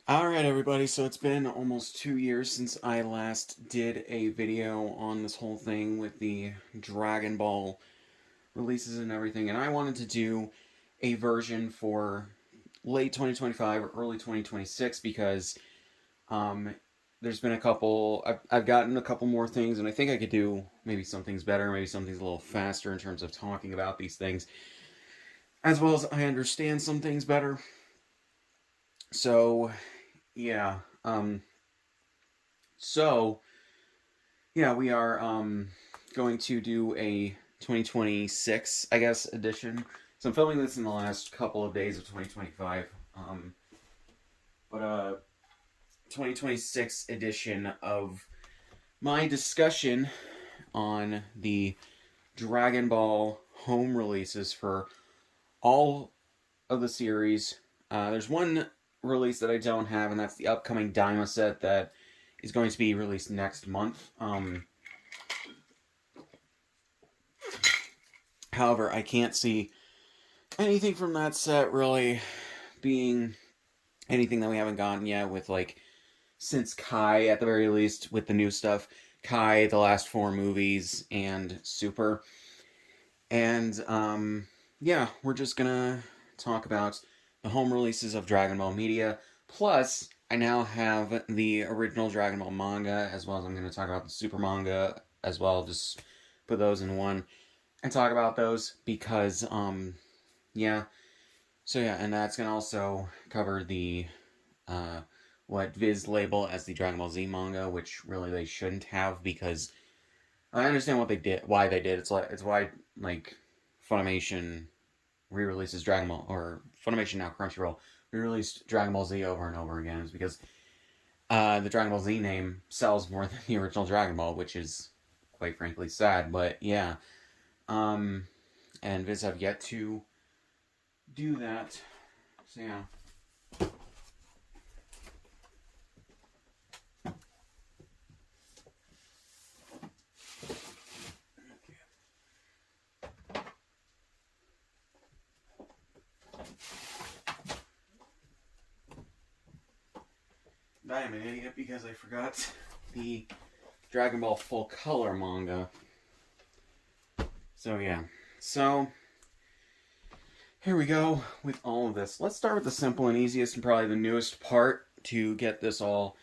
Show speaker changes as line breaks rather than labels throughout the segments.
Alright everybody, so it's been almost 2 years since I last did a video on this whole thing with the Dragon Ball releases and everything, and I wanted to do a version for late 2025 or early 2026 because um, there's been a couple, I've gotten a couple more things, and I think I could do maybe some things better, maybe some things a little faster in terms of talking about these things, as well as I understand some things better. So, yeah. So, Yeah, we are going to do a 2026, I guess, edition. So I'm filming this in the last couple of days of 2025. But 2026 edition of my discussion on the Dragon Ball home releases for all of the series. There's one release that I don't have, and that's the upcoming Daima set that is going to be released next month. However, I can't see anything from that set really being anything that we haven't gotten yet with, like, since Kai at the very least with the new stuff. Kai, the last four movies, and Super. And yeah, we're just gonna talk about the home releases of Dragon Ball Media. Plus, I now have the original Dragon Ball manga, as well as I'm gonna talk about the Super manga as well. Just put those in one and talk about those because yeah. So yeah, and that's gonna also cover the what Viz label as the Dragon Ball Z manga, which really they shouldn't have because I understand what they did, why they did. It's why like Funimation re-releases Dragon Ball, or Funimation, now Crunchyroll, re-released Dragon Ball Z over and over again, is because the Dragon Ball Z name sells more than the original Dragon Ball, which is quite frankly sad. But yeah, um, and Viz have yet to do that. So yeah. I am an idiot because I forgot the Dragon Ball full color manga. So yeah. So here we go with all of this. Let's start with the simple and easiest and probably the newest part to get this all,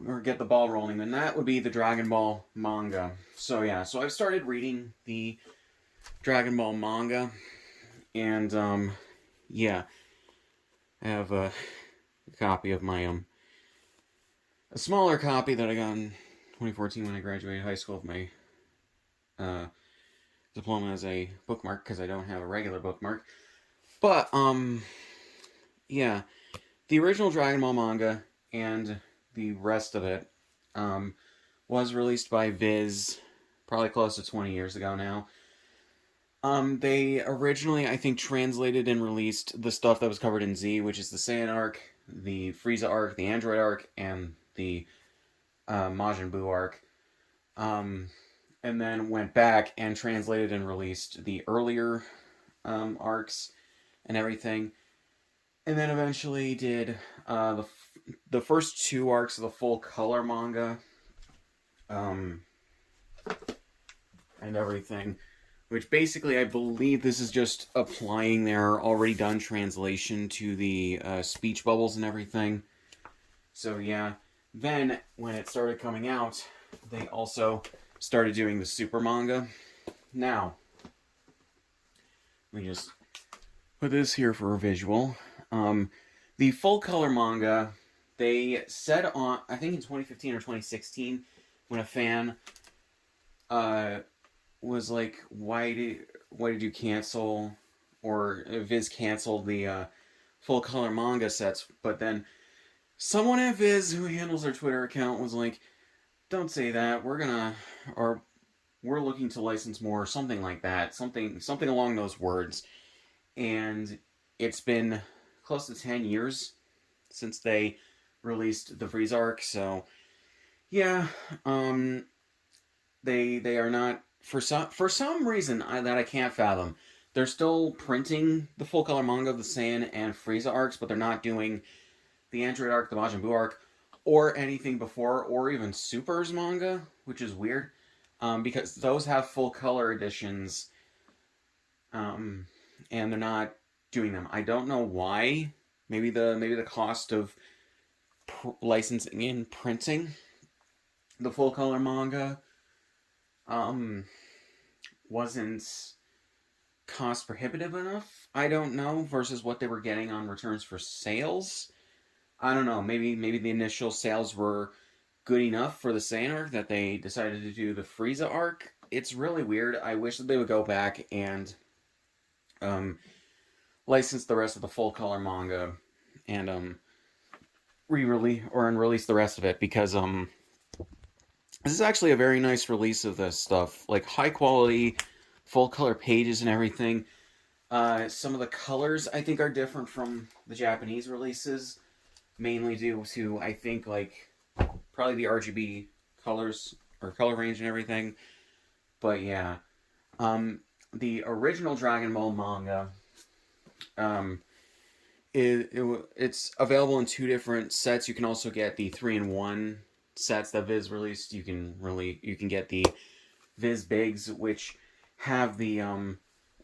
or get the ball rolling, and that would be the Dragon Ball manga. So yeah, so I've started reading the Dragon Ball manga, and yeah, I have a copy of my a smaller copy that I got in 2014 when I graduated high school of my uh, diploma as a bookmark because I don't have a regular bookmark. But yeah, the original Dragon Ball manga and the rest of it was released by Viz probably close to 20 years ago now. They originally, I think, translated and released the stuff that was covered in Z, which is the Saiyan arc, the Frieza arc, the Android arc, and the Majin Buu arc. And then went back and translated and released the earlier arcs and everything. And then eventually did the first two arcs of the full color manga and everything. Which basically, I believe this is just applying their already done translation to the speech bubbles and everything. So yeah, then when it started coming out, they also started doing the super manga. Now, let me just put this here for a visual. The full color manga, they said on, I think in 2015 or 2016, when a fan was like, why did you cancel, or Viz canceled the full color manga sets? But then someone at Viz who handles their Twitter account was like, don't say that. We're looking to license more, or something like that, something along those words. And it's been close to 10 years since they released the Frieza arc, so yeah, they are not, for some reason that I can't fathom. They're still printing the full color manga of the Saiyan and Frieza arcs, but they're not doing the Android arc, the Majin Buu arc, or anything before, or even Super's manga, which is weird, because those have full color editions, and they're not doing them. I don't know why. Maybe the cost of licensing and printing the full color manga um, wasn't cost prohibitive enough. I don't know versus what they were getting on returns for sales. I don't know. Maybe the initial sales were good enough for the Saiyan arc that they decided to do the Frieza arc. It's really weird. I wish that they would go back and um, license the rest of the full color manga and re-release or release the rest of it, because this is actually a very nice release of this stuff. Like, high quality, full color pages and everything. Some of the colors I think are different from the Japanese releases, mainly due to, I think, like, probably the RGB colors or color range and everything. But yeah, the original Dragon Ball manga, um, it's available in two different sets. You can also get the 3-in-1 sets that Viz released. You can get the Viz Bigs, which have the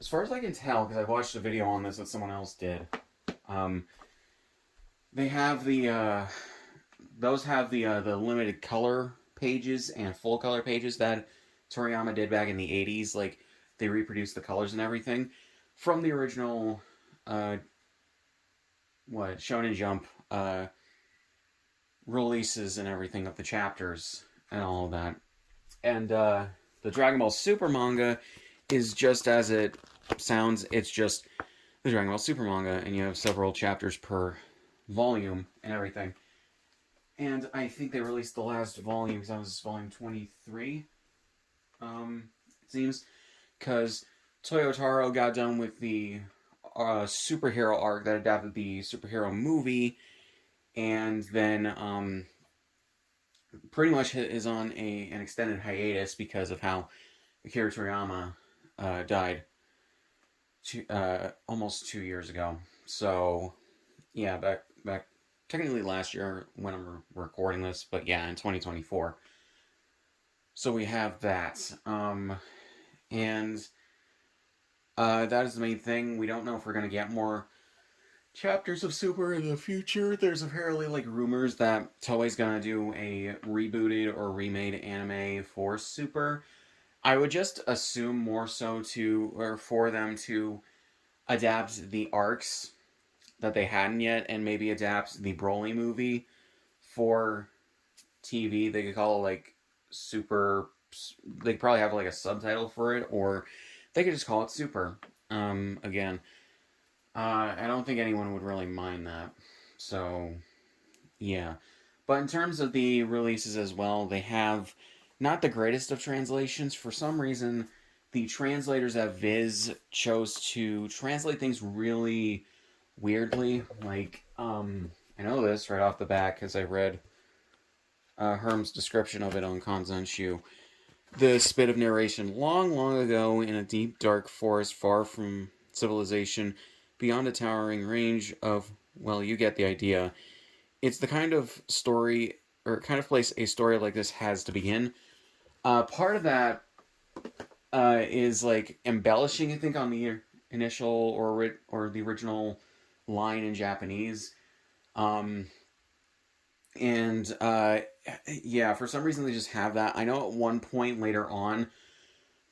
as far as I can tell, because I watched a video on this that someone else did. They have those have the limited color pages and full color pages that Toriyama did back in the 80s. Like, they reproduced the colors and everything from the original Shonen Jump releases and everything of the chapters and all of that. And the Dragon Ball Super manga is just as it sounds. It's just the Dragon Ball Super manga, and you have several chapters per volume and everything. And I think they released the last volume, because that was volume 23, it seems, because Toyotaro got done with the superhero arc that adapted the superhero movie, and then pretty much is on an extended hiatus because of how Akira Toriyama died almost 2 years ago. So yeah, back technically last year when I'm recording this, but yeah, in 2024. So we have that, and that is the main thing. We don't know if we're gonna get more chapters of Super in the future. There's apparently, like, rumors that Toei's gonna do a rebooted or remade anime for Super. I would just assume more so for them to adapt the arcs that they hadn't yet, and maybe adapt the Broly movie for TV. They could call it, like, Super. They could probably have, like, a subtitle for it, or they could just call it Super. Again, I don't think anyone would really mind that. So, yeah. But in terms of the releases as well, they have not the greatest of translations. For some reason, the translators at Viz chose to translate things really weirdly. Like, I know this right off the bat because I read Herm's description of it on Kanzenshu. This bit of narration: long, long ago, in a deep, dark forest far from civilization, beyond a towering range of, well, you get the idea. It's the kind of story, or kind of place a story like this has to begin. Part of that is, like, embellishing, I think, on the initial or the original line in Japanese. And yeah, for some reason they just have that. I know at one point later on,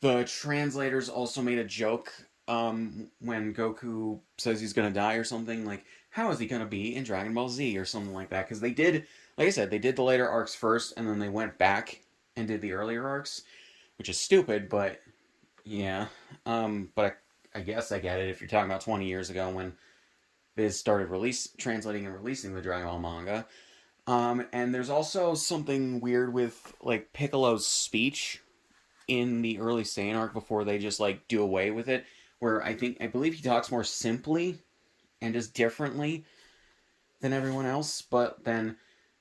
the translators also made a joke when Goku says he's gonna die or something, like, how is he gonna be in Dragon Ball Z or something like that? Because they did, like I said, they did the later arcs first, and then they went back and did the earlier arcs, which is stupid, but yeah. But I guess I get it if you're talking about 20 years ago when Viz started translating and releasing the Dragon Ball manga. And there's also something weird with, like, Piccolo's speech in the early Saiyan arc before they just, like, do away with it, where I believe he talks more simply and just differently than everyone else, but then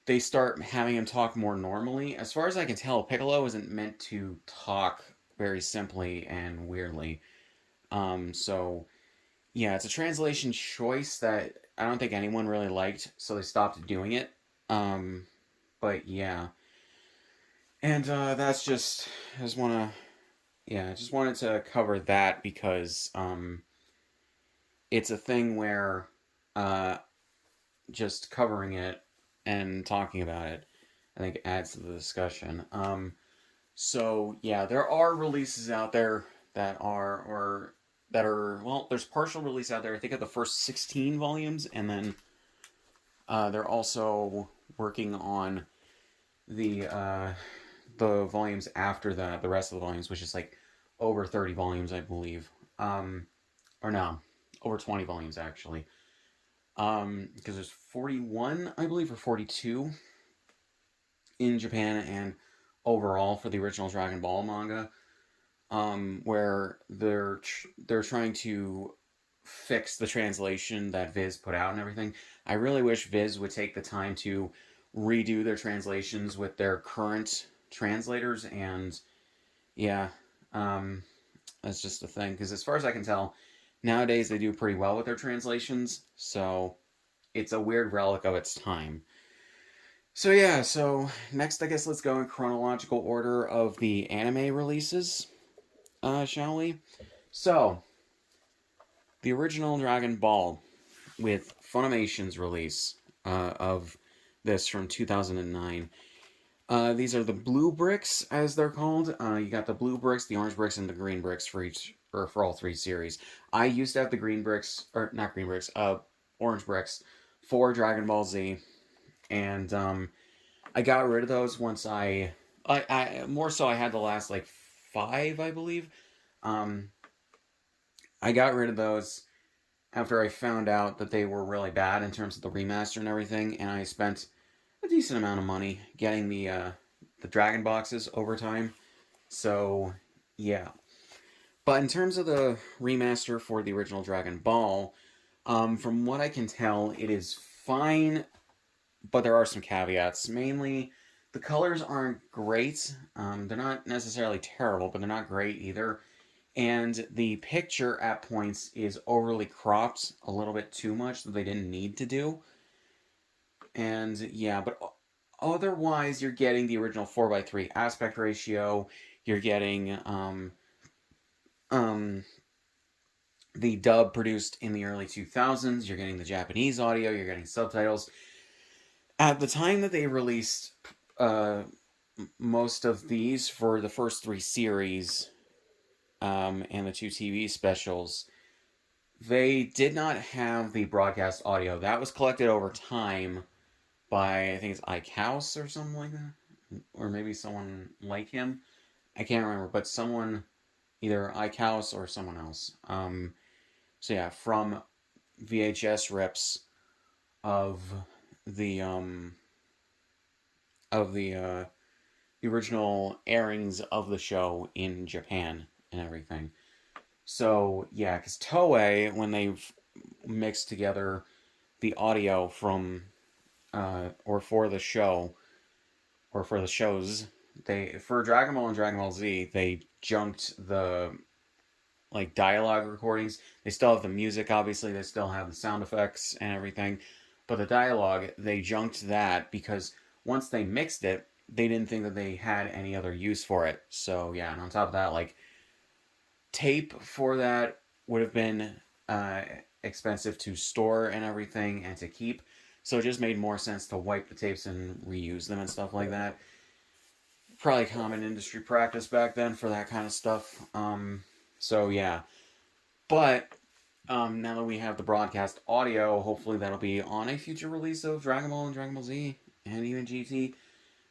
they start having him talk more normally. As far as I can tell, Piccolo isn't meant to talk very simply and weirdly. So yeah, it's a translation choice that I don't think anyone really liked, so they stopped doing it. But yeah, and that's just I just wanna yeah, I just wanted to cover that because it's a thing where uh, just covering it and talking about it, I think adds to the discussion. So yeah, there are releases out there that are or that are well, there's partial release out there. I think of the first 16 volumes, and then they're also working on the uh, the volumes after that, the rest of the volumes, which is like over 30 volumes, I believe. Or no, over 20 volumes actually. Because there's 41, I believe, or 42 in Japan and overall for the original Dragon Ball manga. Where they're trying to fix the translation that Viz put out and everything. I really wish Viz would take the time to redo their translations with their current translators, and yeah, um, that's just the thing. Because as far as I can tell, nowadays they do pretty well with their translations, so it's a weird relic of its time. So yeah, so next I guess let's go in chronological order of the anime releases, shall we? So, the original Dragon Ball with Funimation's release of this from 2009. These are the blue bricks, as they're called. You got the blue bricks, the orange bricks, and the green bricks for each, or for all three series. I used to have the green bricks, or not green bricks, orange bricks for Dragon Ball Z, and I got rid of those once more so I had the last like five, I believe. Um, I got rid of those after I found out that they were really bad in terms of the remaster and everything, and I spent a decent amount of money getting the Dragon boxes over time. So yeah, but in terms of the remaster for the original Dragon Ball, from what I can tell, it is fine, but there are some caveats. Mainly, the colors aren't great. They're not necessarily terrible, but they're not great either. And the picture at points is overly cropped a little bit too much that they didn't need to do. And yeah, but otherwise, you're getting the original 4:3 aspect ratio. You're getting um, the dub produced in the early 2000s. You're getting the Japanese audio. You're getting subtitles. At the time that they released uh, most of these for the first three series and the two TV specials, they did not have the broadcast audio. That was collected over time by, I think it's Ike House or something like that. Or maybe someone like him. I can't remember, but someone, either Ike House or someone else. So yeah, from VHS rips of the um, of the original airings of the show in Japan and everything. So yeah, because Toei, when they've mixed together the audio from or for the show or for the shows, they for Dragon Ball and Dragon Ball Z, they junked the like dialogue recordings. They still have the music, obviously. They still have the sound effects and everything, but the dialogue they junked that because once they mixed it, they didn't think that they had any other use for it. So yeah, and on top of that, like tape for that would have been uh, expensive to store and everything and to keep. So it just made more sense to wipe the tapes and reuse them and stuff like that. Probably common industry practice back then for that kind of stuff. So yeah, but now that we have the broadcast audio, hopefully that'll be on a future release of Dragon Ball and Dragon Ball Z and even GT.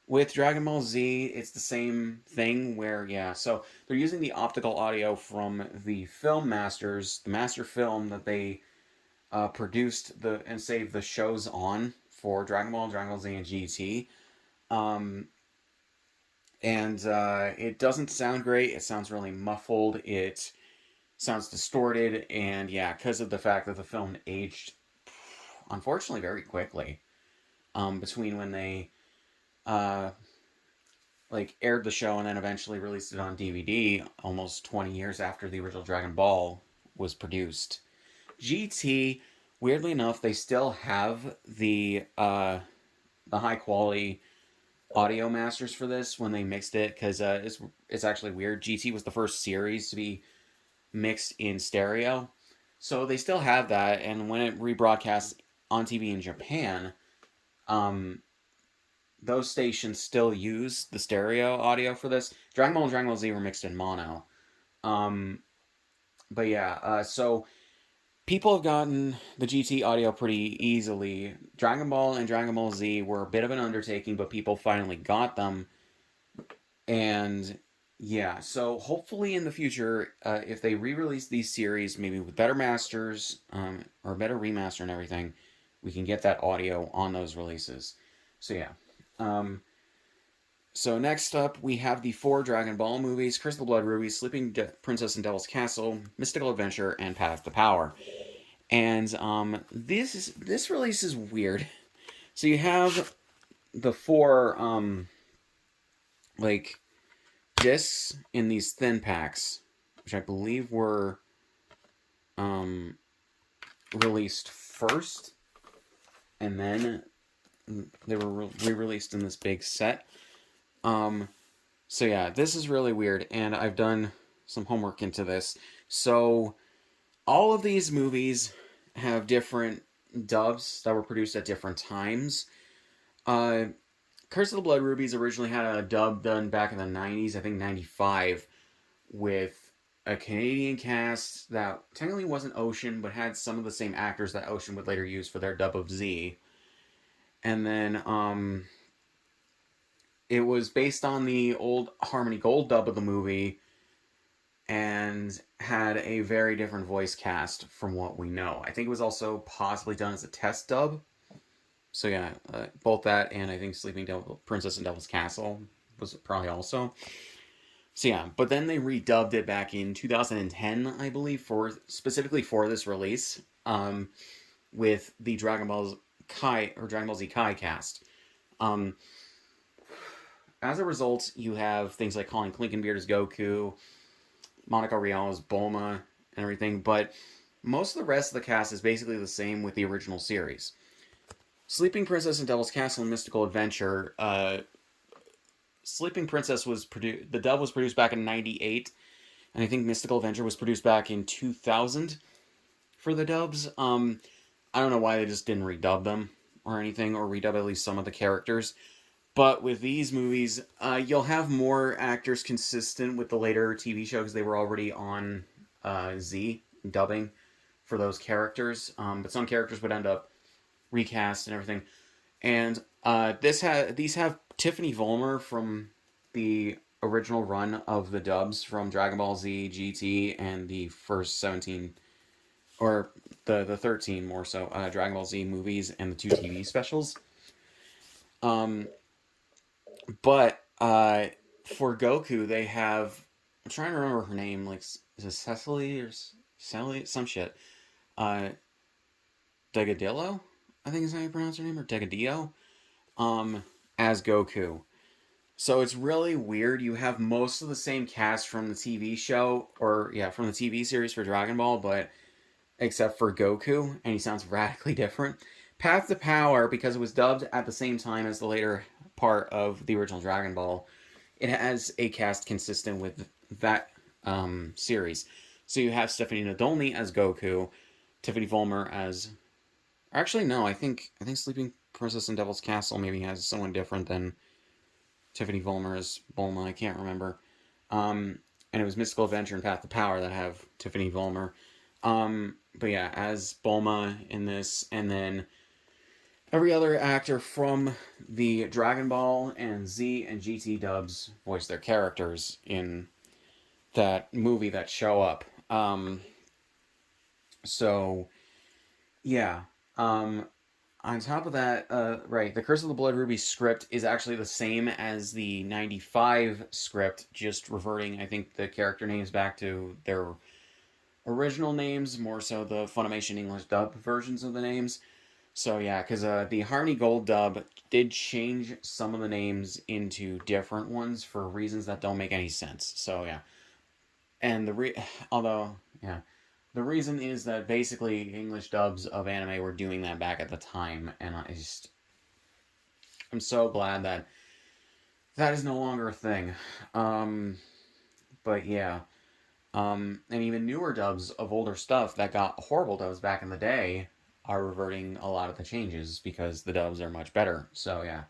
With Dragon Ball Z, it's the same thing where, yeah, so they're using the optical audio from the film masters, the master film that they produced and saved the shows on for Dragon Ball, Dragon Ball Z, and GT. Um, and it doesn't sound great. It sounds really muffled. It sounds distorted. And yeah, because of the fact that the film aged, unfortunately, very quickly between when they uh, like aired the show and then eventually released it on DVD almost 20 years after the original Dragon Ball was produced. GT weirdly enough, they still have the high quality audio masters for this when they mixed it, because it's actually weird. GT was the first series to be mixed in stereo, so they still have that. And when it rebroadcasts on TV in Japan, um, those stations still use the stereo audio for this. Dragon Ball and Dragon Ball Z were mixed in mono. Um, but yeah, so people have gotten the GT audio pretty easily. Dragon Ball and Dragon Ball Z were a bit of an undertaking, but people finally got them. And yeah, so hopefully in the future, if they re-release these series, maybe with better masters, or better remaster and everything, we can get that audio on those releases. So yeah. Um, so next up, we have the 4 Dragon Ball movies: Curse of the Blood Ruby, Princess and Devil's Castle, Mystical Adventure, and Path to Power. And this release is weird. So you have the 4 like discs in these thin packs, which I believe were released first, and then they were re-released in this big set. So yeah, this is really weird, and I've done some homework into this. So all of these movies have different dubs that were produced at different times. Curse of the Blood Rubies originally had a dub done back in the 90s, I think 95, with a Canadian cast that technically wasn't Ocean, but had some of the same actors that Ocean would later use for their dub of Z. And then it was based on the old Harmony Gold dub of the movie and had a very different voice cast from what we know. I think it was also possibly done as a test dub. So yeah, both that and I think Sleeping Devil, Princess and Devil's Castle was probably also. So yeah, but then they redubbed it back in 2010, I believe, for specifically for this release, with the Dragon Ball Kai or Dragon Ball Z Kai cast. As a result, you have things like Colin Clinkenbeard as Goku, Monica Rial as Bulma, and everything, but most of the rest of the cast is basically the same with the original series. Sleeping Princess and Devil's Castle and Mystical Adventure. Sleeping Princess was produced. The dub was produced back in '98, and I think Mystical Adventure was produced back in 2000 for the dubs. I don't know why they just didn't redub them or anything, or redub at least some of the characters. But with these movies, you'll have more actors consistent with the later TV show because they were already on Z dubbing for those characters. But some characters would end up recast and everything. And these have Tiffany Vollmer from the original run of the dubs from Dragon Ball Z, GT, and the first 17, or the 13 more so, Dragon Ball Z movies and the 2 TV specials. But for Goku, they have, I'm trying to remember her name, like, is it Cecily or Sally? Some shit. Degadillo, I think is how you pronounce her name, or Degadillo, as Goku. So it's really weird. You have most of the same cast from the TV show, or yeah, from the TV series for Dragon Ball, but except for Goku, and he sounds radically different. Path to Power, because it was dubbed at the same time as the later part of the original Dragon Ball, it has a cast consistent with that series. So you have Stephanie Nadolny as Goku, Tiffany Vollmer as... Actually, no, I think Sleeping Princess and Devil's Castle maybe has someone different than Tiffany Vollmer as Bulma. I can't remember. And it was Mystical Adventure and Path to Power that have Tiffany Vollmer. But yeah, as Bulma in this, and then every other actor from the Dragon Ball and Z and GT dubs voice their characters in that movie that show up. So, yeah. On top of that, right, the Curse of the Blood Ruby script is actually the same as the 95 script, just reverting, I think, the character names back to their original names, more so the Funimation English dub versions of the names. So yeah, because the Harmony Gold dub did change some of the names into different ones for reasons that don't make any sense. So yeah, and although yeah, the reason is that basically English dubs of anime were doing that back at the time, and I'm so glad that that is no longer a thing. Um, but yeah, and even newer dubs of older stuff that got horrible dubs back in the day are reverting a lot of the changes because the dubs are much better. So yeah,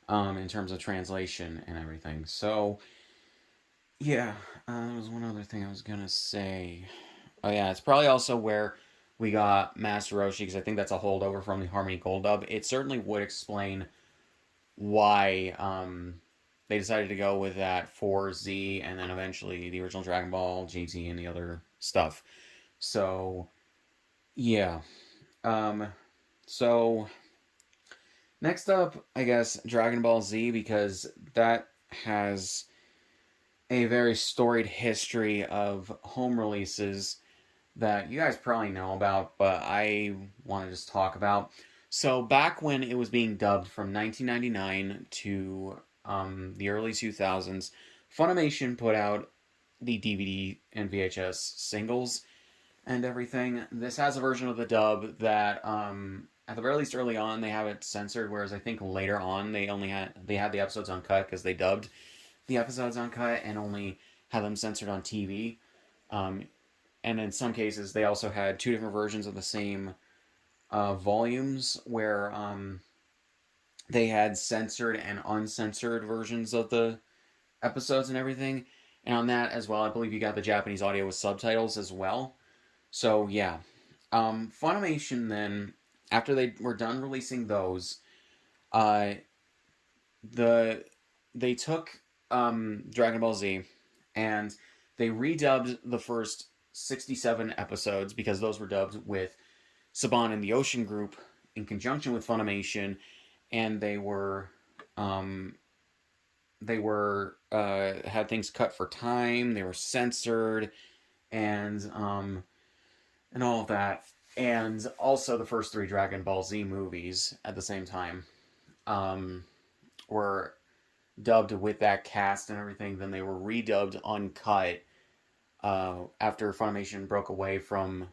in terms of translation and everything. So yeah, there was one other thing I was gonna say. Oh yeah, it's probably also where we got Master Roshi because I think that's a holdover from the Harmony Gold dub. It certainly would explain why they decided to go with that for Z and then eventually the original Dragon Ball, GT, and the other stuff. So yeah. Um, so next up, I guess Dragon Ball Z because that has a very storied history of home releases that you guys probably know about, but I want to just talk about. So back when it was being dubbed from 1999 to the early 2000s, Funimation put out the DVD and VHS singles and everything. This has a version of the dub that, at the very least, early on they have it censored, whereas I think later on they had the episodes uncut because they dubbed the episodes uncut and only had them censored on TV. Um, and in some cases, they also had two different versions of the same volumes where they had censored and uncensored versions of the episodes and everything. And on that as well, I believe you got the Japanese audio with subtitles as well. So yeah, Funimation then, after they were done releasing those, uh, the they took Dragon Ball Z and they redubbed the first 67 episodes because those were dubbed with Saban and the Ocean Group in conjunction with Funimation, and um, they were had things cut for time. They were censored, and all of that, and also the first three Dragon Ball Z movies at the same time um, were dubbed with that cast and everything. Then they were redubbed uncut after Funimation broke away from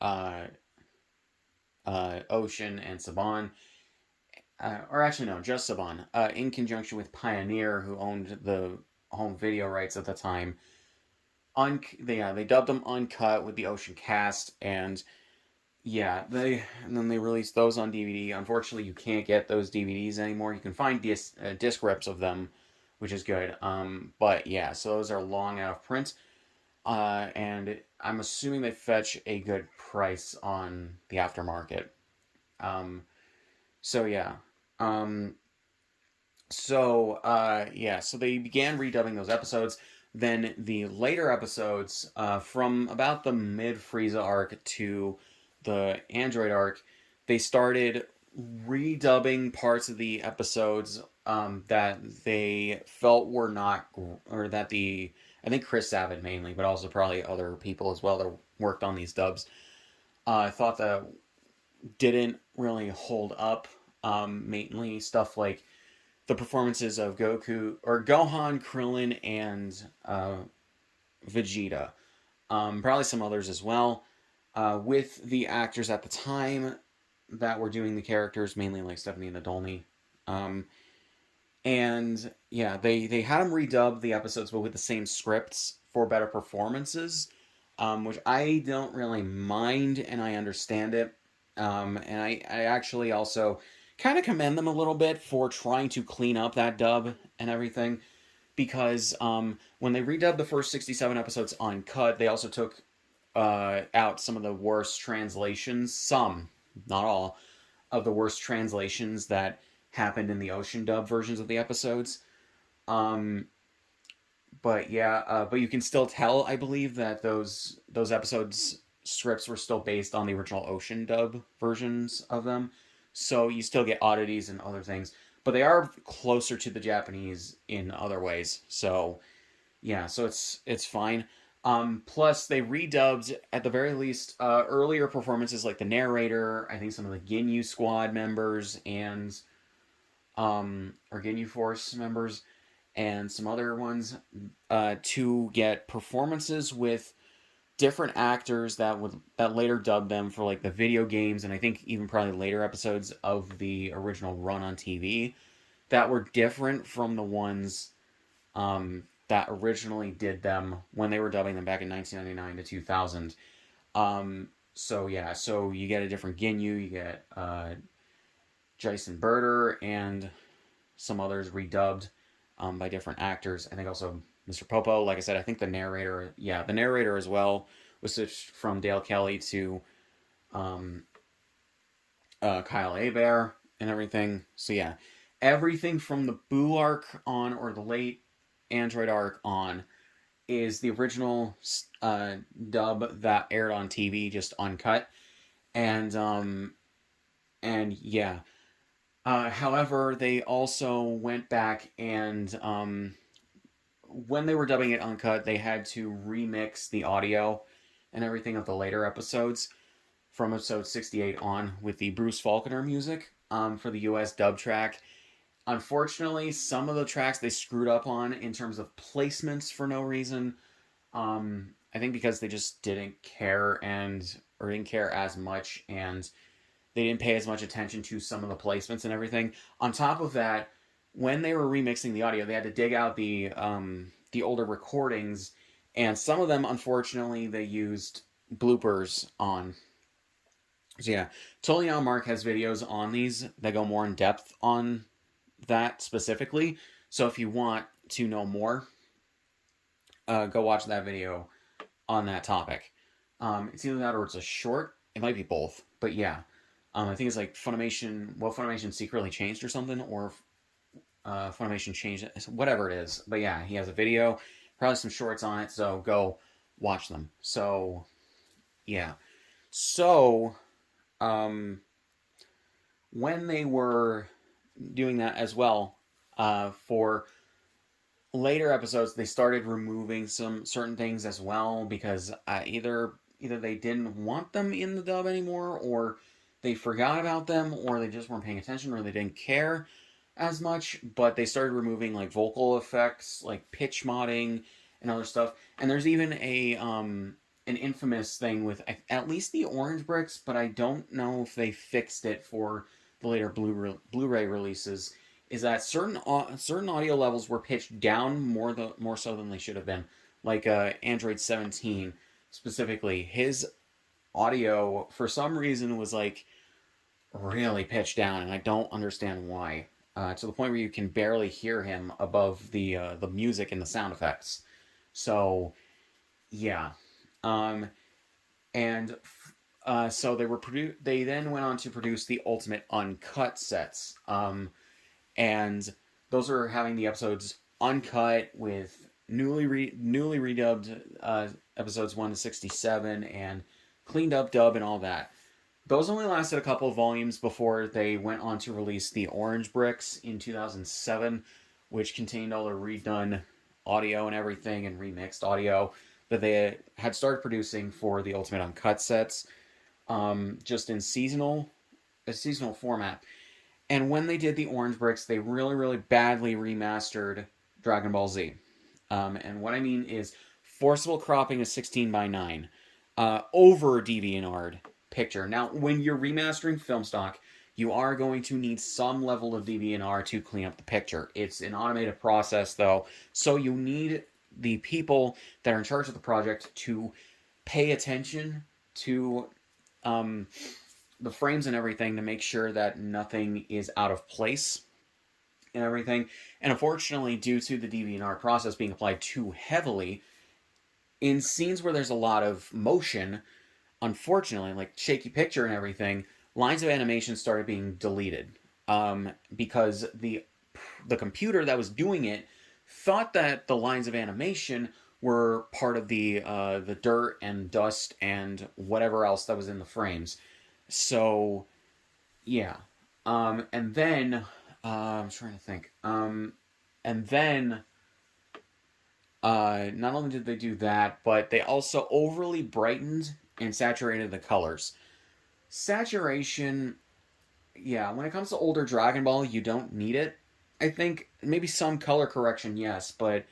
uh, Ocean and Saban. Or actually, no, just Saban, in conjunction with Pioneer, who owned the home video rights at the time. They dubbed them uncut with the Ocean cast, and yeah, and then they released those on DVD. Unfortunately, you can't get those DVDs anymore. You can find disc rips of them, which is good. But yeah, so those are long out of print. And I'm assuming they fetch a good price on the aftermarket. Um, so yeah. Um, so they began redubbing those episodes. Then the later episodes, from about the mid Frieza arc to the Android arc, they started redubbing parts of the episodes that they felt were not, or that I think Chris Savitt mainly, but also probably other people as well that worked on these dubs, thought that didn't really hold up. Mainly stuff like the performances of Gohan, Krillin, and Vegeta. Probably some others as well. With the actors at the time that were doing the characters, mainly like Stephanie Nadolny. Um, and yeah, they had them redub the episodes, but with the same scripts for better performances, which I don't really mind, and I understand it. And I actually also kind of commend them a little bit for trying to clean up that dub and everything. Because when they redubbed the first 67 episodes uncut, they also took out some of the worst translations, some, not all, of the worst translations that happened in the Ocean dub versions of the episodes. Um, but yeah, but you can still tell, I believe, that those episodes scripts were still based on the original Ocean dub versions of them. So you still get oddities and other things, but they are closer to the Japanese in other ways. So yeah, so it's fine. Plus, they redubbed at the very least earlier performances like the narrator, I think some of the Ginyu Squad members and or Ginyu Force members, and some other ones to get performances with different actors that later dubbed them for like the video games, and I think even probably later episodes of the original run on TV that were different from the ones that originally did them when they were dubbing them back in 1999 to 2000. So yeah, so you get a different Ginyu, you get Jason Berter, and some others redubbed by different actors. I think also Mr. Popo, like I said, I think the narrator as well was switched from Dale Kelly to um, Kyle Hebert and everything. So yeah, everything from the Boo arc on, or the late Android arc on, is the original dub that aired on TV, just uncut. And yeah. However, they also went back and when they were dubbing it uncut, they had to remix the audio and everything of the later episodes from episode 68 on with the Bruce Faulconer music for the US dub track. Unfortunately, some of the tracks they screwed up on in terms of placements for no reason. I think because they just didn't care or didn't care as much, and they didn't pay as much attention to some of the placements and everything. On top of that, when they were remixing the audio, they had to dig out the older recordings, and some of them, unfortunately, they used bloopers on. So yeah, Totally Now Mark has videos on these that go more in depth on that specifically. So if you want to know more, go watch that video on that topic. It's either that or it's a short. It might be both, but yeah. I think it's like Funimation. Well, Funimation secretly changed or something, or Funimation changed it, whatever it is. But yeah, he has a video, probably some shorts on it. So go watch them. So yeah. So when they were doing that as well, for later episodes, they started removing some certain things as well because either they didn't want them in the dub anymore, or they forgot about them, or they just weren't paying attention, or they didn't care as much. But they started removing like vocal effects, like pitch modding and other stuff. And there's even a an infamous thing with at least the Orange Bricks, but I don't know if they fixed it for the later Blu-ray releases. Is that certain audio levels were pitched down more so than they should have been, like Android 17 specifically. His audio for some reason was like really pitched down, and I don't understand why. To the point where you can barely hear him above the music and the sound effects. So yeah, and so They then went on to produce the Ultimate Uncut sets, and those are having the episodes uncut with newly redubbed episodes 1 to 67 and cleaned up dub and all that. Those only lasted a couple of volumes before they went on to release the Orange Bricks in 2007, which contained all the redone audio and everything and remixed audio that they had started producing for the Ultimate Uncut sets, just in a seasonal format. And when they did the Orange Bricks, they really, really badly remastered Dragon Ball Z. And what I mean is forcible cropping a 16 by 9 over a DeviantArt picture. Now, when you're remastering film stock, you are going to need some level of DeviantArt to clean up the picture. It's an automated process, though, so you need the people that are in charge of the project to pay attention to the frames and everything to make sure that nothing is out of place and everything. And unfortunately, due to the DeviantArt process being applied too heavily, in scenes where there's a lot of motion, unfortunately, like shaky picture and everything, lines of animation started being deleted because the computer that was doing it thought that the lines of animation were part of the dirt and dust and whatever else that was in the frames. So yeah, and then I'm trying to think. And then not only did they do that, but they also overly brightened and saturated the colors. Saturation, yeah, when it comes to older Dragon Ball, you don't need it. I think maybe some color correction, yes, but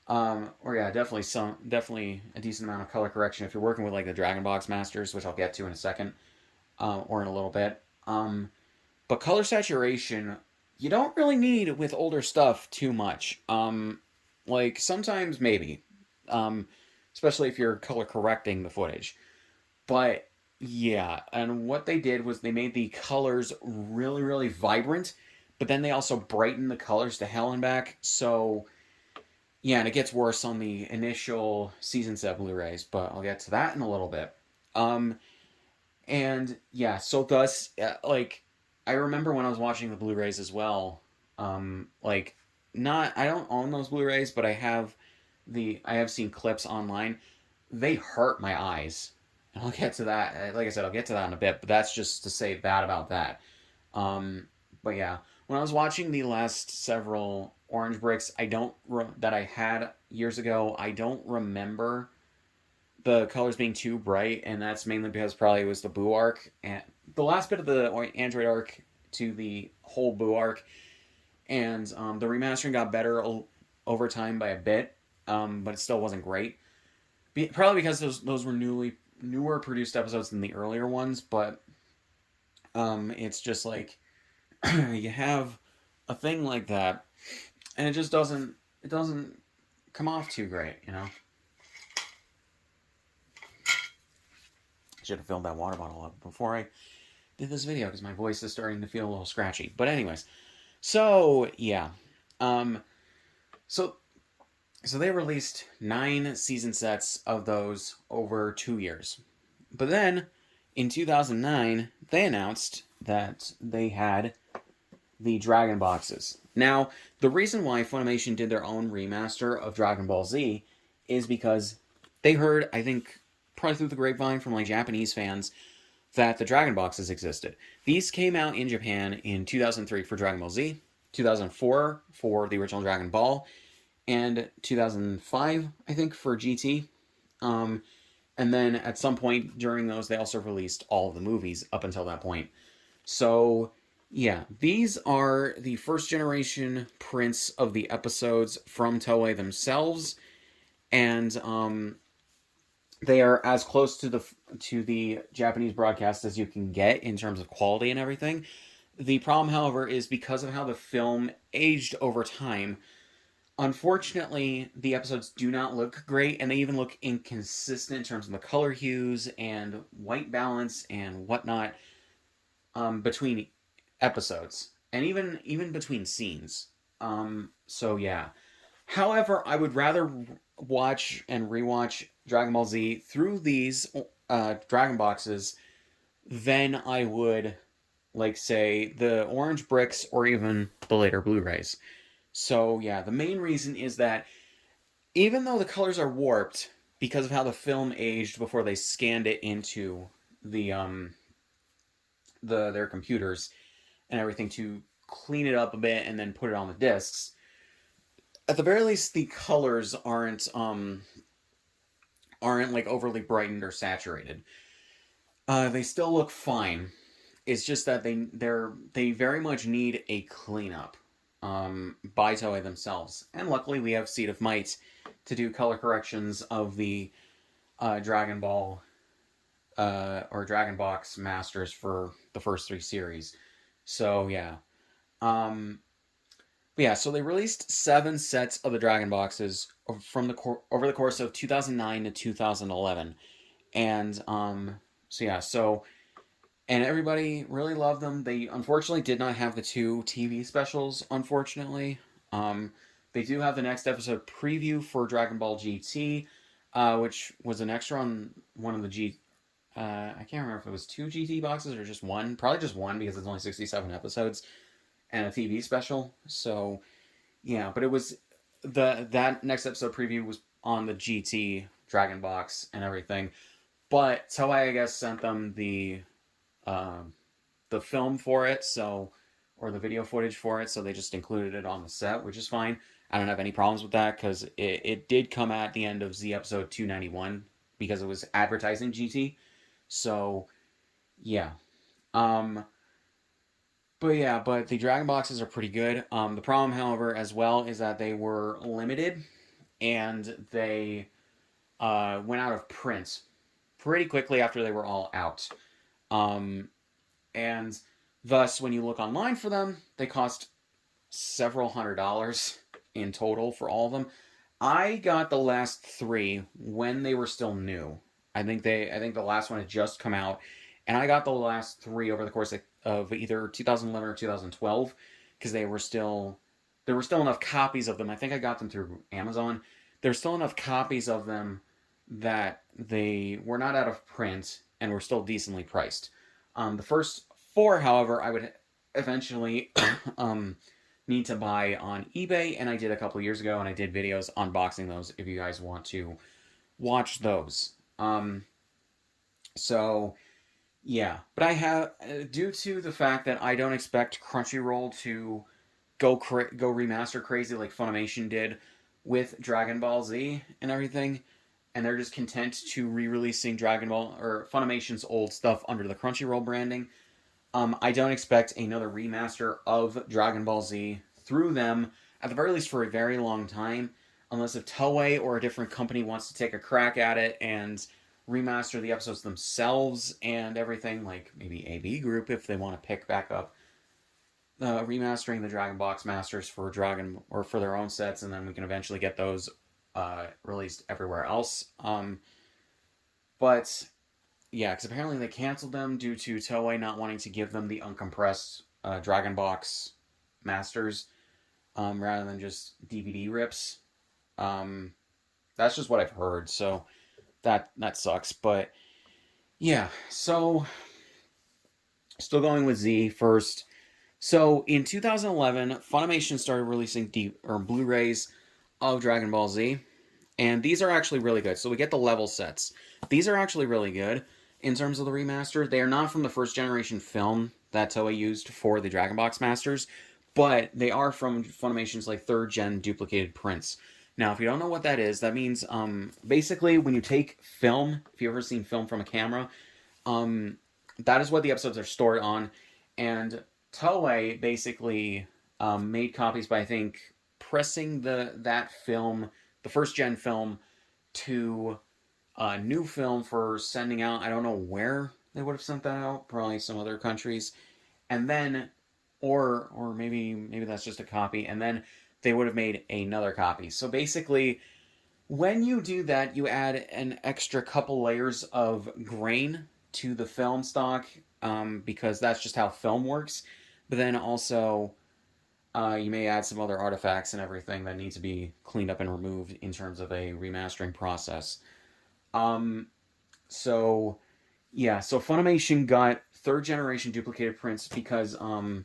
Or yeah, definitely a decent amount of color correction if you're working with like the Dragon Box Masters, which I'll get to in a second, or in a little bit. But color saturation, you don't really need with older stuff too much. Like sometimes maybe, um, especially if you're color correcting the footage. But yeah, and what they did was they made the colors really, really vibrant, but then they also brightened the colors to hell and back. So yeah, and it gets worse on the initial season set Blu-rays, but I'll get to that in a little bit. Um, and yeah, so thus, like, I remember when I was watching the Blu-rays as well. Like, not I don't own those Blu-rays, but I have seen clips online. They hurt my eyes. And I'll get to that. Like I said, I'll get to that in a bit. But that's just to say bad about that. Um, but yeah, when I was watching the last several Orange Bricks, that I had years ago, I don't remember the colors being too bright, and that's mainly because probably it was the Boo arc and the last bit of the Android arc to the whole Boo arc, and the remastering got better over time by a bit, but it still wasn't great. Probably because those were newer produced episodes than the earlier ones, but it's just like you have a thing like that, and it doesn't come off too great, you know. I should have filled that water bottle up before I did this video because my voice is starting to feel a little scratchy. But anyways, so yeah, um, so so they released 9 season sets of those over 2 years, but then in 2009 they announced that they had the Dragon boxes. Now, the reason why Funimation did their own remaster of Dragon Ball Z is because they heard, I think, probably through the grapevine from like Japanese fans, that the Dragon boxes existed. These came out in Japan in 2003 for Dragon Ball Z, 2004 for the original Dragon Ball, and 2005, I think, for GT. Um, and then at some point during those, they also released all of the movies up until that point. So, yeah, these are the first generation prints of the episodes from Toei themselves, and they are as close to the Japanese broadcast as you can get in terms of quality and everything. The problem, however, is because of how the film aged over time. Unfortunately, the episodes do not look great, and they even look inconsistent in terms of the color hues and white balance and whatnot, between episodes, and even between scenes. So yeah. However, I would rather watch and rewatch Dragon Ball Z through these Dragon boxes than I would, like, say, the Orange Bricks or even the later Blu-rays. So yeah, the main reason is that even though the colors are warped because of how the film aged before they scanned it into their computers and everything to clean it up a bit and then put it on the discs, at the very least the colors aren't like overly brightened or saturated. They still look fine. It's just that they very much need a cleanup, by Toei themselves. And luckily, we have Seed of Might to do color corrections of the Dragon Ball or Dragon Box Masters for the first 3 series. So yeah, um, yeah. So they released 7 sets of the Dragon Boxes over the course of 2009 to 2011, and so yeah, so and everybody really loved them. They unfortunately did not have the 2 TV specials. Unfortunately, they do have the next episode preview for Dragon Ball GT, which was an extra on one of the I can't remember if it was 2 GT boxes or just one. Probably just one because it's only 67 episodes and a TV special. So yeah, but it was that next episode preview was on the GT Dragon box and everything. But Toei, I guess, sent them um, the film for it, so or the video footage for it, so they just included it on the set, which is fine. I don't have any problems with that because it did come at the end of Z episode 291 because it was advertising GT. So yeah, um, but the Dragon boxes are pretty good. The problem, however, as well, is that they were limited, and they went out of print pretty quickly after they were all out. Um, and thus, when you look online for them, they cost several $100s in total for all of them. I got the last three when they were still new. I think the last one had just come out, and I got the last three over the course of either 2011 or 2012 because there were still enough copies of them. I think I got them through Amazon. There's still enough copies of them that they were not out of print and were still decently priced. The first four, however, I would eventually need to buy on eBay, and I did a couple years ago, and I did videos unboxing those if you guys want to watch those. So yeah, but I have due to the fact that I don't expect Crunchyroll to go remaster crazy like Funimation did with Dragon Ball Z and everything, and they're just content to re-releasing Dragon Ball or Funimation's old stuff under the Crunchyroll branding. I don't expect another remaster of Dragon Ball Z through them, at the very least for a very long time, unless if Toei or a different company wants to take a crack at it and remaster the episodes themselves and everything, like maybe AB Group if they want to pick back up remastering the Dragon Box Masters for Dragon or for their own sets, and then we can eventually get those released everywhere else. But yeah, because apparently they canceled them due to Toei not wanting to give them the uncompressed Dragon Box Masters rather than just DVD rips. That's just what I've heard, so that sucks. But yeah, so still going with Z first. So in 2011, Funimation started releasing Blu-rays of Dragon Ball Z, and these are actually really good. So we get the level sets. These are actually really good in terms of the remaster. They are not from the first generation film that Toei used for the Dragon Box Masters, but they are from Funimation's like third gen duplicated prints. Now, if you don't know what that is, that means basically when you take film, if you've ever seen film from a camera, that is what the episodes are stored on, and Toei basically made copies by, I think, pressing that film, the first gen film, to a new film for sending out. I don't know where they would have sent that out. Probably some other countries, and then, or maybe that's just a copy, and then they would have made another copy. So basically, when you do that, you add an extra couple layers of grain to the film stock because that's just how film works. But then also, you may add some other artifacts and everything that need to be cleaned up and removed in terms of a remastering process. So, yeah, so Funimation got third generation duplicated prints because, oh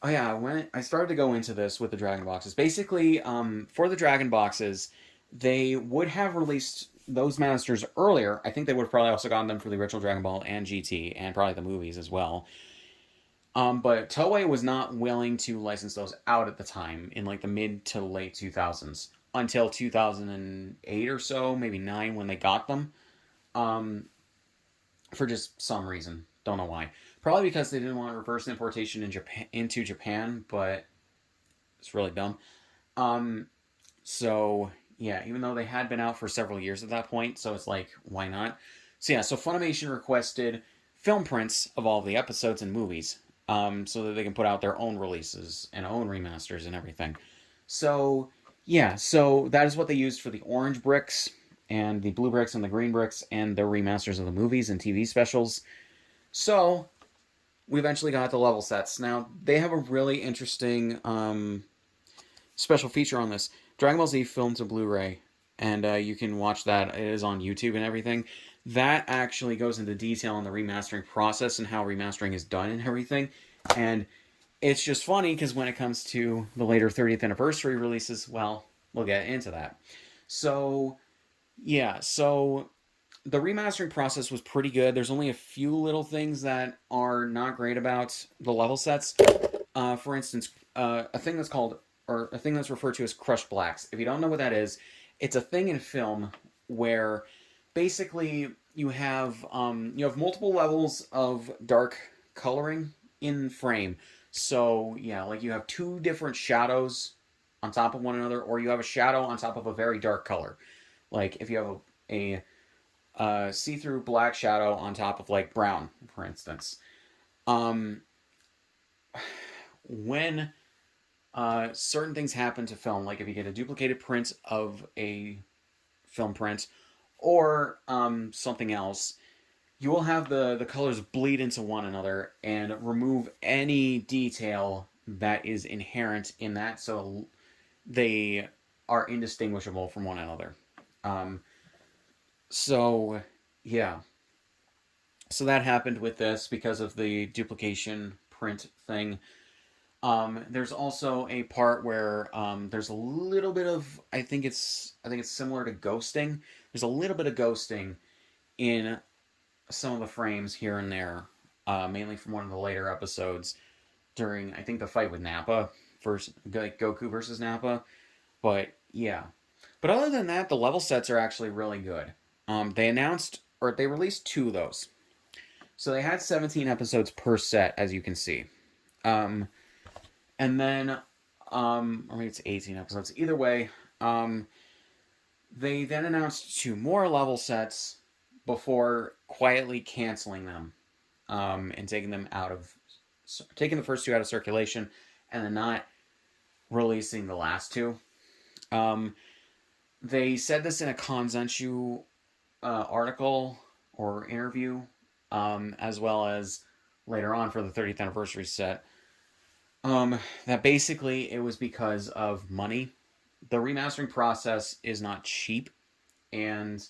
yeah, when I started to go into this with the Dragon Boxes. Basically, for the Dragon Boxes, they would have released those masters earlier. I think they would have probably also gotten them for the original Dragon Ball and GT, and probably the movies as well. But Toei was not willing to license those out at the time in like the mid to late 2000s until 2008 or so, maybe 9 when they got them. For just some reason, don't know why. Probably because they didn't want reverse importation into Japan, but it's really dumb. So yeah, even though they had been out for several years at that point, so it's like, why not? So yeah, so Funimation requested film prints of all of the episodes and movies, so that they can put out their own releases and own remasters and everything. So yeah, so that is what they used for the orange bricks and the blue bricks and the green bricks and their remasters of the movies and TV specials. So we eventually got the level sets. Now, they have a really interesting special feature on this. Dragon Ball Z filmed to Blu-ray, and you can watch that. It is on YouTube and everything. That actually goes into detail on the remastering process and how remastering is done and everything. And it's just funny because when it comes to the later 30th anniversary releases, well, we'll get into that. So, yeah, so the remastering process was pretty good. There's only a few little things that are not great about the level sets. For instance, a thing that's referred to as crushed blacks. If you don't know what that is, it's a thing in film where basically you have multiple levels of dark coloring in frame. So yeah, like you have two different shadows on top of one another, or you have a shadow on top of a very dark color. Like if you have a see-through black shadow on top of like brown, for instance. Um, when certain things happen to film, like if you get a duplicated print of a film print or something else, you will have the colors bleed into one another and remove any detail that is inherent in that, so they are indistinguishable from one another. Um, so, yeah. So that happened with this because of the duplication print thing. There's also a part where there's a little bit of I think it's similar to ghosting. There's a little bit of ghosting in some of the frames here and there, mainly from one of the later episodes during I think the fight with Nappa versus like Goku versus Nappa. But yeah, but other than that, the level sets are actually really good. They announced or they released two of those, so they had 17 episodes per set, as you can see. Um, and then or maybe it's 18 episodes. Either way, um, they then announced two more level sets before quietly canceling them, and taking the first two out of circulation, and then not releasing the last two. Um, they said this in a Konzenshu article or interview, as well as later on for the 30th anniversary set. That basically it was because of money. The remastering process is not cheap, and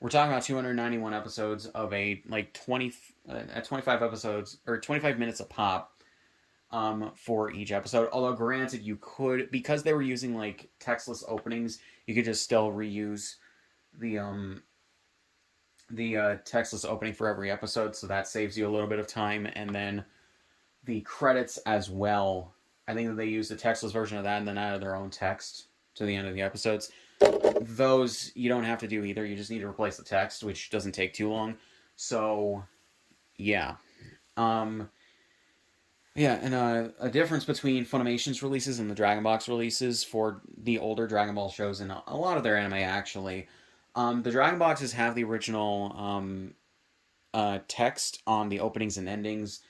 we're talking about 291 episodes of a like 20 at 25 episodes or 25 minutes a pop, for each episode. Although granted, you could, because they were using like textless openings, you could just still reuse the textless opening for every episode, so that saves you a little bit of time. And then the credits as well. I think that they used a textless version of that and then added their own text to the end of the episodes. Those you don't have to do either. You just need to replace the text, which doesn't take too long. So, yeah. Um, yeah, and a difference between Funimation's releases and the Dragon Box releases for the older Dragon Ball shows and a lot of their anime, actually. The Dragon Boxes have the original text on the openings and endings,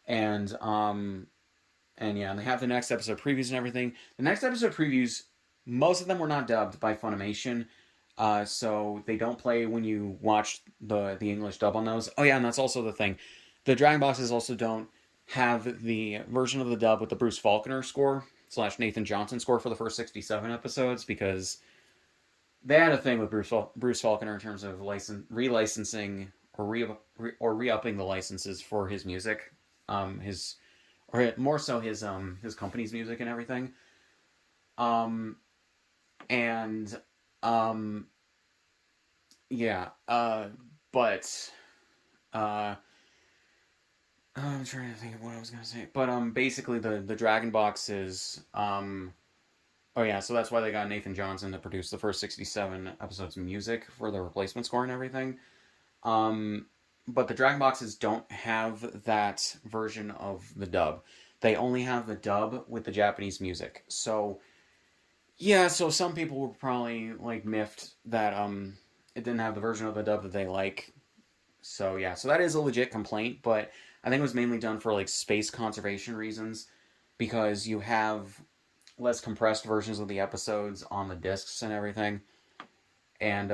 and yeah, and they have the next episode previews and everything. The next episode previews, most of them were not dubbed by Funimation, so they don't play when you watch the English dub on those. Oh yeah, and that's also the thing. The Dragon Boxes also don't have the version of the dub with the Bruce Faulconer score / Nathan Johnson score for the first 67 episodes, because they had a thing with Bruce Faulconer in terms of relicensing or re-upping the licenses for his music, his or more so his company's music and everything. Um, and yeah, but I'm trying to think of what I was gonna say. But basically the Dragon Boxes. Oh yeah, so that's why they got Nathan Johnson to produce the first 67 episodes of music for the replacement score and everything. Um, but the Dragon Boxes don't have that version of the dub. They only have the dub with the Japanese music. So yeah, so some people were probably like miffed that it didn't have the version of the dub that they like. So yeah, so that is a legit complaint, but I think it was mainly done for like space conservation reasons, because you have less compressed versions of the episodes on the discs and everything. And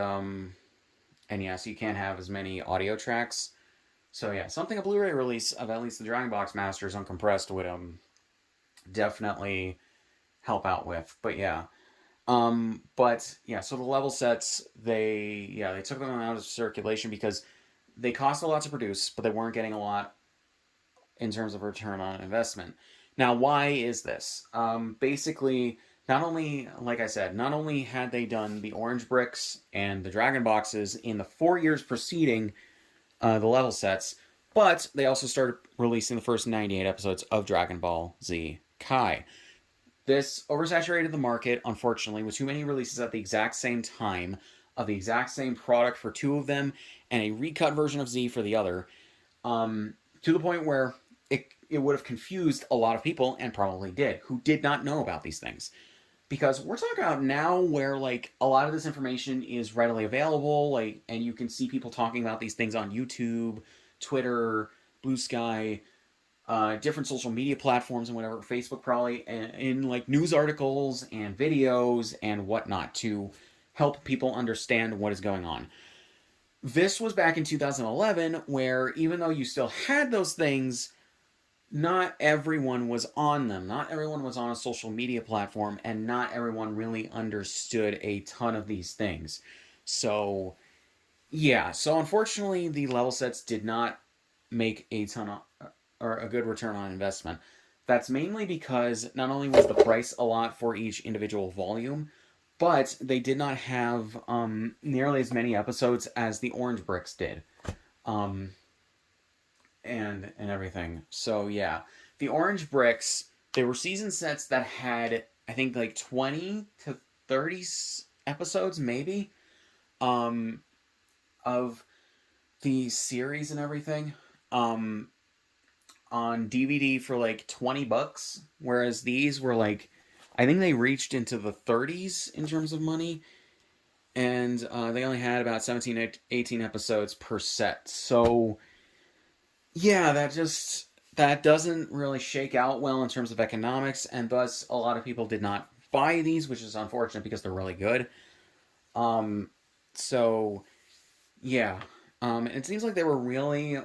yeah, so you can't have as many audio tracks. So yeah, something a Blu-ray release of at least the Dragon Box Masters uncompressed would definitely help out with. But yeah. But yeah, so the level sets, they took them out of circulation because they cost a lot to produce, but they weren't getting a lot in terms of return on investment. Now, why is this? Basically, not only, like I said, not only had they done the Orange Bricks and the Dragon Boxes in the 4 years preceding the level sets, but they also started releasing the first 98 episodes of Dragon Ball Z Kai. This oversaturated the market, unfortunately, with too many releases at the exact same time of the exact same product for two of them and a recut version of Z for the other, to the point where it would have confused a lot of people, and probably did, who did not know about these things. because we're talking about now where like a lot of this information is readily available, like, and you can see people talking about these things on YouTube, Twitter, Blue Sky, different social media platforms and whatever, Facebook probably, and in like news articles and videos and whatnot to help people understand what is going on. This was back in 2011, where even though you still had those things, not everyone was on them. Not everyone was on a social media platform, and not everyone really understood a ton of these things. So, yeah. So, unfortunately, the level sets did not make a ton of, or a good return on investment. That's mainly because not only was the price a lot for each individual volume, but they did not have nearly as many episodes as the Orange Bricks did. Um, and everything. So yeah, the Orange Bricks, they were season sets that had I think like 20 to 30 episodes maybe um of the series and everything um on DVD for like $20, whereas these were like I think they reached into the 30s in terms of money, and they only had about 17 18 episodes per set. So yeah, that doesn't really shake out well in terms of economics, and thus a lot of people did not buy these, which is unfortunate because they're really good. Um, so yeah, it seems like they were really,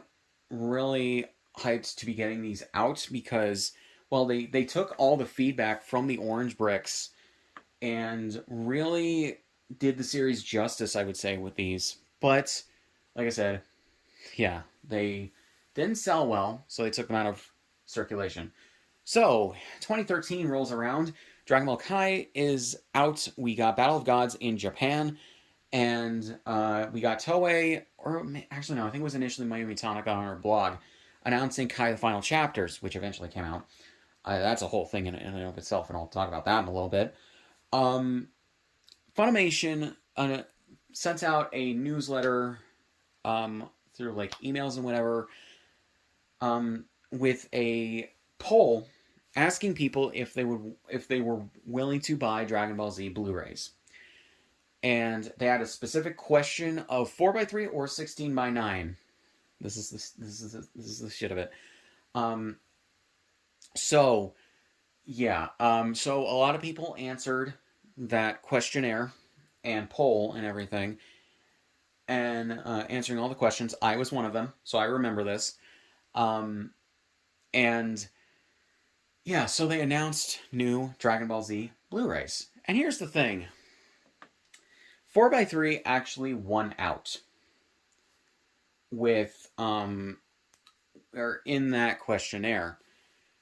really hyped to be getting these out because, well, they took all the feedback from the Orange Bricks and really did the series justice, I would say, with these. But like I said, yeah, they didn't sell well, so they took them out of circulation. So, 2013 rolls around. Dragon Ball Kai is out. We got Battle of Gods in Japan, and we got Toei, or actually no, I think it was initially Mayumi Tanaka on her blog, announcing Kai the Final Chapters, which eventually came out. That's a whole thing in and of itself, and I'll talk about that in a little bit. Um, Funimation sent out a newsletter through like emails and whatever, with a poll asking people if they were willing to buy Dragon Ball Z Blu-rays, and they had a specific question of 4x3 or 16:9. This is the shit of it. Um, so yeah, so a lot of people answered that questionnaire and poll and everything, and answering all the questions. I was one of them, so I remember this. Um, and yeah, so they announced new Dragon Ball Z Blu-rays. And here's the thing. 4x3 actually won out with or in that questionnaire.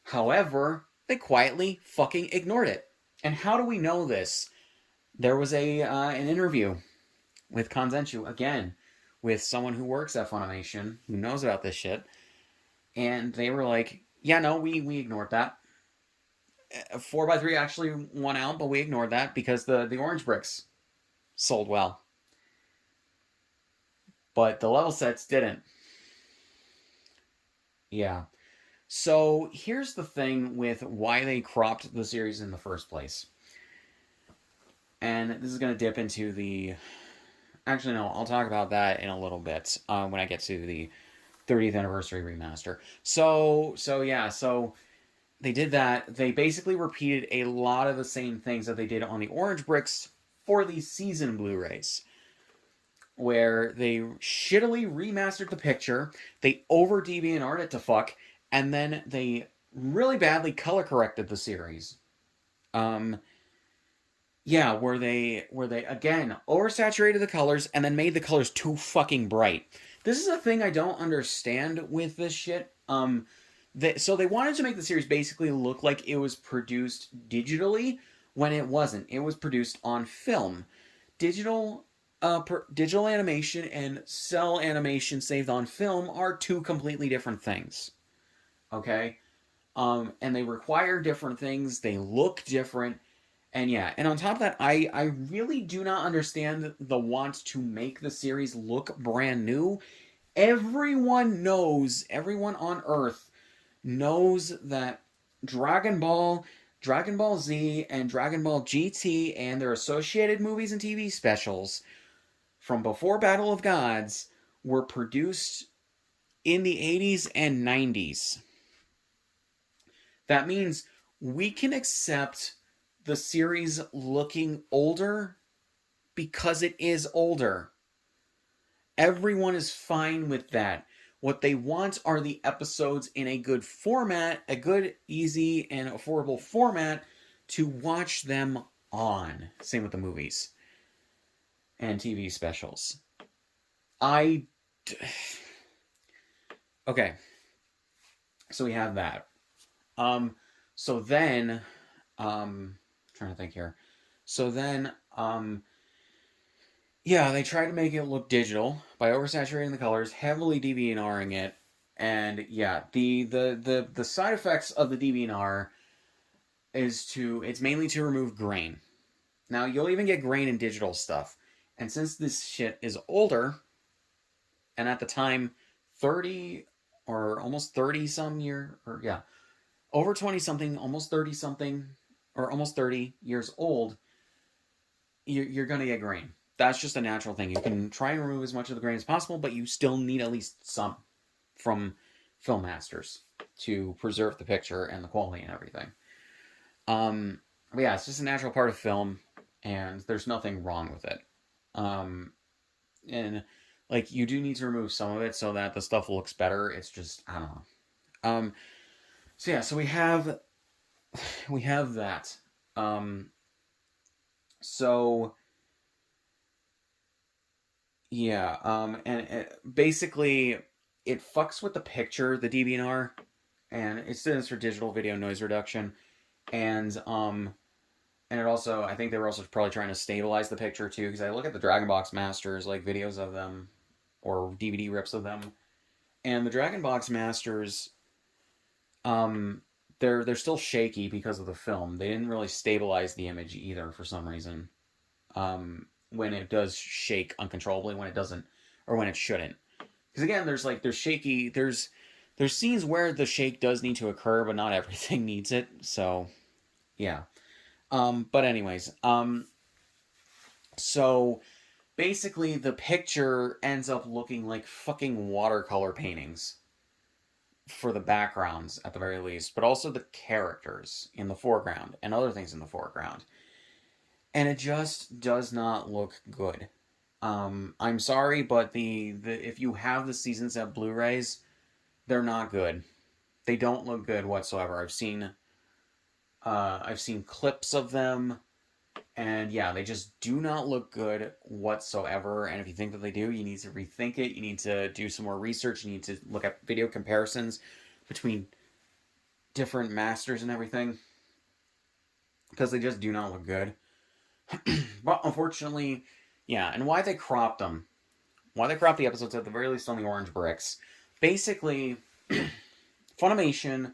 However, they quietly fucking ignored it. And how do we know this? There was an interview with Kanzenshu again with someone who works at Funimation who knows about this shit, and they were like, "Yeah, no, we ignored that. 4x3 actually won out, but we ignored that because the Orange Bricks sold well, but the level sets didn't." Yeah. So here's the thing with why they cropped the series in the first place. And this is going to dip into the. Actually, no, I'll talk about that in a little bit when I get to the 30th anniversary remaster. So they did that. They basically repeated a lot of the same things that they did on the Orange Bricks for these season Blu-rays, where they shittily remastered the picture, they over DeviantArt it to fuck, and then they really badly color corrected the series. Yeah, where they again oversaturated the colors and then made the colors too fucking bright. This is a thing I don't understand with this shit. So they wanted to make the series basically look like it was produced digitally when it wasn't. It was produced on film. Digital digital animation and cell animation saved on film are two completely different things. Okay? And they require different things. They look different. And yeah, and on top of that, I really do not understand the want to make the series look brand new. Everyone on Earth knows that Dragon Ball, Dragon Ball Z and Dragon Ball GT and their associated movies and TV specials from before Battle of Gods were produced in the 80s and 90s. That means we can accept the series looking older because it is older. Everyone is fine with that. What they want are the episodes in a good format, a good, easy, and affordable format to watch them on. Same with the movies and TV specials. Okay. So we have that. So then, trying to think here. So then, yeah, they tried to make it look digital by oversaturating the colors, heavily DVNRing it, and yeah, the side effects of the DVNR it's mainly to remove grain. Now you'll even get grain in digital stuff, and since this shit is older, and at the time, 30 or almost 30 some year, or yeah, over 20 something, almost 30 something, or almost 30 years old, you're gonna get grain. That's just a natural thing. You can try and remove as much of the grain as possible, but you still need at least some from film masters to preserve the picture and the quality and everything. But yeah, it's just a natural part of film, and there's nothing wrong with it. And like you do need to remove some of it so that the stuff looks better. It's just I don't know. So yeah, so we have that. So yeah, and basically it fucks with the picture, the DVNR, and it stands for digital video noise reduction, and it also I think they were also probably trying to stabilize the picture too, because I look at the Dragon Box Masters like videos of them or DVD rips of them, and the Dragon Box Masters, um, they're still shaky because of the film. They didn't really stabilize the image either for some reason. When it does shake uncontrollably, when it doesn't, or when it shouldn't. Because again, there's shaky. There's scenes where the shake does need to occur, but not everything needs it. So yeah. But anyways, so basically the picture ends up looking like fucking watercolor paintings for the backgrounds at the very least, but also the characters in the foreground and other things in the foreground. And it just does not look good. I'm sorry, but the if you have the season set Blu-rays, they're not good. They don't look good whatsoever. I've seen clips of them, and yeah, they just do not look good whatsoever. And if you think that they do, you need to rethink it. You need to do some more research. You need to look at video comparisons between different masters and everything, because they just do not look good. But unfortunately, yeah, and why they cropped them. Why they cropped the episodes at the very least on the orange bricks. Basically, Funimation,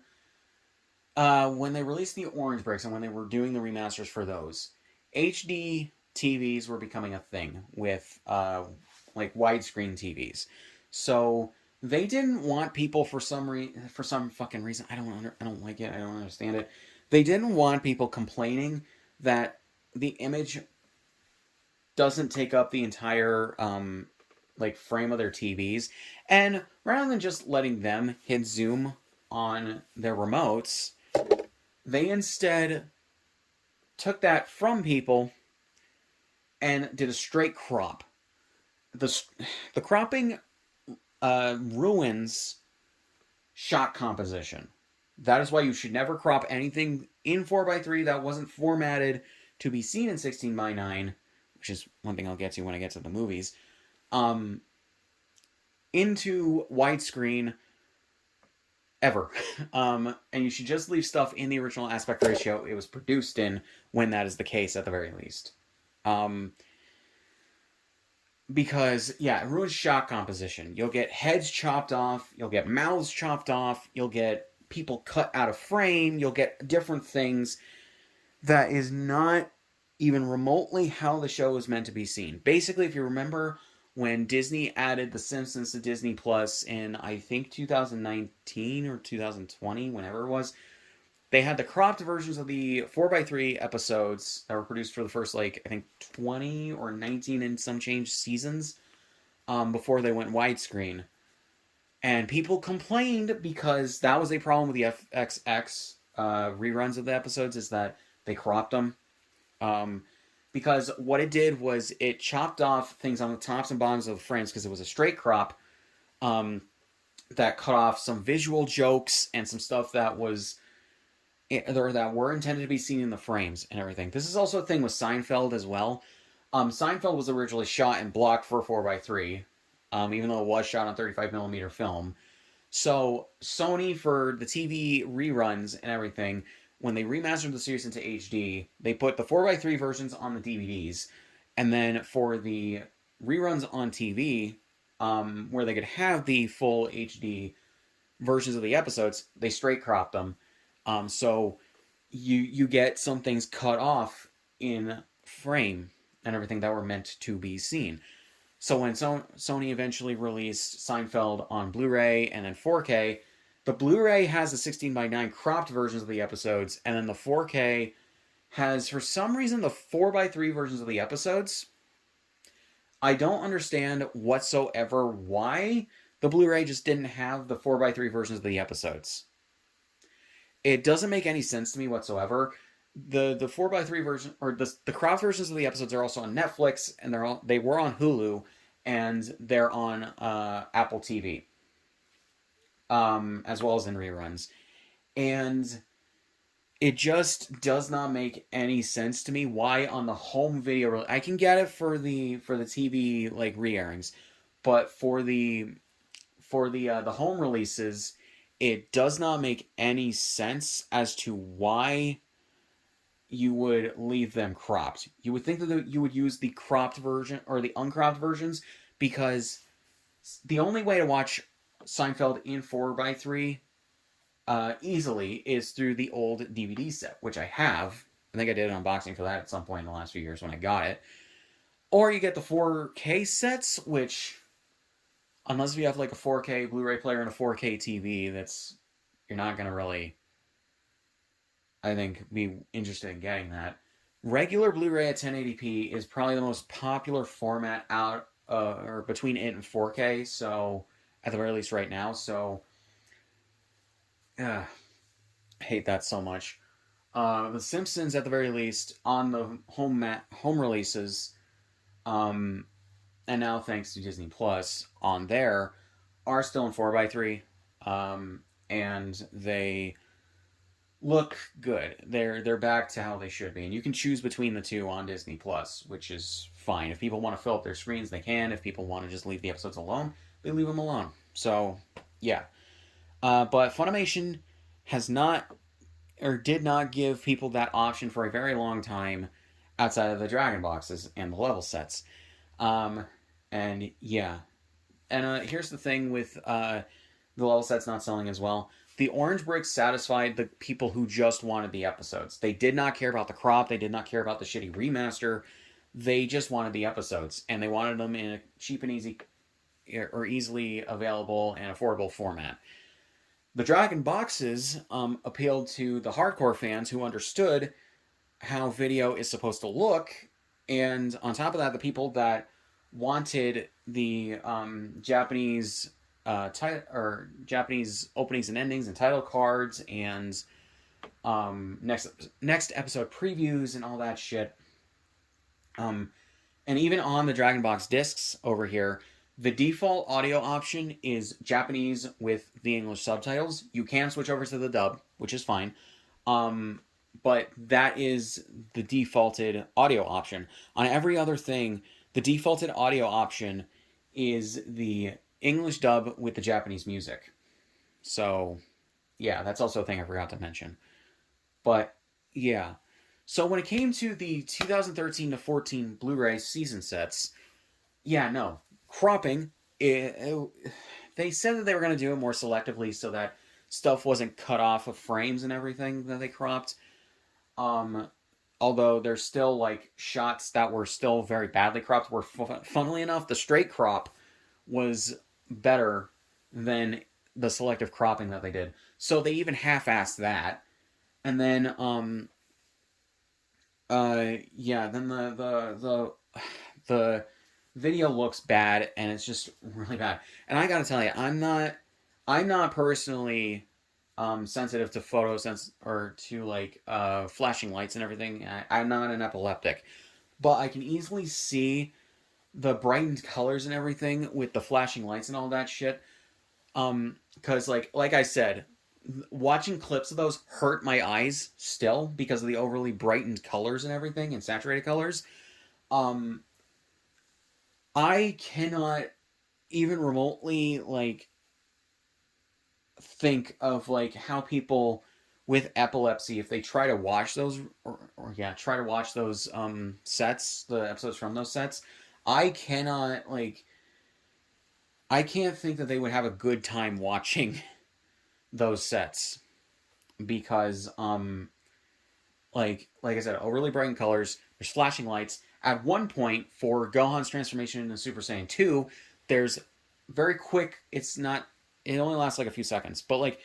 when they released the orange bricks and when they were doing the remasters for those, HD TVs were becoming a thing with like widescreen TVs. So they didn't want people for some fucking reason. I don't like it. I don't understand it. They didn't want people complaining that the image doesn't take up the entire like frame of their TVs, and rather than just letting them hit zoom on their remotes, they instead took that from people and did a straight crop. The cropping ruins shot composition. That is why you should never crop anything in 4:3 that wasn't formatted to be seen in 16:9, which is one thing I'll get to when I get to the movies, into widescreen ever. And you should just leave stuff in the original aspect ratio it was produced in when that is the case at the very least. Because, yeah, it ruins shot composition. You'll get heads chopped off, you'll get mouths chopped off, you'll get people cut out of frame, you'll get different things that is not even remotely how the show was meant to be seen. Basically, if you remember when Disney added The Simpsons to Disney Plus in, I think, 2019 or 2020, whenever it was, they had the cropped versions of the 4x3 episodes that were produced for the first, like, I think 20 or 19 and some change seasons before they went widescreen. And people complained because that was a problem with the FXX reruns of the episodes, is that they cropped them. Because what it did was it chopped off things on the tops and bottoms of the frames because it was a straight crop that cut off some visual jokes and some stuff that was or that were intended to be seen in the frames and everything. This is also a thing with Seinfeld as well. Seinfeld was originally shot in block for 4x3, even though it was shot on 35mm film. So Sony, for the TV reruns and everything, when they remastered the series into HD, they put the 4x3 versions on the DVDs, and then for the reruns on TV, where they could have the full HD versions of the episodes, they straight cropped them. So you get some things cut off in frame and everything that were meant to be seen. So when Sony eventually released Seinfeld on Blu-ray and then 4K, the Blu-ray has the 16:9 cropped versions of the episodes, and then the 4K has, for some reason, the 4x3 versions of the episodes. I don't understand whatsoever why the Blu-ray just didn't have the 4x3 versions of the episodes. It doesn't make any sense to me whatsoever. The 4x3 version, or the cropped versions of the episodes, are also on Netflix, and they were on Hulu, and they're on Apple TV, as well as in reruns. And it just does not make any sense to me why on the home video, I can get it for the TV like re-airings, but for the home releases, it does not make any sense as to why you would leave them cropped. You would think that you would use the cropped version or the uncropped versions, because the only way to watch Seinfeld in 4x3 easily is through the old DVD set, which I have. I think I did an unboxing for that at some point in the last few years when I got it. Or you get the 4K sets, which, unless you have like a 4K Blu-ray player and a 4K TV, you're not going to really, I think, be interested in getting that. Regular Blu-ray at 1080p is probably the most popular format out or between it and 4K, so at the very least right now. So I hate that so much. The Simpsons, at the very least, on the home releases, and now thanks to Disney Plus on there, are still in 4x3, and they look good. They're back to how they should be, and you can choose between the two on Disney Plus, which is fine. If people want to fill up their screens, they can. If people want to just leave the episodes alone, they leave them alone. So yeah, but Funimation has not, or did not, give people that option for a very long time outside of the Dragon boxes and the level sets. And yeah, and here's the thing with the level sets not selling as well. The orange bricks satisfied the people who just wanted the episodes. They did not care about the crop. They did not care about the shitty remaster. They just wanted the episodes, and they wanted them in a cheap and easy, or easily available and affordable format. The Dragon boxes appealed to the hardcore fans who understood how video is supposed to look, and on top of that, the people that wanted the Japanese Japanese openings and endings and title cards and next episode previews and all that shit. And even on the Dragon Box discs over here, the default audio option is Japanese with the English subtitles. You can switch over to the dub, which is fine. But that is the defaulted audio option. On every other thing, the defaulted audio option is the English dub with the Japanese music. So, yeah, that's also a thing I forgot to mention. But, yeah. So when it came to the 2013 to 14 Blu-ray season sets, yeah, no. Cropping, they said that they were going to do it more selectively so that stuff wasn't cut off of frames and everything that they cropped. Although there's still like shots that were still very badly cropped, where funnily enough, the straight crop was better than the selective cropping that they did. So they even half-assed that. And then yeah, then the video looks bad, and it's just really bad. And I gotta tell you, I'm not personally sensitive to or to like flashing lights and everything. I'm not an epileptic, but I can easily see the brightened colors and everything with the flashing lights and all that shit. Because like I said, watching clips of those hurt my eyes still because of the overly brightened colors and everything and saturated colors. Um, I cannot even remotely like think of like how people with epilepsy, if they try to watch those or yeah, try to watch those sets, the episodes from those sets, I cannot like I can't think that they would have a good time watching those sets because like I said, overly bright colors, there's flashing lights. At one point for Gohan's transformation into Super Saiyan 2, there's very quick, it only lasts like a few seconds, but like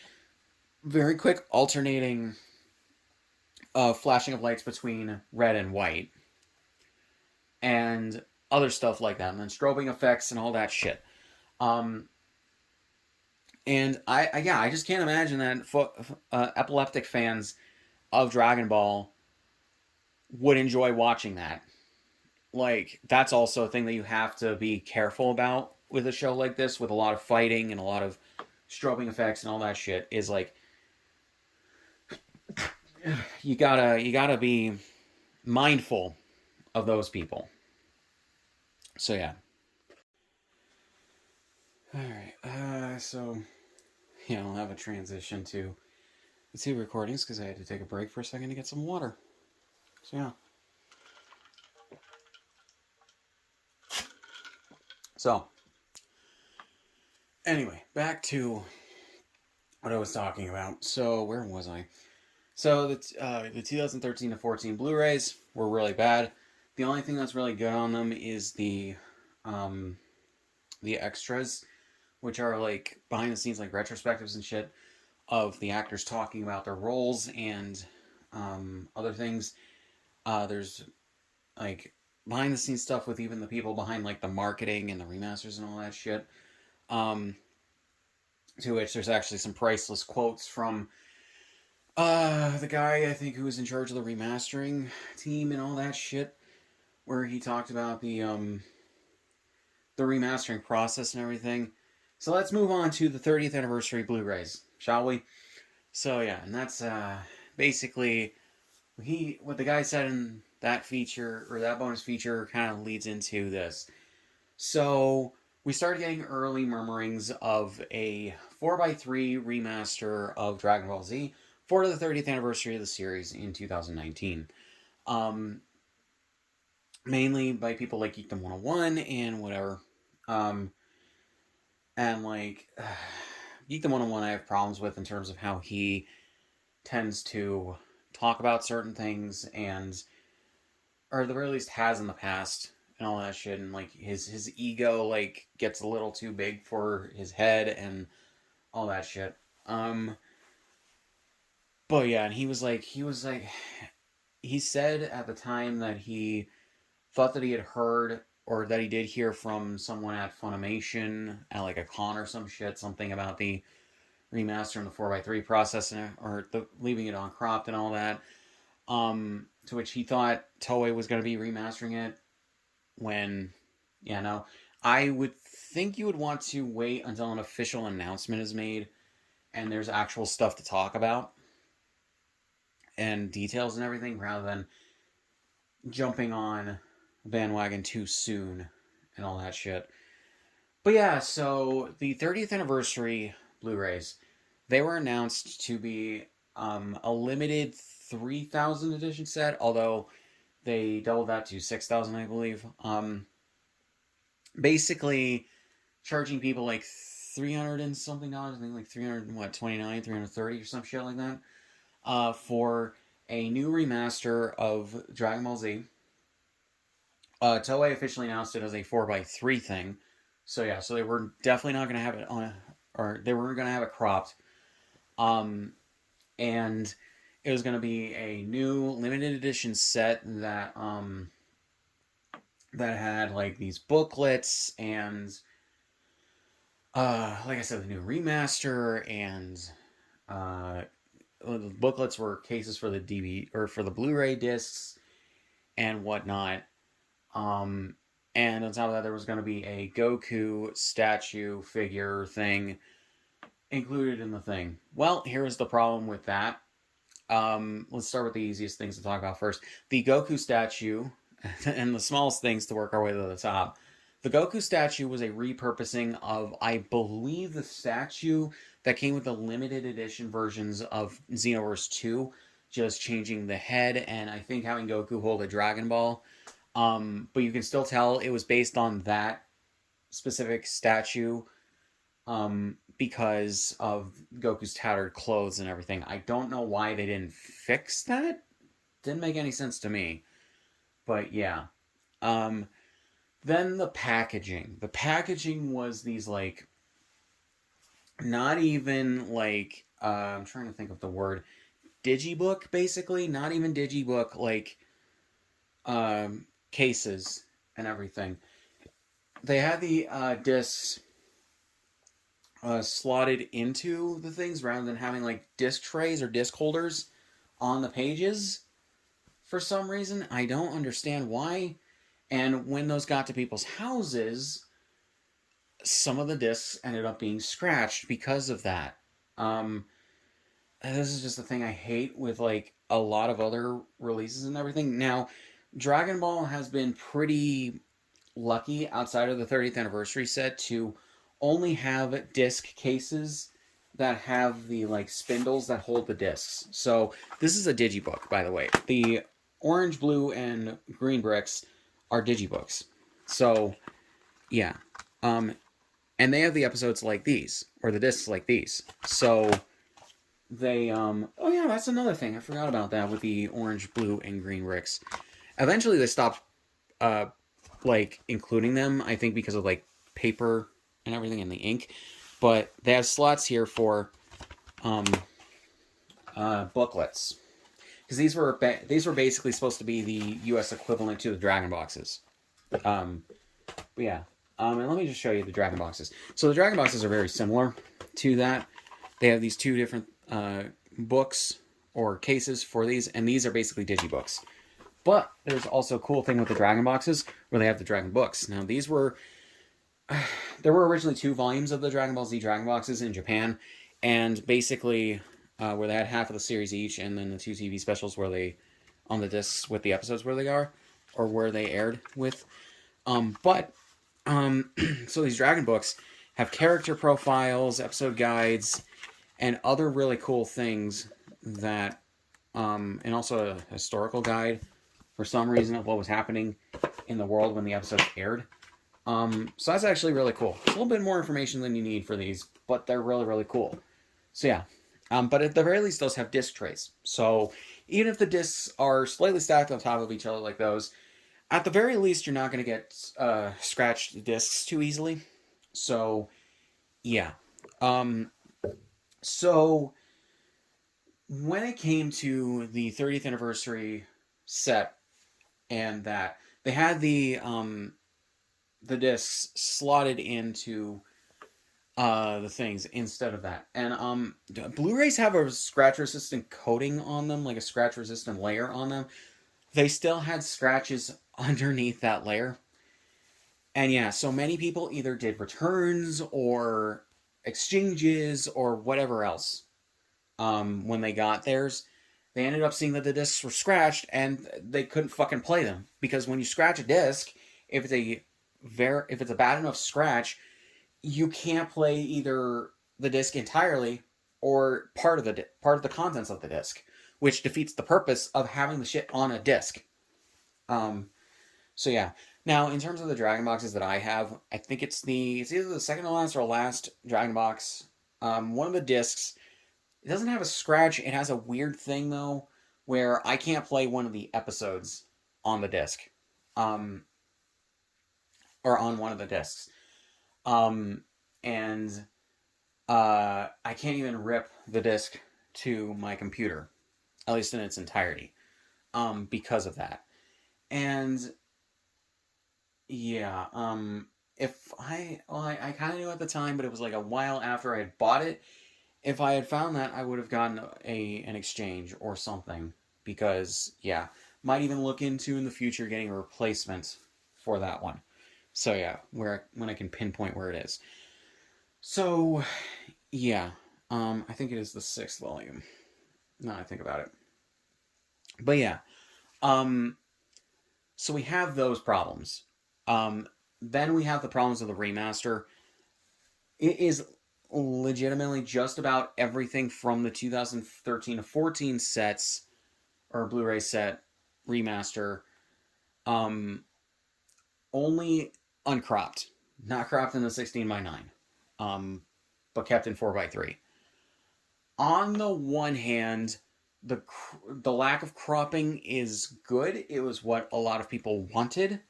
very quick alternating flashing of lights between red and white and other stuff like that, and then strobing effects and all that shit. Um, and I just can't imagine that epileptic fans of Dragon Ball would enjoy watching that. Like, that's also a thing that you have to be careful about with a show like this, with a lot of fighting and a lot of strobing effects and all that shit. Is like you gotta be mindful of those people. So yeah. All right. So yeah, I'll have a transition to the two recordings because I had to take a break for a second to get some water. So yeah. So anyway, back to what I was talking about. So where was I? So the 2013 to 14 Blu-rays were really bad. The only thing that's really good on them is um, the extras, which are like behind the scenes, like retrospectives and shit of the actors talking about their roles and other things. There's like behind the scenes stuff with even the people behind like the marketing and the remasters and all that shit. Um, to which there's actually some priceless quotes from the guy I think who was in charge of the remastering team and all that shit, where he talked about the remastering process and everything. So let's move on to the 30th anniversary Blu-rays, shall we? So yeah, and that's basically what the guy said in that feature or that bonus feature kind of leads into this. So we started getting early murmurings of a 4x3 remaster of Dragon Ball Z for the 30th anniversary of the series in 2019. Um, Mainly by people like Geekdom 101 and whatever. Um, and like Geekdom 101 I have problems with in terms of how he tends to talk about certain things and or at the very least has in the past and all that shit, and like his ego like gets a little too big for his head and all that shit. Um but yeah, and he said at the time that he thought that he had heard or that he did hear from someone at Funimation at like a con or some shit, something about the remaster and the 4x3 process or leaving it uncropped and all that. To which he thought Toei was going to be remastering it when, yeah, no. I would think you would want to wait until an official announcement is made and there's actual stuff to talk about and details and everything rather than jumping on bandwagon too soon and all that shit. But yeah, so the 30th anniversary Blu-rays, they were announced to be a limited 3,000 edition set, although they doubled that to 6,000, I believe. Basically, charging people like 300 and something dollars, I think like 300, what, 29, 330 or some shit like that, for a new remaster of Dragon Ball Z. Toei officially announced it as a 4x3 thing. So yeah, so they were definitely not going to have it on or they were going to have it cropped. And It was going to be a new limited edition set that had like these booklets and like I said, the new remaster and uh, the booklets were cases for the DVD or for the Blu-ray discs and whatnot. Um, and on top of that, there was going to be a Goku statue figure thing included in the thing. Well, here's the problem with that. Let's start with the easiest things to talk about first. The Goku statue, and the smallest things to work our way to the top. The Goku statue was a repurposing of, I believe, the statue that came with the limited edition versions of Xenoverse 2, just changing the head and I think having Goku hold a Dragon Ball. But you can still tell it was based on that specific statue because of Goku's tattered clothes and everything. I don't know why they didn't fix that. Didn't make any sense to me. But yeah. Then the packaging. The packaging was these like not even like I'm trying to think of the word digibook basically, not even digibook like cases and everything. They had the discs slotted into the things rather than having like disc trays or disc holders on the pages for some reason. I don't understand why. And when those got to people's houses, some of the discs ended up being scratched because of that. This is just a thing I hate with like a lot of other releases and everything. Now, Dragon Ball has been pretty lucky outside of the 30th anniversary set to only have disc cases that have the like spindles that hold the discs. So this is a digibook, by the way. The orange, blue, and green bricks are digibooks. So yeah, and they have the episodes like these or the discs like these. So they oh yeah, that's another thing I forgot about that with the orange, blue, and green bricks. Eventually they stopped like including them, I think because of like paper and everything and the ink, but they have slots here for booklets because these were basically supposed to be the US equivalent to the Dragon boxes. But yeah, and let me just show you the Dragon boxes. So the Dragon boxes are very similar to that. They have these two different books or cases for these, and these are basically digibooks. But there's also a cool thing with the Dragon boxes where they have the Dragon books. Now these were there were originally 2 volumes of the Dragon Ball Z Dragon boxes in Japan, and basically where they had half of the series each, and then the 2 TV specials where they on the discs with the episodes where they are or where they aired with. But so these Dragon books have character profiles, episode guides, and other really cool things that, and also a historical guide for some reason of what was happening in the world when the episodes aired. So that's actually really cool. It's a little bit more information than you need for these, but they're really, really cool. So yeah. But at the very least, those have disc trays. So even if the discs are slightly stacked on top of each other like those, at the very least, you're not going to get scratched discs too easily. So yeah. So when it came to the 30th anniversary set and that, they had the discs slotted into the things instead of that. And Blu-rays have a scratch-resistant coating on them, like a scratch-resistant layer on them. They still had scratches underneath that layer. And yeah, so many people either did returns or exchanges or whatever else when they got theirs. They ended up seeing that the discs were scratched and they couldn't fucking play them. Because when you scratch a disc, if it's a bad enough scratch, you can't play either the disc entirely or part of the contents of the disc, which defeats the purpose of having the shit on a disc. So yeah. Now, in terms of the Dragon boxes that I have, I think it's either the second to last or last Dragon box. One of the discs, it doesn't have a scratch. It has a weird thing though, where I can't play one of the episodes on the disc, or on one of the discs. And I can't even rip the disc to my computer. at least in its entirety, because of that. And yeah, if I kind of knew at the time, but it was like a while after I had bought it. If I had found that, I would have gotten an exchange or something, because yeah, might even look into in the future getting a replacement for that one. So yeah, when I can pinpoint where it is. So yeah, I think it is the sixth volume. Now I think about it, but yeah, um, so we have those problems. Um, then we have the problems of the remaster. It is legitimately just about everything from the 2013 to 14 sets or Blu-ray set remaster, um, only uncropped, not cropped in the 16 by 9, but kept in 4 by 3. On the one hand, the lack of cropping is good. It was what a lot of people wanted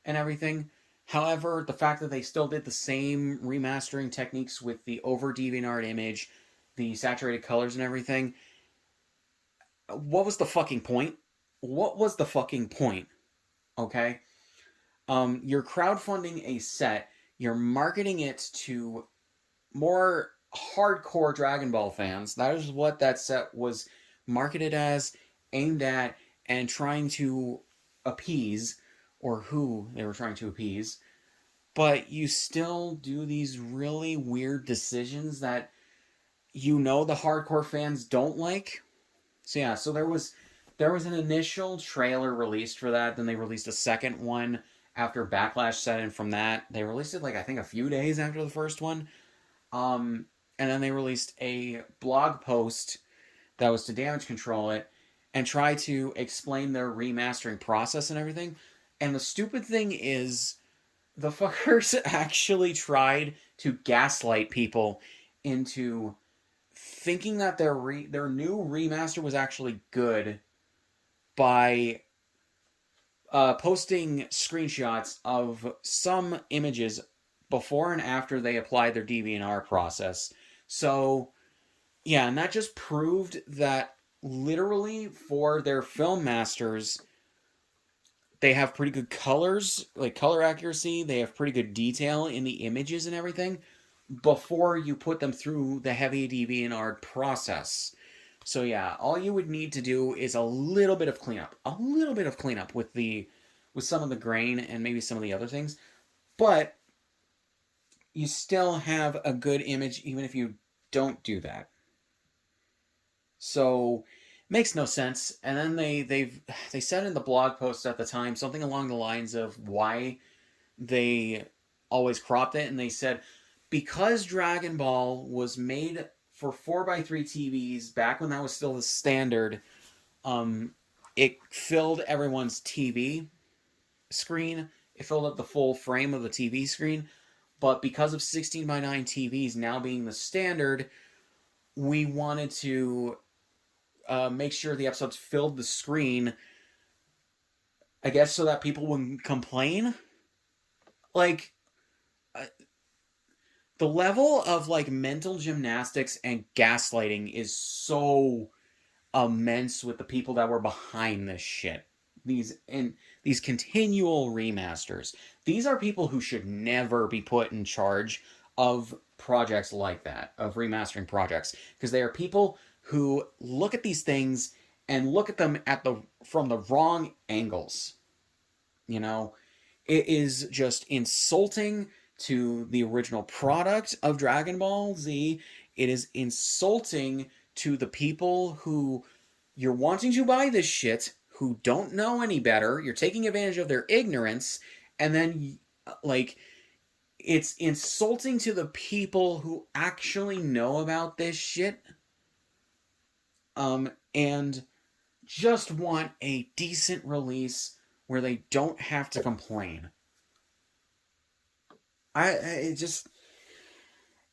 and everything. However, the fact that they still did the same remastering techniques with the over DeviantArt image, the saturated colors and everything, what was the fucking point? What was the fucking point? Okay? You're crowdfunding a set, you're marketing it to more hardcore Dragon Ball fans. That is what that set was marketed as, aimed at, and trying to appease, or who they were trying to appease. But you still do these really weird decisions that you know the hardcore fans don't like. So yeah, so there was an initial trailer released for that. Then they released a second one after Backlash set in from that. They released it like I think a few days after the first one. And then they released a blog post that was to damage control it and try to explain their remastering process and everything. And the stupid thing is, the fuckers actually tried to gaslight people into thinking that their new remaster was actually good by posting screenshots of some images before and after they applied their DeviantArt process. So yeah, and that just proved that literally for their film masters, they have pretty good colors, like color accuracy. They have pretty good detail in the images and everything before you put them through the heavy DeviantArt process. So yeah, all you would need to do is a little bit of cleanup with some of the grain and maybe some of the other things, but you still have a good image even if you don't do that. So makes no sense. And then they said in the blog post at the time something along the lines of why they always cropped it, and they said because Dragon Ball was made for 4x3 TVs back when that was still the standard, um, it filled everyone's TV screen. It filled up the full frame of the TV screen. But because of 16 by 9 TVs now being the standard, we wanted to make sure the episodes filled the screen, I guess, so that people wouldn't complain. Like, uh, the level of like mental gymnastics and gaslighting is so immense with the people that were behind this shit. These continual remasters. These are people who should never be put in charge of projects like that, of remastering projects, because they are people who look at these things and look at them from the wrong angles. You know, it is just insulting to the original product of Dragon Ball Z. It is insulting to the people who you're wanting to buy this shit, who don't know any better. You're taking advantage of their ignorance, and then like it's insulting to the people who actually know about this shit, and just want a decent release where they don't have to complain. It just,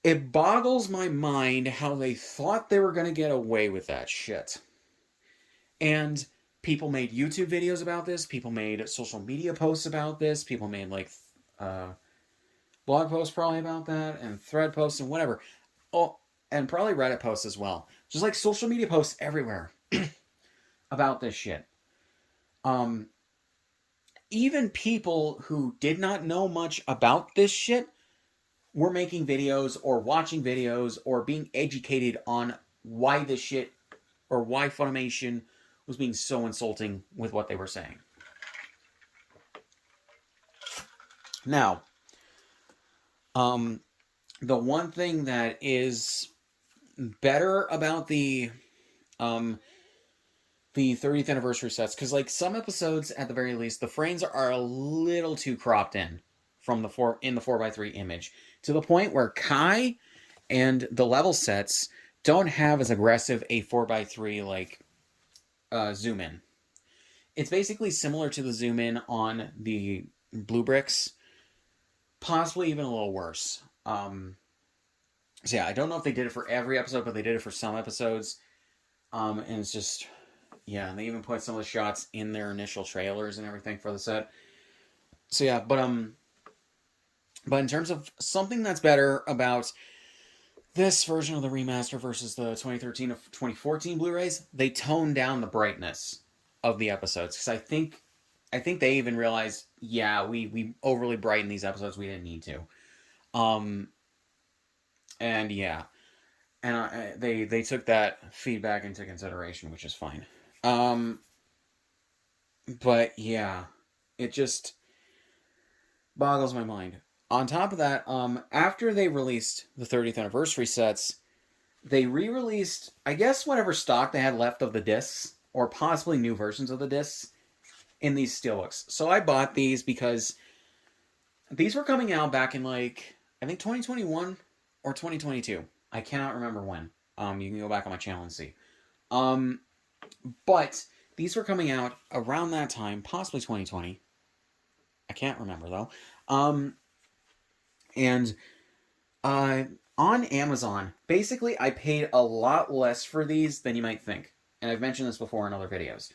it boggles my mind how they thought they were going to get away with that shit. And people made YouTube videos about this. People made social media posts about this. People made like blog posts probably about that, and thread posts and whatever. Oh, and probably Reddit posts as well. Just like social media posts everywhere. about this shit. Um, Even people who did not know much about this shit were making videos or watching videos or being educated on why this shit or why Funimation was being so insulting with what they were saying. Now, the one thing that is better about um, the 30th anniversary sets, because like some episodes at the very least, the frames are a little too cropped in from the 4x3 image to the point where Kai and the level sets don't have as aggressive a 4x3 like zoom in. It's basically similar to the zoom in on the blue bricks, possibly even a little worse. So yeah, I don't know if they did it for every episode, but they did it for some episodes. And it's just, yeah, they even put some of the shots in their initial trailers and everything for the set. So yeah, but in terms of something that's better about this version of the remaster versus the 2013 of 2014 Blu-rays, they toned down the brightness of the episodes because I think they even realized, yeah, we overly brightened these episodes. We didn't need to. And yeah, and they took that feedback into consideration, which is fine. Um, but yeah, it just boggles my mind. On top of that, after they released the 30th anniversary sets, they re-released, I guess, whatever stock they had left of the discs, or possibly new versions of the discs, in these steelbooks. So I bought these because these were coming out back in like I think 2021 or 2022. I cannot remember when. You can go back on my channel and see. Um, but these were coming out around that time, possibly 2020. I can't remember though. And uh, on Amazon, basically, I paid a lot less for these than you might think, and I've mentioned this before in other videos.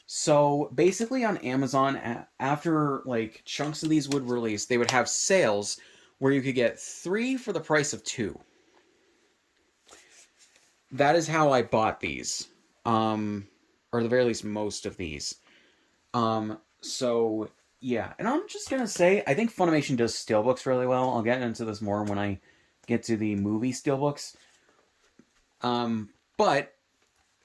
So basically, on Amazon, after like chunks of these would release, they would have sales where you could get 3 for the price of 2. That is how I bought these, or at the very least, most of these. So yeah, and I'm just gonna say, I think Funimation does steelbooks really well. I'll get into this more when I get to the movie steelbooks. But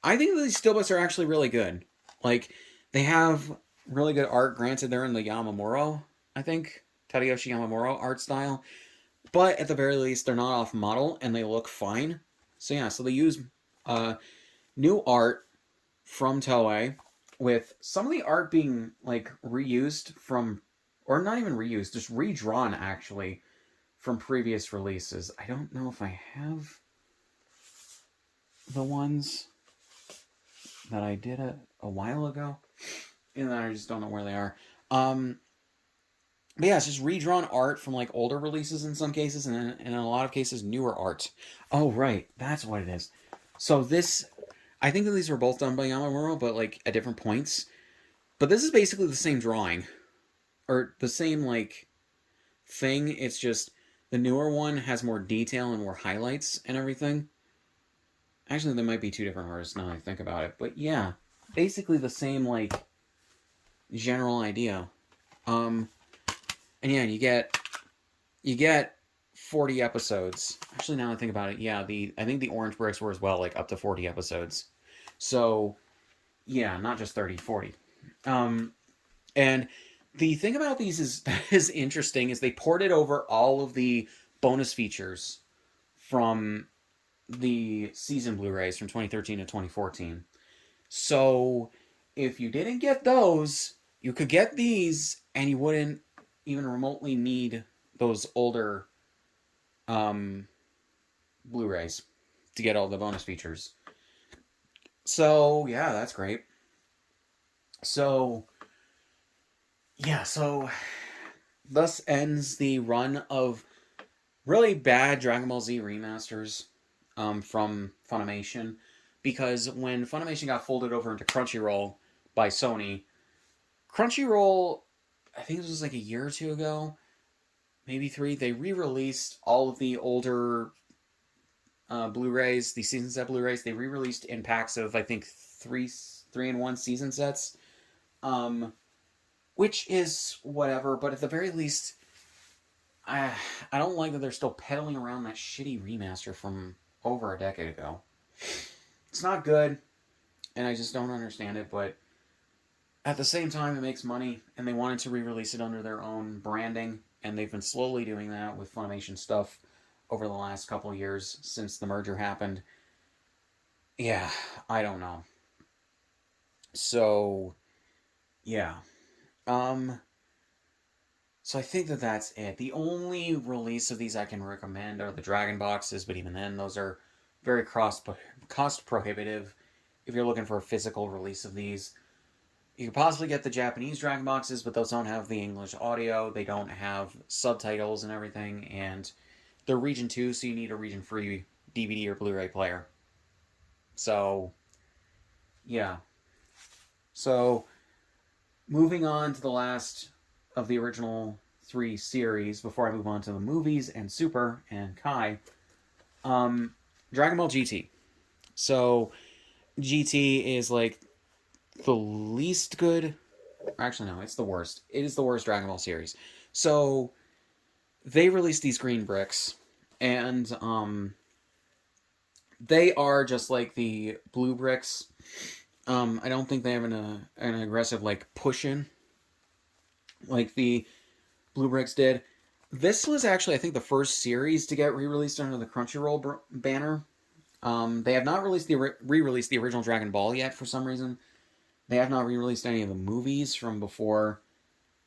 I think that these steelbooks are actually really good. Like, they have really good art. Granted, they're in the Yamamuro, I think, Tadayoshi Yamamuro art style. But at the very least, they're not off model and they look fine. So yeah, so they use new art from Toei, with some of the art being like reused from, or not even reused, just redrawn actually from previous releases. I don't know if I have the ones that I did a while ago, and I just don't know where they are. But yeah, it's just redrawn art from like older releases in some cases, and in a lot of cases newer art. Oh right, that's what it is. So this, I think that these were both done by Yamamuro, but like at different points. But this is basically the same drawing, or the same like thing. It's just the newer one has more detail and more highlights and everything. Actually, there might be 2 different artists now that I think about it. But yeah, basically the same like general idea. And yeah, you get 40 episodes. Actually, now that I think about it, yeah, I think the Orange Bricks were as well, like up to 40 episodes. So yeah, not just 30, 40. And the thing about these is that is interesting is they ported over all of the bonus features from the season Blu-rays from 2013 to 2014. So if you didn't get those, you could get these, and you wouldn't even remotely need those older Blu-rays to get all the bonus features. So yeah, that's great. So yeah, so thus ends the run of really bad Dragon Ball Z remasters from Funimation, because when Funimation got folded over into Crunchyroll by Sony, Crunchyroll, I think this was like a year or 2 ago, maybe 3, they re-released all of the older Blu-rays, the season set Blu-rays. They re-released in packs of, I think, 3-in-1 season sets, which is whatever. But at the very least, I don't like that they're still peddling around that shitty remaster from over a decade ago. It's not good, and I just don't understand it. But at the same time, it makes money, and they wanted to re-release it under their own branding, and they've been slowly doing that with Funimation stuff over the last couple of years since the merger happened. Yeah, I don't know. So, yeah. Um, so I think that that's it. The only release of these I can recommend are the Dragon boxes, but even then, those are very cost prohibitive if you're looking for a physical release of these. You could possibly get the Japanese Dragon boxes, but those don't have the English audio. They don't have subtitles and everything, and they're region 2, so you need a region free DVD or Blu ray player. So, yeah. So, moving on to the last of the original 3 series before I move on to the movies and Super and Kai. Dragon Ball GT. So, GT is like the least good. Actually, no, it's the worst. It is the worst Dragon Ball series. So, they released these green bricks, and they are just like the blue bricks. I don't think they have an aggressive like push in like the blue bricks did. This was actually, I think, the first series to get re-released under the Crunchyroll banner. They have not re-released the original Dragon Ball yet for some reason. They have not re-released any of the movies from before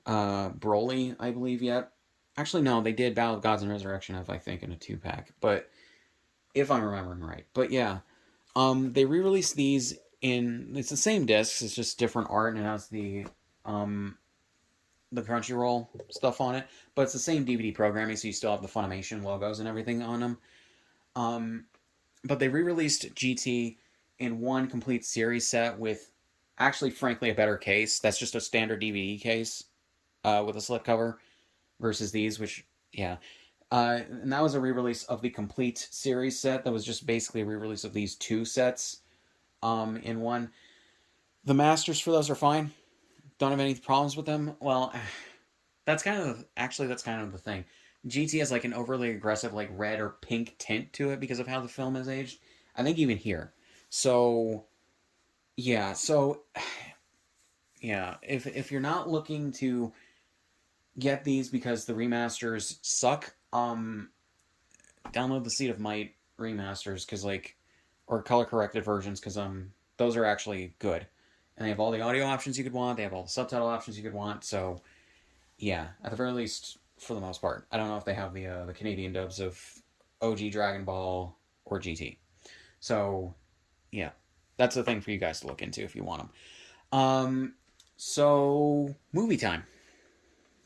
Broly, I believe, yet. Actually, no, they did Battle of Gods and Resurrection of, I think, in a 2-pack. But if I'm remembering right. But yeah, they re-released these in, it's the same discs, it's just different art, and it has the Crunchyroll stuff on it, but it's the same DVD programming, so you still have the Funimation logos and everything on them. But they re-released GT in one complete series set with, actually, frankly, a better case. That's just a standard DVD case with a slipcover versus these, which, yeah. And that was a re-release of the complete series set that was just basically a re-release of these 2 sets in one. The masters for those are fine. Don't have any problems with them. Well, that's kind of the thing. GT has like an overly aggressive like red or pink tint to it because of how the film is aged. I think even here. So yeah, yeah, if you're not looking to get these because the remasters suck, download the Seed of Might remasters cuz like or color corrected versions cuz those are actually good. And they have all the audio options you could want, they have all the subtitle options you could want. So yeah, at the very least, for the most part. I don't know if they have the Canadian dubs of OG Dragon Ball or GT. So, yeah, that's a thing for you guys to look into if you want them. So movie time.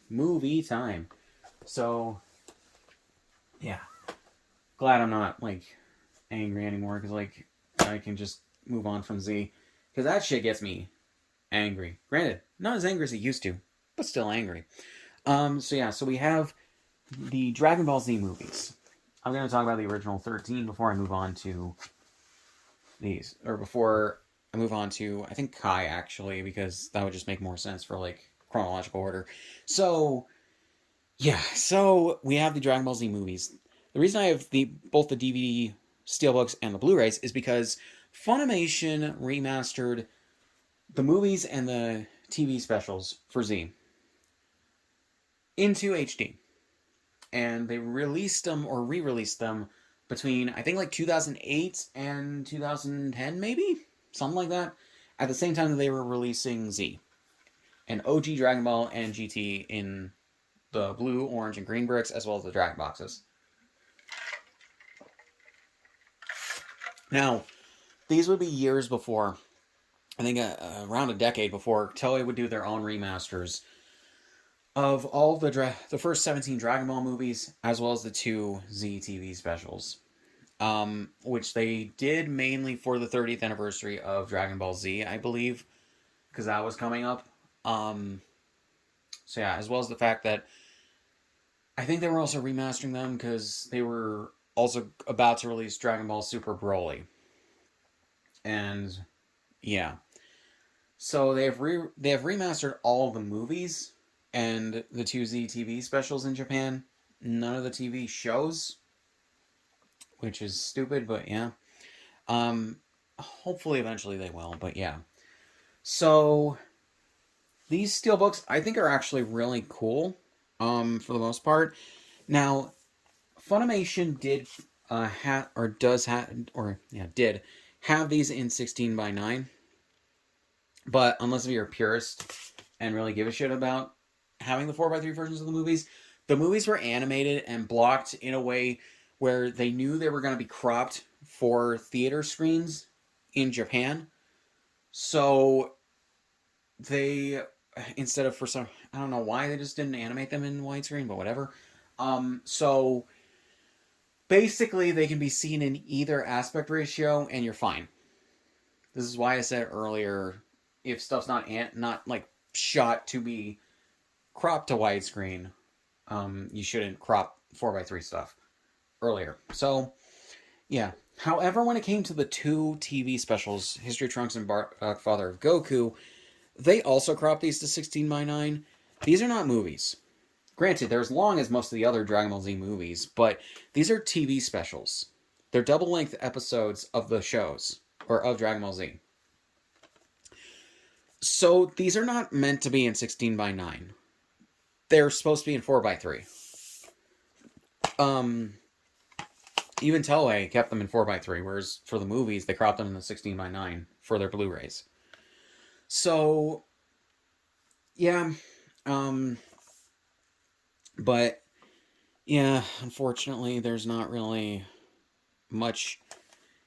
Movie time. So, yeah, glad I'm not like angry anymore because like I can just move on from Z because that shit gets me angry. Granted, not as angry as it used to, but still angry. So yeah, so we have the Dragon Ball Z movies. I'm going to talk about the original 13 before I move on to these, or before I move on to, I think, Kai, actually, because that would just make more sense for, like, chronological order. So, yeah, so we have the Dragon Ball Z movies. The reason I have both the DVD steelbooks and the Blu-rays is because Funimation remastered the movies and the TV specials for Z into HD. And they released them or re-released them between, I think, like 2008 and 2010, maybe? Something like that. At the same time that they were releasing Z. And OG Dragon Ball and GT in the blue, orange, and green bricks, as well as the Dragon boxes. Now, these would be years before, I think around a decade before, Toei would do their own remasters of all the first 17 Dragon Ball movies, as well as the 2 Z TV specials, which they did mainly for the 30th anniversary of Dragon Ball Z, I believe, because that was coming up. So yeah, as well as the fact that I think they were also remastering them because they were also about to release Dragon Ball Super Broly. And Yeah. So they have remastered all the movies and the 2Z TV specials in Japan. None of the TV shows, which is stupid, but yeah. Um, Hopefully eventually they will, but yeah. So these steelbooks I think are actually really cool. For the most part. Now, Funimation did have or does have or yeah did have these in 16 by 9, but unless you're a purist and really give a shit about having the 4 by 3 versions of the movies were animated and blocked in a way where they knew they were going to be cropped for theater screens in Japan. So they, instead of, for some, I don't know why they just didn't animate them in widescreen, but whatever. So basically they can be seen in either aspect ratio and you're fine. This is why I said earlier, if stuff's not like shot to be cropped to widescreen, you shouldn't crop 4 by 3 stuff earlier. So yeah. However, when it came to the two TV specials, History of Trunks and Father of Goku, they also cropped these to 16 by 9. These are not movies. Granted, they're as long as most of the other Dragon Ball Z movies, but these are TV specials. They're double length episodes of the shows, or of Dragon Ball Z. So these are not meant to be in 16 by 9. They're supposed to be in 4 by 3. Even Toei kept them in 4 by 3, whereas for the movies, they cropped them in the 16 by 9 for their Blu-rays. So, yeah. But, yeah, unfortunately, there's not really much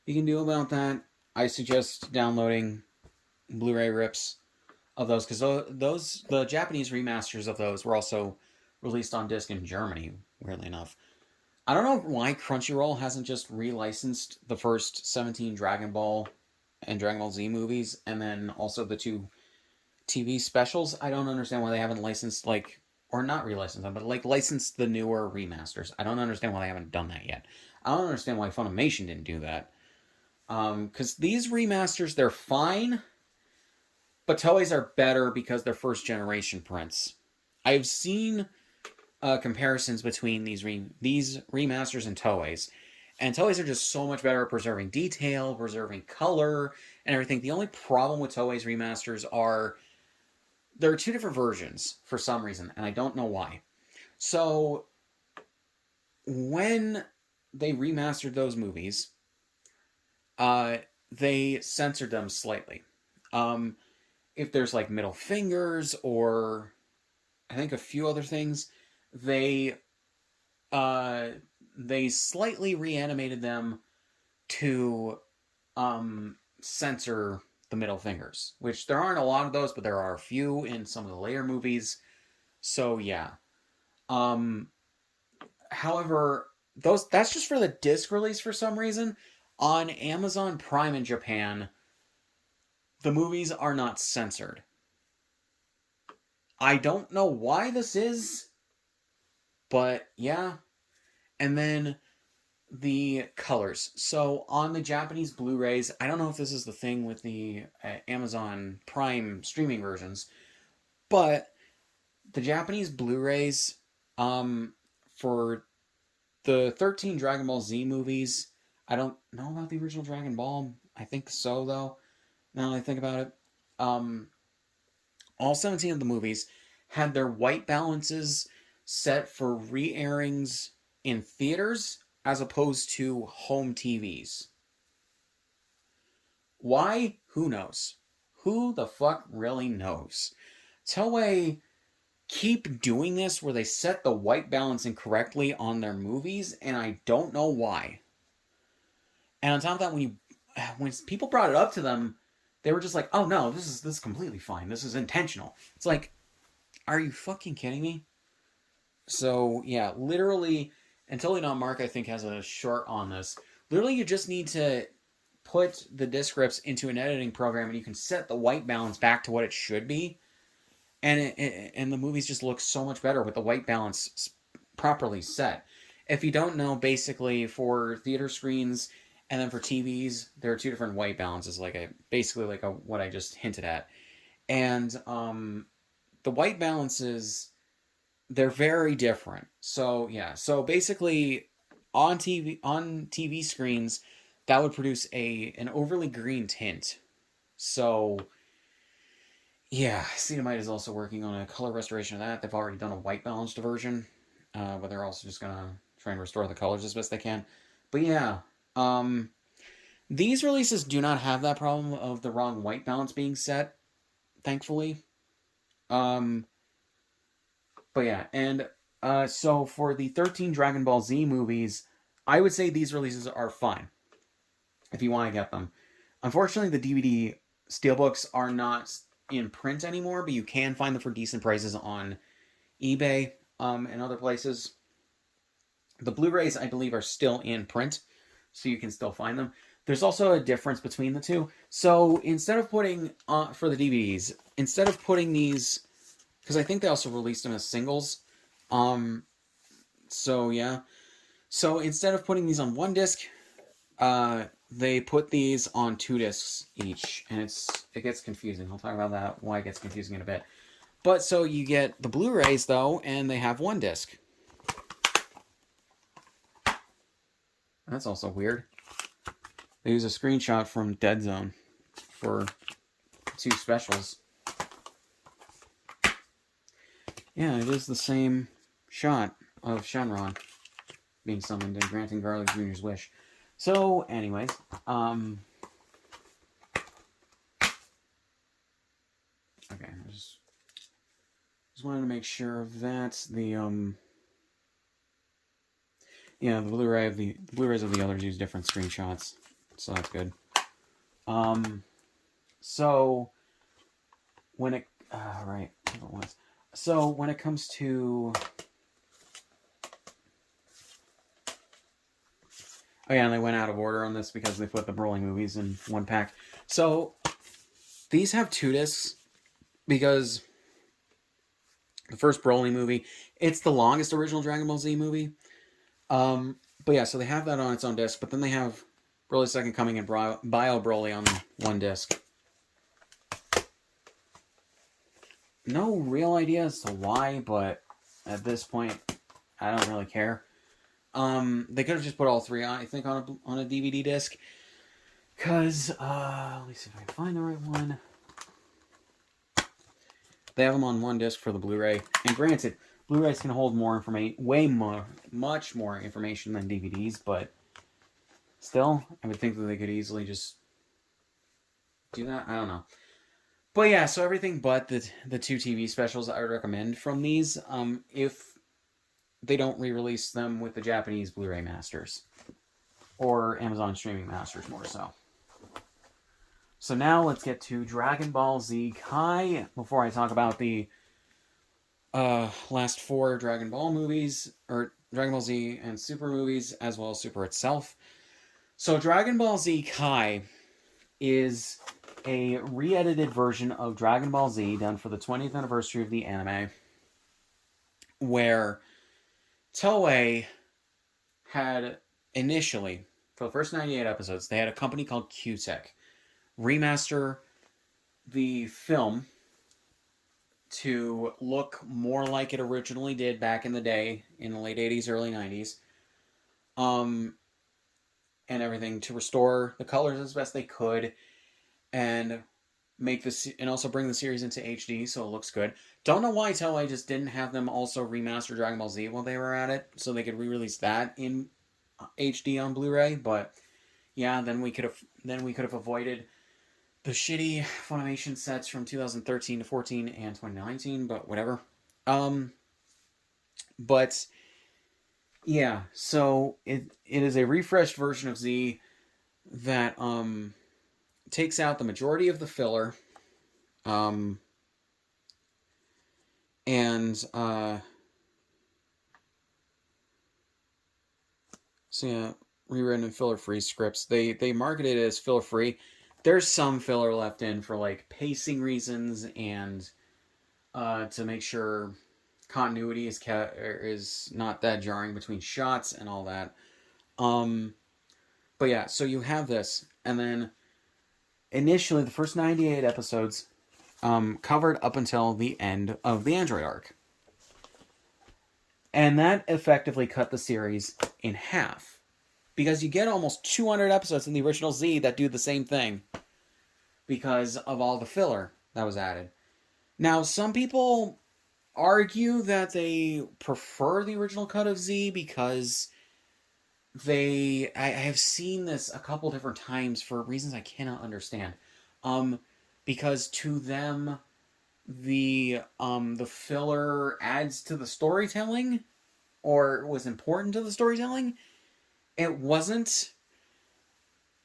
you can do about that. I suggest downloading Blu-ray rips of those, because the Japanese remasters of those were also released on disc in Germany, weirdly enough. I don't know why Crunchyroll hasn't just relicensed the first 17 Dragon Ball and Dragon Ball Z movies, and then also the two TV specials. I don't understand why they haven't licensed, like, or not relicensed them, but like licensed the newer remasters. I don't understand why they haven't done that yet. I don't understand why Funimation didn't do that. Because these remasters, they're fine, but Toei's are better because they're first generation prints. I've seen comparisons between these remasters and Toei's. And Toei's are just so much better at preserving detail, preserving color, and everything. The only problem with Toei's remasters are there are two different versions for some reason, and I don't know why. So when they remastered those movies, they censored them slightly. If there's like middle fingers or I think a few other things, they slightly reanimated them to censor the middle fingers, which there aren't a lot of those, but there are a few in some of the later movies. So yeah. However, that's just for the disc release for some reason. On Amazon Prime in Japan, the movies are not censored. I don't know why this is, but yeah. And then the colors. So on the Japanese Blu-rays, I don't know if this is the thing with the Amazon Prime streaming versions, but the Japanese Blu-rays for the 13 Dragon Ball Z movies, I don't know about the original Dragon Ball. I think so, though, now that I think about it. All 17 of the movies had their white balances set for re-airings in theaters as opposed to home TVs. Why? Who knows? Who the fuck really knows? Toei keep doing this where they set the white balance incorrectly on their movies, and I don't know why. And on top of that, when people brought it up to them, they were just like, "Oh no, this is completely fine. This is intentional." It's like, are you fucking kidding me? So yeah, literally, and Totally Not Mark I think has a short on this. Literally, you just need to put the disc rips into an editing program, and you can set the white balance back to what it should be, and the movies just look so much better with the white balance properly set. If you don't know, basically for theater screens And then for TVs, there are two different white balances, basically what I just hinted at. And the white balances, they're very different. So yeah, so basically on TV screens, that would produce an overly green tint. So yeah, Cetamite is also working on a color restoration of that. They've already done a white balanced version, but they're also just gonna try and restore the colors as best they can. But yeah, these releases do not have that problem of the wrong white balance being set, thankfully. Um, but yeah, and so for the 13 Dragon Ball Z movies, I would say these releases are fine if you want to get them. Unfortunately, the DVD steelbooks are not in print anymore, but you can find them for decent prices on eBay and other places. The Blu-rays, I believe, are still in print, so you can still find them. There's also a difference between the two. So instead of putting for the DVDs, instead of putting these, because I think they also released them as singles. So yeah. So instead of putting these on one disc, they put these on 2 discs each, and it gets confusing. I'll talk about that, why it gets confusing in a bit. But so you get the Blu-rays though, and they have 1 disc. That's also weird. They use a screenshot from Dead Zone for 2 specials. Yeah, it is the same shot of Shenron being summoned and granting Garlic Jr.'s wish. So, anyways, okay, I just wanted to make sure of that. Yeah, the Blu-rays of the others use different screenshots, so that's good. So when it right, so when it comes to oh yeah, and they went out of order on this because they put the Broly movies in 1 pack. So these have 2 discs because the first Broly movie, it's the longest original Dragon Ball Z movie. But yeah, so they have that on its own disc, but then they have Broly's Second Coming and Bio Broly on 1 disc. No real idea as to why, but at this point, I don't really care. They could have just put all 3 on, I think, on a DVD disc. Because, let me see if I can find the right one. They have them on 1 disc for the Blu-ray. And granted, Blu-rays can hold more information, much more information than DVDs, but still, I would think that they could easily just do that. I don't know. But yeah, so everything but the 2 TV specials I would recommend from these, if they don't re-release them with the Japanese Blu-ray masters. Or Amazon streaming masters, more so. So now let's get to Dragon Ball Z Kai, before I talk about the last 4 Dragon Ball movies, or Dragon Ball Z and Super movies, as well as Super itself. So Dragon Ball Z Kai is a re-edited version of Dragon Ball Z done for the 20th anniversary of the anime, where Toei had initially, for the first 98 episodes, they had a company called Q-Tech remaster the film to look more like it originally did back in the day, in the late 80s, early 90s. And everything, to restore the colors as best they could, and make this, and also bring the series into HD so it looks good. Don't know why Toei just didn't have them also remaster Dragon Ball Z while they were at it, so they could re-release that in HD on Blu-ray. But yeah, then we could have avoided the shitty Funimation sets from 2013 to 14 and 2019. But whatever. But yeah, so it is a refreshed version of Z that takes out the majority of the filler, and so yeah, rewritten and filler-free scripts. They market it as filler-free. There's some filler left in for like pacing reasons and to make sure continuity is not that jarring between shots and all that. But yeah, so you have this, and then initially the first 98 episodes covered up until the end of the Android arc. And that effectively cut the series in half. Because you get almost 200 episodes in the original Z that do the same thing. Because of all the filler that was added. Now, some people argue that they prefer the original cut of Z because I have seen this a couple different times for reasons I cannot understand. Because to them, the filler adds to the storytelling, or was important to the storytelling. It wasn't.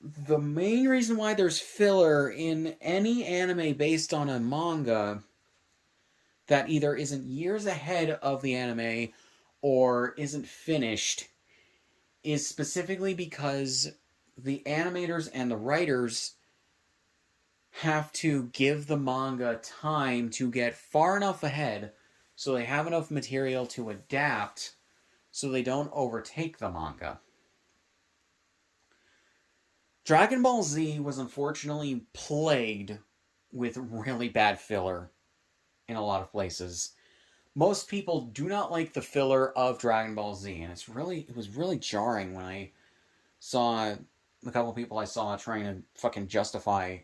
The main reason why there's filler in any anime based on a manga that either isn't years ahead of the anime or isn't finished is specifically because the animators and the writers have to give the manga time to get far enough ahead so they have enough material to adapt so they don't overtake the manga. Dragon Ball Z was unfortunately plagued with really bad filler in a lot of places. Most people do not like the filler of Dragon Ball Z, and it was really jarring when I saw a couple of people I saw trying to fucking justify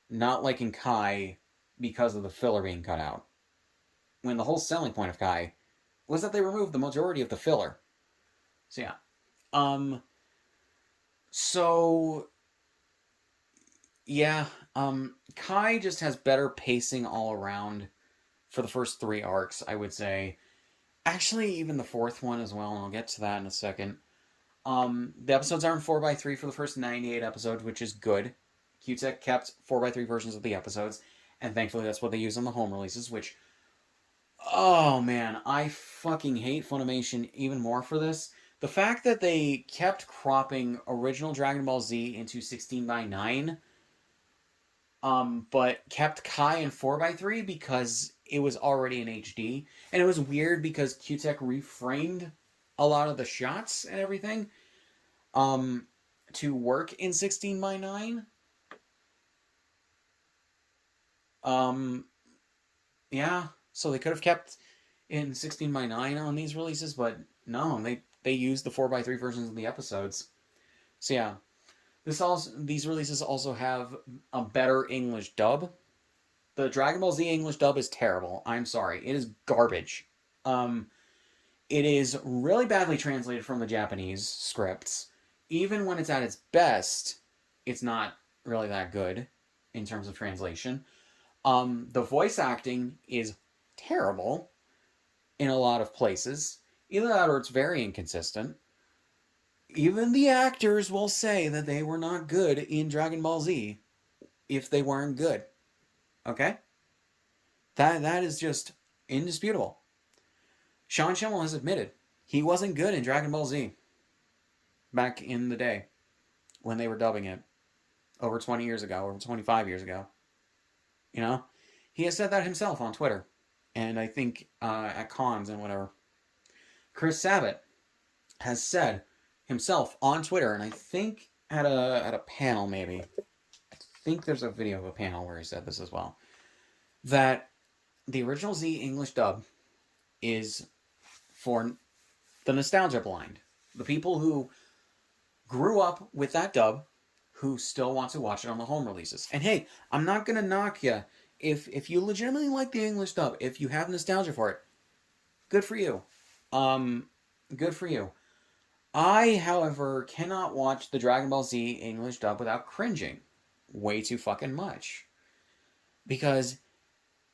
not liking Kai because of the filler being cut out. When the whole selling point of Kai was that they removed the majority of the filler. So yeah. So yeah, Kai just has better pacing all around for the first 3 arcs, I would say. Actually, even the 4th one as well, and I'll get to that in a second. The episodes are in 4x3 for the first 98 episodes, which is good. QTech kept 4x3 versions of the episodes, and thankfully that's what they use on the home releases, which... Oh, man, I fucking hate Funimation even more for this. The fact that they kept cropping original Dragon Ball Z into 16:9, but kept Kai in 4x3 because it was already in HD. And it was weird because QTech reframed a lot of the shots and everything to work in 16:9. Yeah, so they could have kept in 16:9 on these releases, but no, they used the 4x3 versions of the episodes. So yeah, these releases also have a better English dub. The Dragon Ball Z English dub is terrible. I'm sorry, it is garbage. It is really badly translated from the Japanese scripts. Even when it's at its best, it's not really that good in terms of translation. The voice acting is terrible in a lot of places. Either that or it's very inconsistent. Even the actors will say that they were not good in Dragon Ball Z if they weren't good. Okay? That is just indisputable. Sean Schemmel has admitted he wasn't good in Dragon Ball Z back in the day when they were dubbing it over 20 years ago, over 25 years ago. You know? He has said that himself on Twitter. And I think at cons and whatever. Chris Sabat has said himself on Twitter, and I think at a panel maybe. I think there's a video of a panel where he said this as well. That the original Z English dub is for the nostalgia blind. The people who grew up with that dub who still want to watch it on the home releases. And hey, I'm not going to knock you. If you legitimately like the English dub, if you have nostalgia for it, good for you. Good for you. I, however, cannot watch the Dragon Ball Z English dub without cringing way too fucking much. Because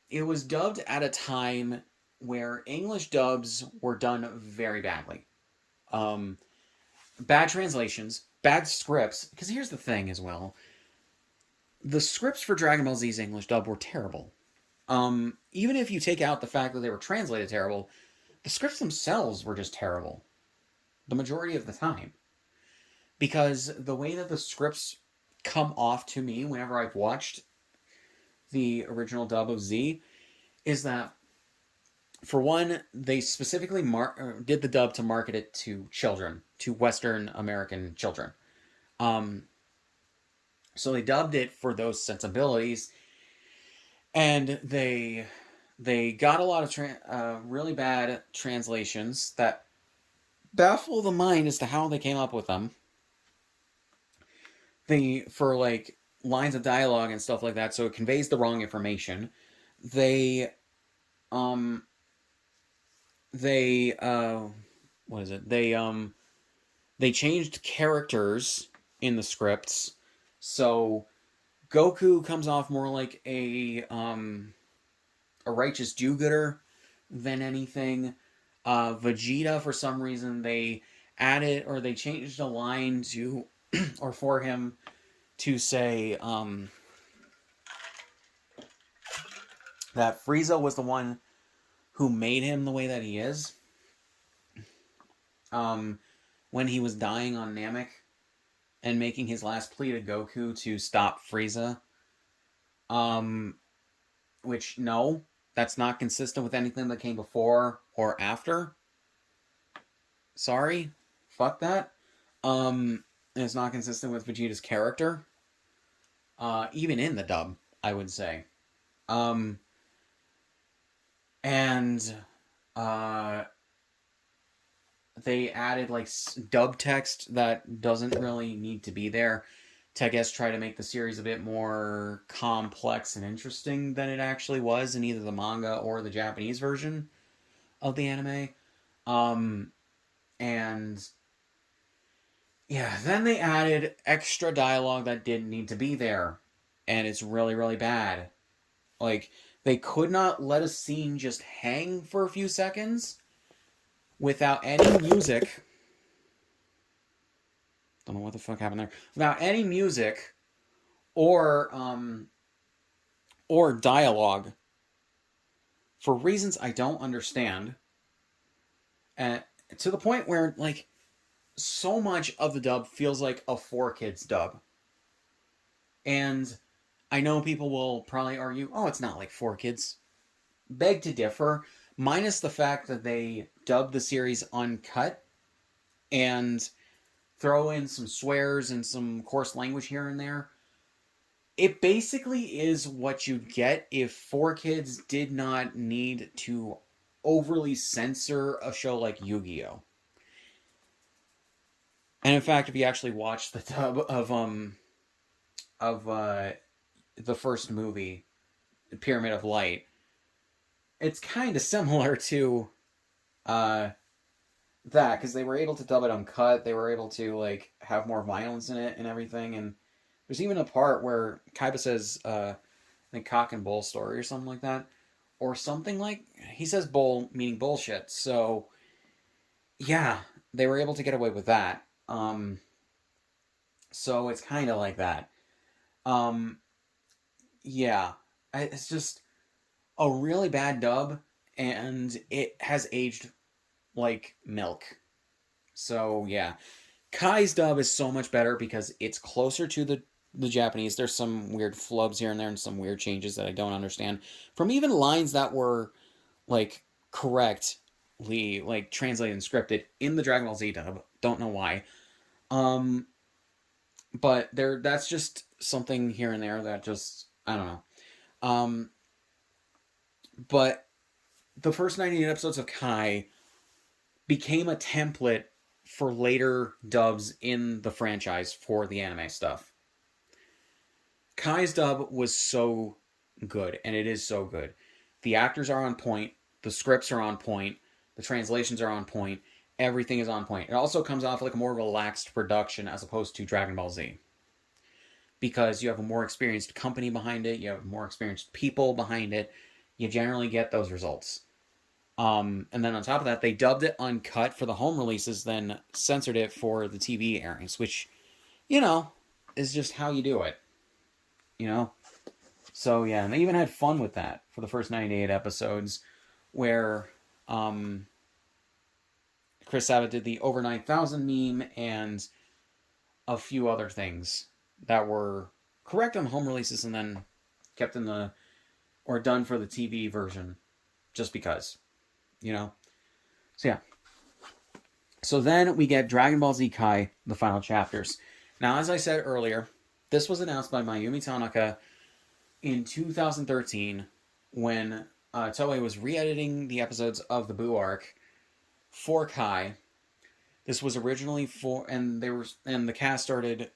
it was dubbed at a time where English dubs were done very badly. Bad translations, bad scripts. Because here's the thing as well. The scripts for Dragon Ball Z's English dub were terrible. Even if you take out the fact that they were translated terrible, the scripts themselves were just terrible. The majority of the time. Because the way that the scripts come off to me whenever I've watched the original dub of Z is that, for one, they specifically did the dub to market it to children, to Western American children. So they dubbed it for those sensibilities, and they got a lot of really bad translations that baffle the mind as to how they came up with them. For like lines of dialogue and stuff like that, so it conveys the wrong information. They um they what is it? They changed characters in the scripts, so Goku comes off more like a righteous do-gooder than anything. Vegeta, for some reason, they added or they changed a line to or for him to say that Frieza was the one who made him the way that he is. When he was dying on Namek and making his last plea to Goku to stop Frieza. Which, no, that's not consistent with anything that came before or after. Sorry. Fuck that. It's not consistent with Vegeta's character. Even in the dub, I would say. And they added like dub text that doesn't really need to be there to, I guess, try to make the series a bit more complex and interesting than it actually was in either the manga or the Japanese version of the anime. And yeah, then they added extra dialogue that didn't need to be there, and it's really, really bad. Like, they could not let a scene just hang for a few seconds without any music. Don't know what the fuck happened there. Without any music or dialogue for reasons I don't understand. And to the point where like so much of the dub feels like a 4Kids dub. And I know people will probably argue, oh, it's not like 4Kids. Beg to differ, minus the fact that they dubbed the series uncut and throw in some swears and some coarse language here and there. It basically is what you'd get if 4Kids did not need to overly censor a show like Yu-Gi-Oh! And in fact, if you actually watch the dub of the first movie, Pyramid of Light, it's kind of similar to that, because they were able to dub it uncut. They were able to like have more violence in it and everything. And there's even a part where Kaiba says, I think cock and bull story or something like that, or something like he says bull meaning bullshit. So yeah, they were able to get away with that. So it's kind of like that. Yeah, it's just a really bad dub, and it has aged like milk. So yeah, Kai's dub is so much better because it's closer to the Japanese. There's some weird flubs here and there and some weird changes that I don't understand from even lines that were like correctly like translated and scripted in the Dragon Ball Z dub. Don't know why. But that's just something here and there that just I don't know. But the first 98 episodes of Kai became a template for later dubs in the franchise for the anime stuff. Kai's dub was so good, and it is so good. The actors are on point, the scripts are on point, the translations are on point, everything is on point. It also comes off like a more relaxed production as opposed to Dragon Ball Z. Because you have a more experienced company behind it, you have more experienced people behind it, you generally get those results. And then on top of that, they dubbed it uncut for the home releases, then censored it for the TV airings, which, you know, is just how you do it. You know? So, yeah, and they even had fun with that for the first 98 episodes, where Chris Sabat did the over 9,000 meme and a few other things that were correct on home releases and then kept in the, or done for the TV version, just because. You know? So, yeah. So then we get Dragon Ball Z Kai, the final chapters. Now, as I said earlier, this was announced by Mayumi Tanaka in 2013 when Toei was re-editing the episodes of the Boo arc for Kai. This was originally for, and the cast started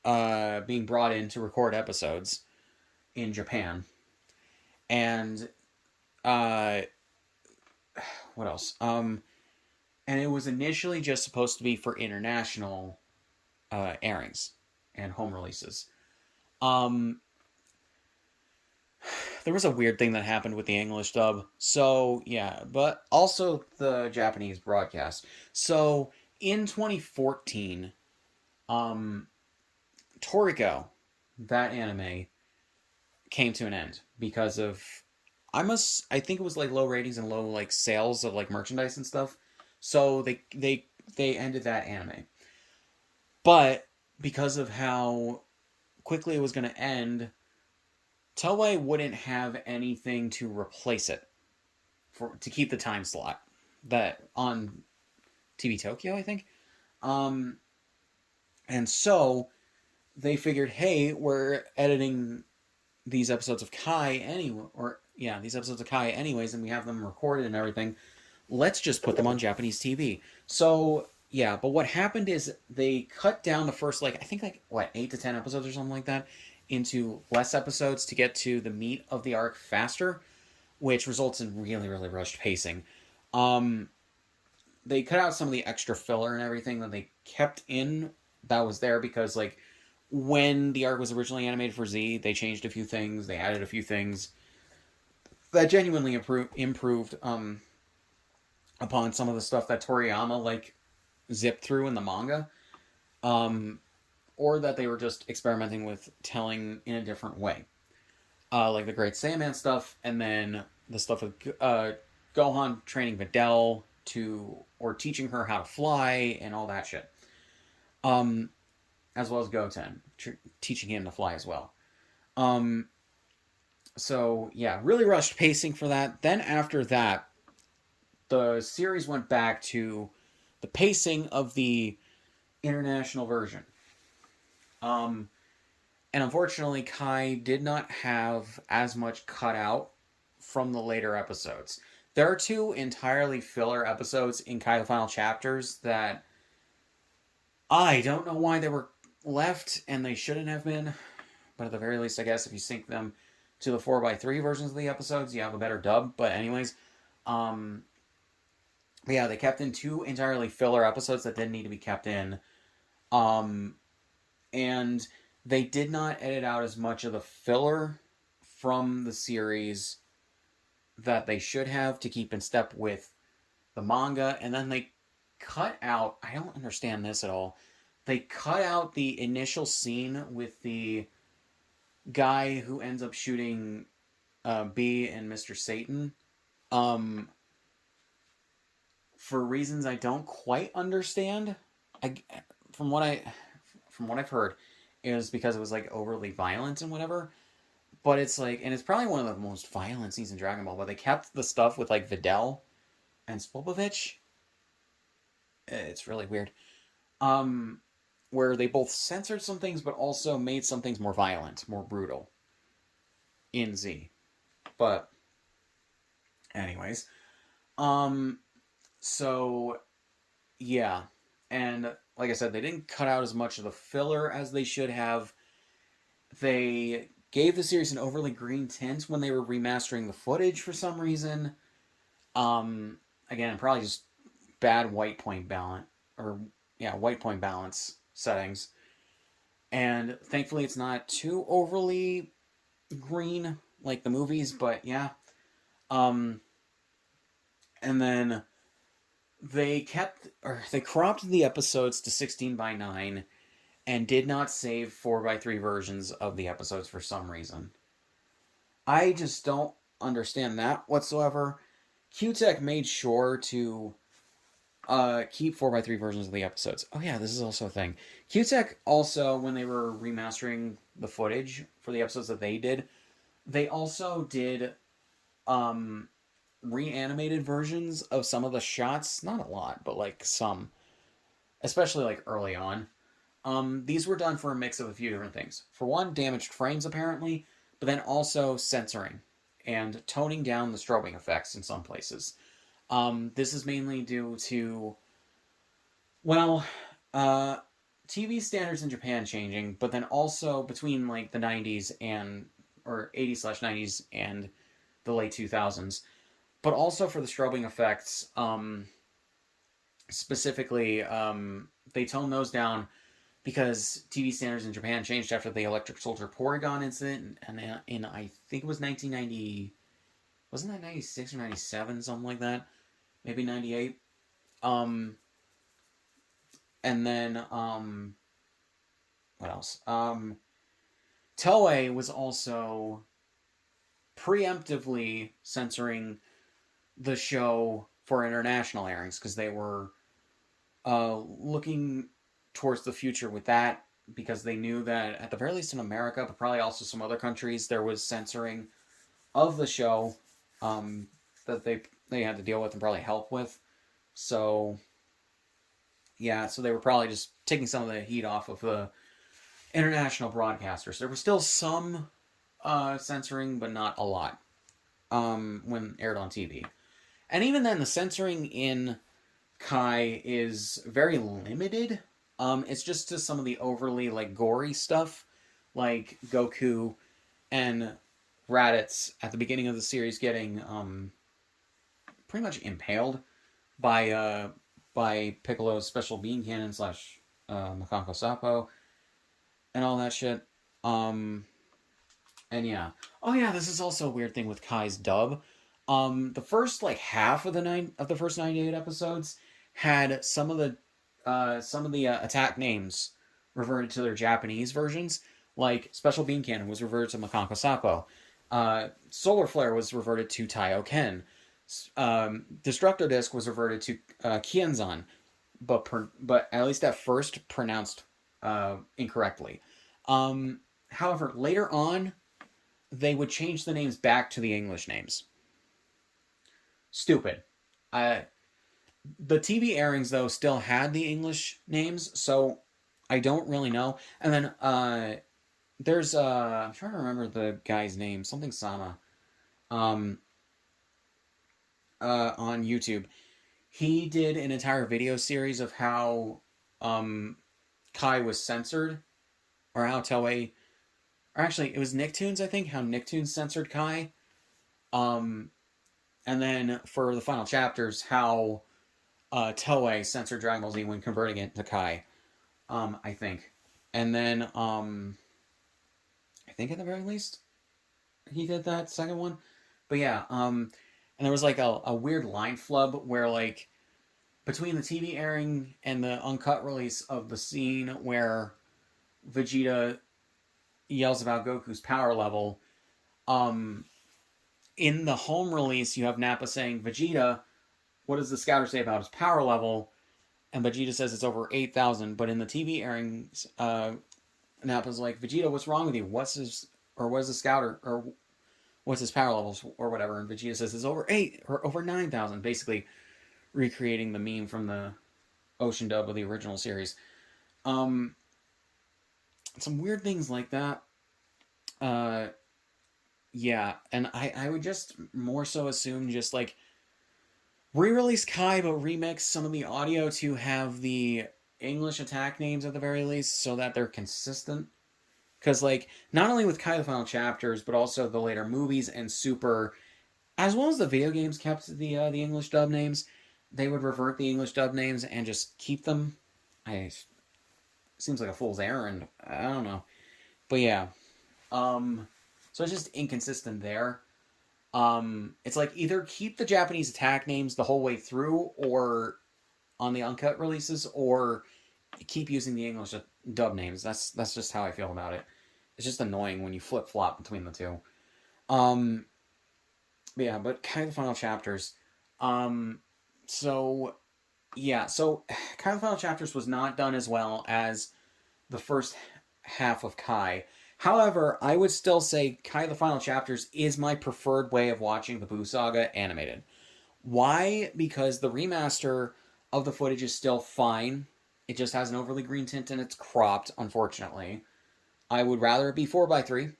being brought in to record episodes in Japan, and uh, what else? And it was initially just supposed to be for international airings and home releases. Um, there was a weird thing that happened with the English dub. So, yeah, but also the Japanese broadcast. So, in 2014, um, Toriko, that anime, came to an end because of I think it was like low ratings and low like sales of like merchandise and stuff. So they ended that anime. But because of how quickly it was going to end, Toei wouldn't have anything to replace it to keep the time slot that on TV Tokyo, I think. Um, and so they figured, hey, we're editing these episodes of Kai anyway, or yeah, these episodes of Kai anyways, and we have them recorded and everything. Let's just put them on Japanese TV. So yeah, but what happened is they cut down the first like I think like what 8 to 10 episodes or something like that into less episodes to get to the meat of the arc faster, which results in really really rushed pacing. Um, they cut out some of the extra filler and everything that they kept in that was there because like when the arc was originally animated for Z, they changed a few things, they added a few things that genuinely improved upon some of the stuff that Toriyama like zipped through in the manga, um, or that they were just experimenting with telling in a different way, like the Great Saiyaman stuff, and then the stuff with Gohan training Videl to or teaching her how to fly and all that shit, um, as well as Goten teaching him to fly as well. Um, so yeah, really rushed pacing for that. Then after that, the series went back to the pacing of the international version. Um, and unfortunately, Kai did not have as much cut out from the later episodes. There are two entirely filler episodes in Kai the Final Chapters that I don't know why they were left and they shouldn't have been. But at the very least, I guess if you sync them to the 4x3 versions of the episodes, you have a better dub. But, anyways, um, yeah, they kept in two entirely filler episodes that didn't need to be kept in. Um, and they did not edit out as much of the filler from the series that they should have to keep in step with the manga. And then they cut out, I don't understand this at all. They cut out the initial scene with the guy who ends up shooting B and Mr. Satan. Um, for reasons I don't quite understand. I, from what I from what I've heard, is because it was like overly violent and whatever. But it's like, and it's probably one of the most violent scenes in Dragon Ball. But they kept the stuff with like Videl and Spopovich. It's really weird. Um, where they both censored some things, but also made some things more violent, more brutal in Z. But, anyways, um, so yeah, and like I said, they didn't cut out as much of the filler as they should have. They gave the series an overly green tint when they were remastering the footage for some reason. Again, probably just bad white point balance, or yeah, white point balance settings. And thankfully, it's not too overly green like the movies, but yeah. Um, and then they cropped the episodes to 16:9 and did not save 4:3 versions of the episodes for some reason. I just don't understand that whatsoever. QTech made sure to keep 4:3 versions of the episodes. Oh yeah, this is also a thing. QTech also, when they were remastering the footage for the episodes that they did, they also did um, reanimated versions of some of the shots. Not a lot, but like some, especially like early on. These were done for a mix of a few different things. For one, damaged frames apparently, but then also censoring and toning down the strobing effects in some places. This is mainly due to, well, TV standards in Japan changing, but then also between like the 90s and or 80s/90s and the late 2000s, but also for the strobing effects. Specifically, they toned those down because TV standards in Japan changed after the Electric Soldier Porygon incident, and in I think it was 1990, wasn't that 96 or 97, something like that, maybe 98. And then what else? Toei was also preemptively censoring the show for international airings because they were looking towards the future with that, because they knew that at the very least in America, but probably also some other countries, there was censoring of the show that they had to deal with and probably help with. So yeah, so they were probably just taking some of the heat off of the international broadcasters. There was still some censoring, but not a lot when aired on TV. And even then, the censoring in Kai is very limited. It's just to some of the overly like gory stuff, like Goku and Raditz at the beginning of the series getting pretty much impaled by Piccolo's special beam cannon slash Makanko Sapo and all that shit. And yeah. Oh yeah, this is also a weird thing with Kai's dub. The first like half of the first 98 episodes had some of the attack names reverted to their Japanese versions. Like Special Beam Cannon was reverted to Makanko Sapo. Solar Flare was reverted to Taio Ken. Destructo Disc was reverted to Kienzan, but at least at first pronounced incorrectly. However, later on, they would change the names back to the English names. Stupid. The TV airings, though, still had the English names, so I don't really know. And then there's I'm trying to remember the guy's name, something Sama, on YouTube. He did an entire video series of how Kai was censored, or how Toei, or actually it was Nicktoons, I think, how Nicktoons censored Kai. And then for the final chapters, how Toei censored Dragon Ball Z when converting it to Kai, I think. And then, I think at the very least, he did that second one. But yeah, and there was like a weird line flub where like, between the TV airing and the uncut release of the scene where Vegeta yells about Goku's power level, in the home release, you have Nappa saying, Vegeta, what does the scouter say about his power level? And Vegeta says it's over 8,000. But in the TV airings, Nappa's like, Vegeta, what's wrong with you? What's the scouter, or what's his power levels, or whatever? And Vegeta says it's over 8 or over 9,000, basically recreating the meme from the Ocean dub of the original series. Some weird things like that. Yeah, and I would just more so assume just like re-release Kai, but remix some of the audio to have the English attack names at the very least, so that they're consistent. Because like not only with Kai the Final Chapters, but also the later movies and Super, as well as the video games, kept the English dub names. They would revert the English dub names and just keep them. Seems like a fool's errand. I don't know, but yeah. So it's just inconsistent there. It's like either keep the Japanese attack names the whole way through, or on the uncut releases, or keep using the English dub names. That's just how I feel about it. It's just annoying when you flip flop between the two. Yeah, but kind of the Final Chapters. So yeah, so Kai the Final Chapters was not done as well as the first half of Kai. However, I would still say Kai the Final Chapters is my preferred way of watching the Buu Saga animated. Why? Because the remaster of the footage is still fine. It just has an overly green tint and it's cropped, unfortunately. I would rather it be 4:3,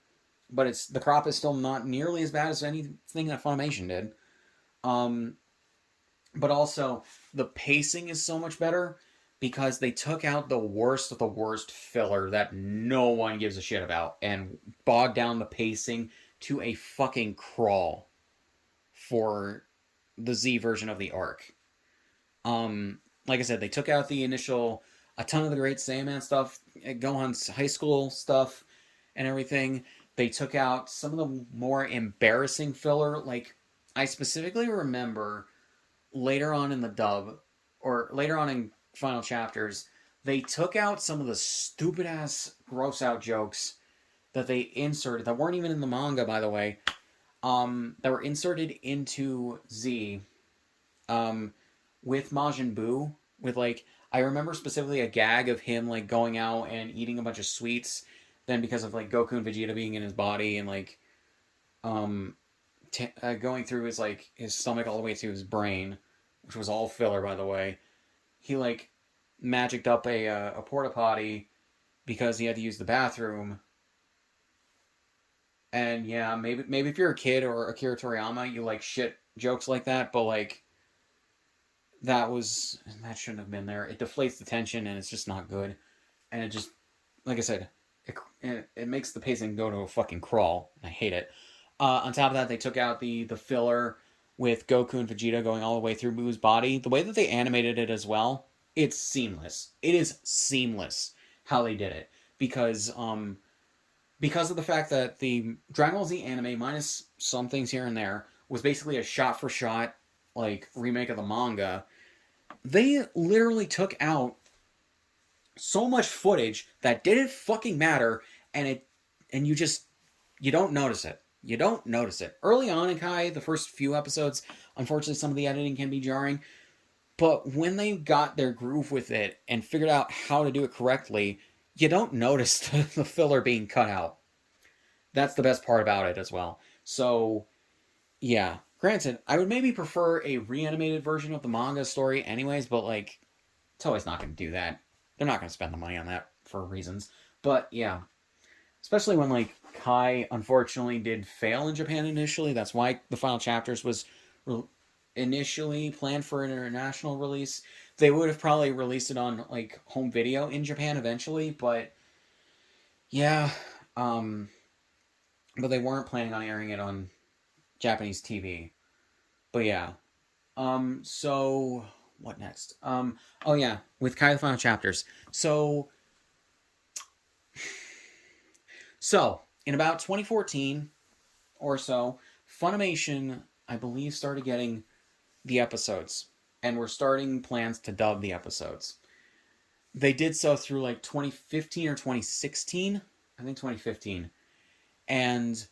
but the crop is still not nearly as bad as anything that Funimation did. Um, but also, the pacing is so much better because they took out the worst of the worst filler that no one gives a shit about and bogged down the pacing to a fucking crawl for the Z version of the arc. Like I said, they took out a ton of the Great Saiyaman stuff, Gohan's high school stuff, and everything. They took out some of the more embarrassing filler. Like, I specifically remember later on in the dub, or later on in final chapters, they took out some of the stupid ass gross out jokes that they inserted that weren't even in the manga, by the way. That were inserted into Z. Um, with Majin Buu, with like I remember specifically a gag of him like going out and eating a bunch of sweets. Then because of like Goku and Vegeta being in his body and like um going through his stomach all the way to his brain, which was all filler by the way. He like magicked up a porta potty because he had to use the bathroom. And yeah, maybe if you're a kid or Akira Toriyama, you like shit jokes like that, but like that shouldn't have been there. It deflates the tension and it's just not good. And it just, like I said, it makes the pacing go to a fucking crawl. I hate it. On top of that, they took out the filler with Goku and Vegeta going all the way through Buu's body. The way that they animated it as well, it's seamless. It is seamless how they did it because of the fact that the Dragon Ball Z anime, minus some things here and there, was basically a shot for shot like remake of the manga. They literally took out so much footage that didn't fucking matter, and you don't notice it. You don't notice it. Early on in Kai, the first few episodes, unfortunately some of the editing can be jarring, but when they got their groove with it and figured out how to do it correctly, you don't notice the filler being cut out. That's the best part about it as well. So, yeah. Granted, I would maybe prefer a reanimated version of the manga story anyways, but like Toei's not going to do that. They're not going to spend the money on that for reasons. But yeah, especially when like Kai unfortunately did fail in Japan initially. That's why the final chapters was initially planned for an international release. They would have probably released it on like home video in Japan eventually, but yeah, but they weren't planning on airing it on Japanese TV. But yeah, so what next? Oh yeah, with Kai the Final Chapters. So in about 2014 or so, Funimation, I believe, started getting the episodes, and were starting plans to dub the episodes. They did so through like 2015 or 2016, I think 2015, and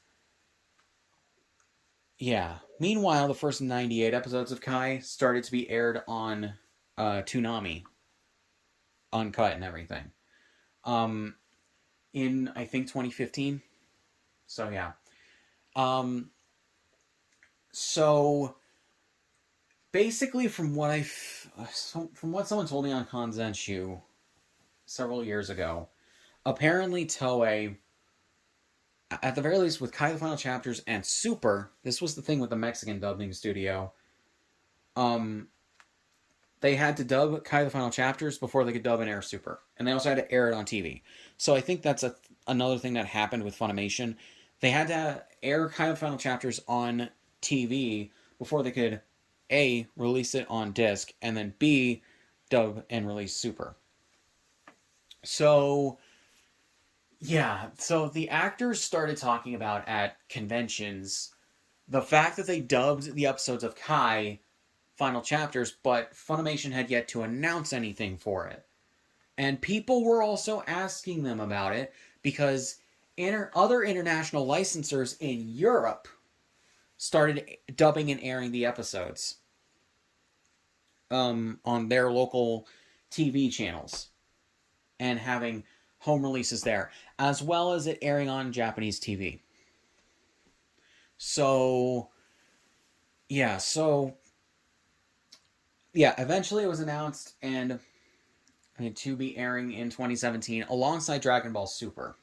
yeah. Meanwhile, the first 98 episodes of Kai started to be aired on Toonami, uncut and everything. Um, in I think 2015. So yeah. Um, so basically, from what someone told me on Kanzenshu several years ago, apparently Toei, at the very least with Kai the Final Chapters and Super, this was the thing with the Mexican dubbing studio. Um, they had to dub Kai the Final Chapters before they could dub and air Super, and they also had to air it on TV. So I think that's another thing that happened with Funimation. They had to air Kai the Final Chapters on TV before they could A, release it on disc, and then B, dub and release Super. So yeah, so the actors started talking about at conventions the fact that they dubbed the episodes of Kai final chapters, but Funimation had yet to announce anything for it. And people were also asking them about it because other international licensors in Europe started dubbing and airing the episodes on their local TV channels and having home releases there, as well as it airing on Japanese TV. So, yeah, eventually it was announced, and to be airing in 2017 alongside Dragon Ball Super,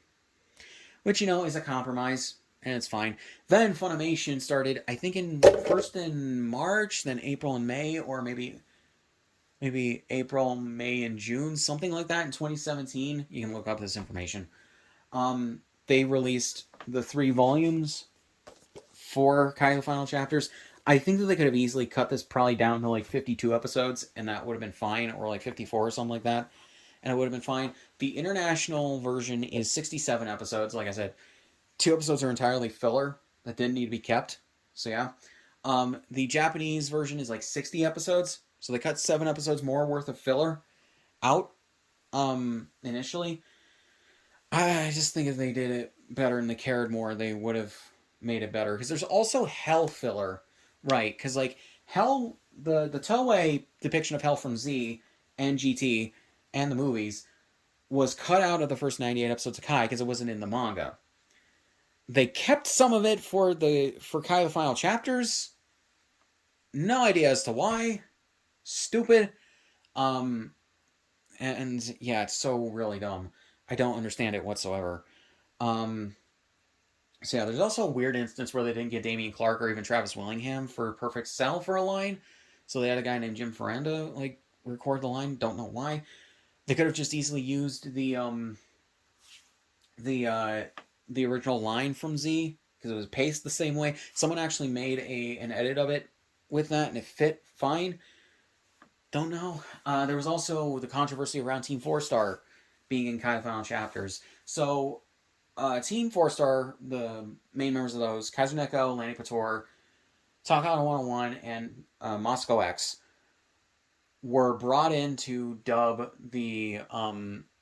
which, you know, is a compromise, and it's fine. Then Funimation started, I think, first in March, then April and May, or maybe April, May, and June, something like that in 2017. You can look up this information. They released the 3 volumes for Kai the Final Chapters. I think that they could have easily cut this probably down to like 52 episodes, and that would have been fine, or like 54 or something like that, and it would have been fine. The international version is 67 episodes. Like I said, 2 episodes are entirely filler that didn't need to be kept. So yeah. The Japanese version is like 60 episodes, so they cut 7 episodes more worth of filler out initially. I just think if they did it better and they cared more, they would have made it better. Because there's also Hell filler, right? Because like Hell, the Toei depiction of Hell from Z and GT and the movies was cut out of the first 98 episodes of Kai because it wasn't in the manga. They kept some of it for Kai the Final Chapters. No idea as to why. Stupid. And yeah, it's so really dumb. I don't understand it whatsoever. So yeah, there's also a weird instance where they didn't get Damian Clark or even Travis Willingham for Perfect Cell for a line. So they had a guy named Jim Ferranda like record the line. Don't know why. They could have just easily used the original line from Z because it was paced the same way. Someone actually made an edit of it with that, and it fit fine. Don't know. There was also the controversy around Team 4-Star being in Kai the Final Chapters. So, Team 4-Star, the main members of those, Kazuneko, Lanny Pator, Takahata 101, and Moscow X, were brought in to dub the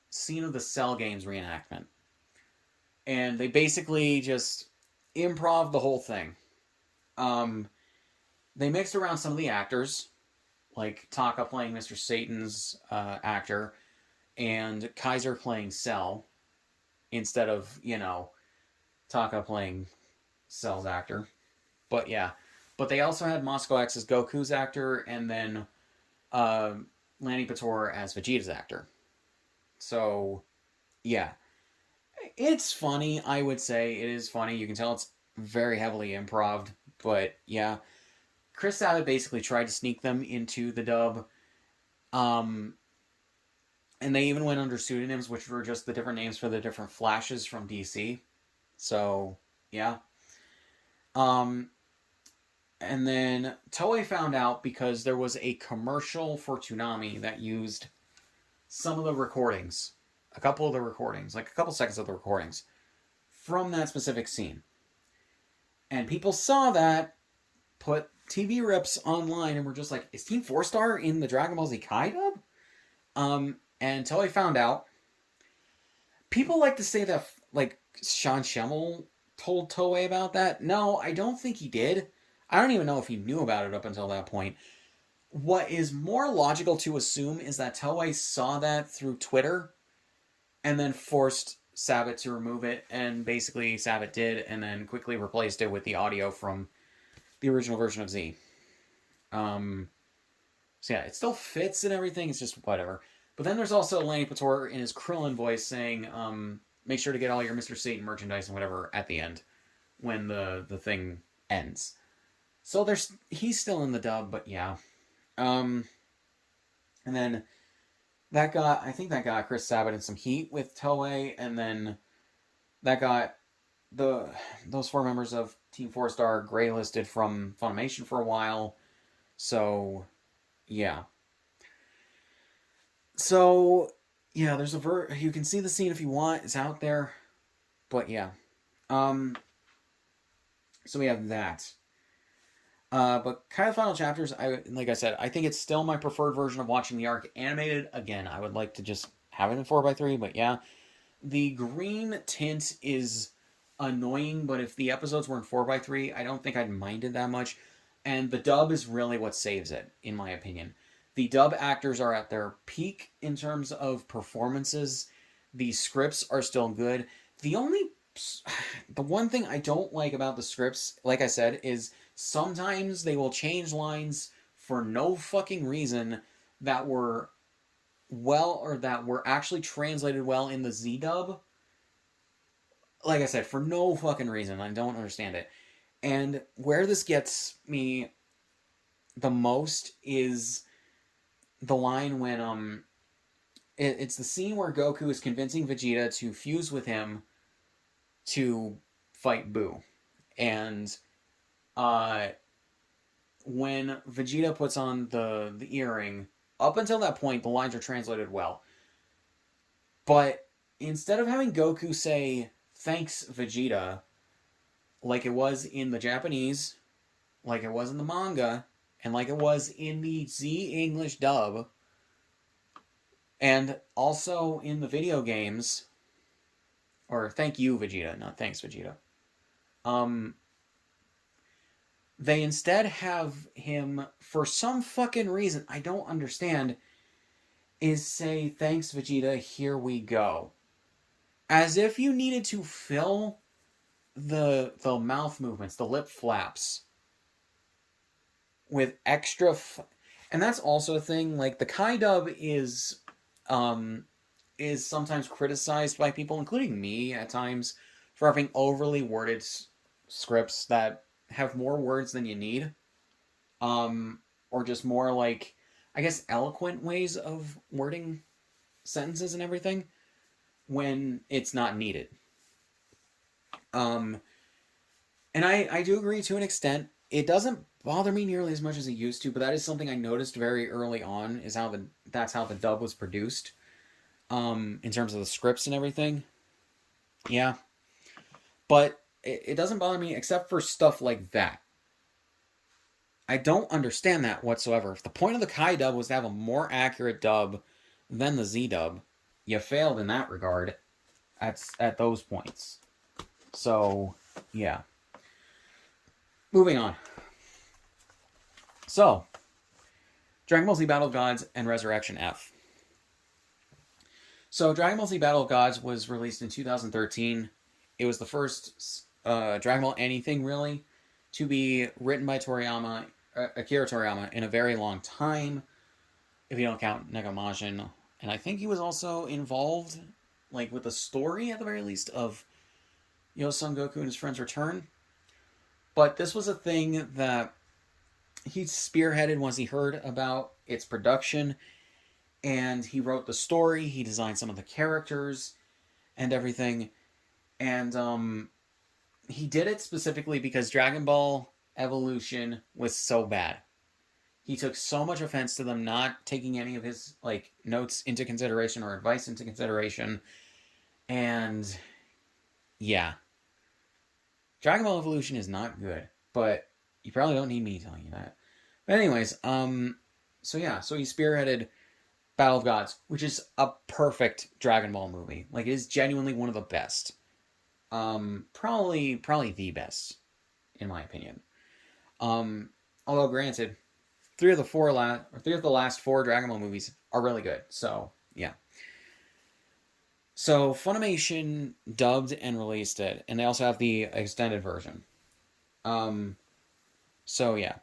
scene of the Cell Games reenactment. And they basically just improv the whole thing. They mixed around some of the actors, like Taka playing Mr. Satan's actor, and Kaiser playing Cell, instead of, Taka playing Cell's actor. But yeah. But they also had Moscow X as Goku's actor, and then Lanny Pator as Vegeta's actor. So, yeah. It's funny, I would say. It is funny. You can tell it's very heavily improv, but yeah. Chris Sabat basically tried to sneak them into the dub. And they even went under pseudonyms, which were just the different names for the different Flashes from DC. So, yeah. And then Toei found out because there was a commercial for Toonami that used some of the recordings, a couple of the recordings, like a couple seconds of the recordings, from that specific scene. And people saw that, put TV rips online, and were just like, is Team 4-Star in the Dragon Ball Z Kai dub? And Toei found out. People like to say that, like, Sean Schemmel told Toei about that. No, I don't think he did. I don't even know if he knew about it up until that point. What is more logical to assume is that Toei saw that through Twitter and then forced Sabat to remove it, and basically Sabat did, and then quickly replaced it with the audio from the original version of Z. So yeah, it still fits and everything, it's just whatever. But then there's also Lanny Pator in his Krillin voice saying, make sure to get all your Mr. Satan merchandise and whatever at the end, when the thing ends. So he's still in the dub, but yeah. And then I think that got Chris Sabat in some heat with Toei, and then that got those 4 members of Team 4-Star graylisted from Funimation for a while. So, yeah. So, yeah, there's you can see the scene if you want. It's out there. But, yeah. So we have that. But Kai the Final Chapters, like I said, I think it's still my preferred version of watching the arc animated. Again, I would like to just have it in 4x3, but yeah. The green tint is annoying, but if the episodes were in 4x3, I don't think I'd mind it that much. And the dub is really what saves it, in my opinion. The dub actors are at their peak in terms of performances. The scripts are still good. The one thing I don't like about the scripts, like I said, is sometimes they will change lines for no fucking reason that were well, or that were actually translated well in the Z dub. Like I said, for no fucking reason. I don't understand it. And where this gets me the most is the line when it's the scene where Goku is convincing Vegeta to fuse with him to fight Boo. And when Vegeta puts on the earring, up until that point, the lines are translated well. But instead of having Goku say, "Thanks, Vegeta," like it was in the Japanese, like it was in the manga, and like it was in the Z English dub, and also in the video games, or "Thank you, Vegeta," not "Thanks, Vegeta." They instead have him, for some fucking reason I don't understand, is say, "Thanks, Vegeta, here we go." As if you needed to fill the mouth movements, the lip flaps, with extra... and that's also a thing, like, the Kai dub is sometimes criticized by people, including me at times, for having overly worded scripts that have more words than you need. Or just more, like, I guess, eloquent ways of wording sentences and everything when it's not needed. And I do agree to an extent. It doesn't bother me nearly as much as it used to, but that is something I noticed very early on, is that's how the dub was produced. In terms of the scripts and everything. Yeah. But it doesn't bother me except for stuff like that. I don't understand that whatsoever. If the point of the Kai dub was to have a more accurate dub than the Z dub, you failed in that regard at those points. So, yeah. Moving on. So, Dragon Ball Z Battle of Gods and Resurrection F. So, Dragon Ball Z Battle of Gods was released in 2013. It was the first Dragon Ball anything, really, to be written by Akira Toriyama in a very long time, if you don't count Negamajin. And I think he was also involved, like, with the story, at the very least, of Son Goku and his friends' return. But this was a thing that he spearheaded once he heard about its production, and he wrote the story, he designed some of the characters and everything, and he did it specifically because Dragon Ball Evolution was so bad. He took so much offense to them not taking any of his, like, notes into consideration or advice into consideration, and yeah. Dragon Ball Evolution is not good, but you probably don't need me telling you that. But anyways, so he spearheaded Battle of Gods, which is a perfect Dragon Ball movie. Like, it is genuinely one of the best. Probably the best, in my opinion. Although granted, three of the last four Dragon Ball movies are really good. So yeah. So Funimation dubbed and released it, and they also have the extended version. So yeah.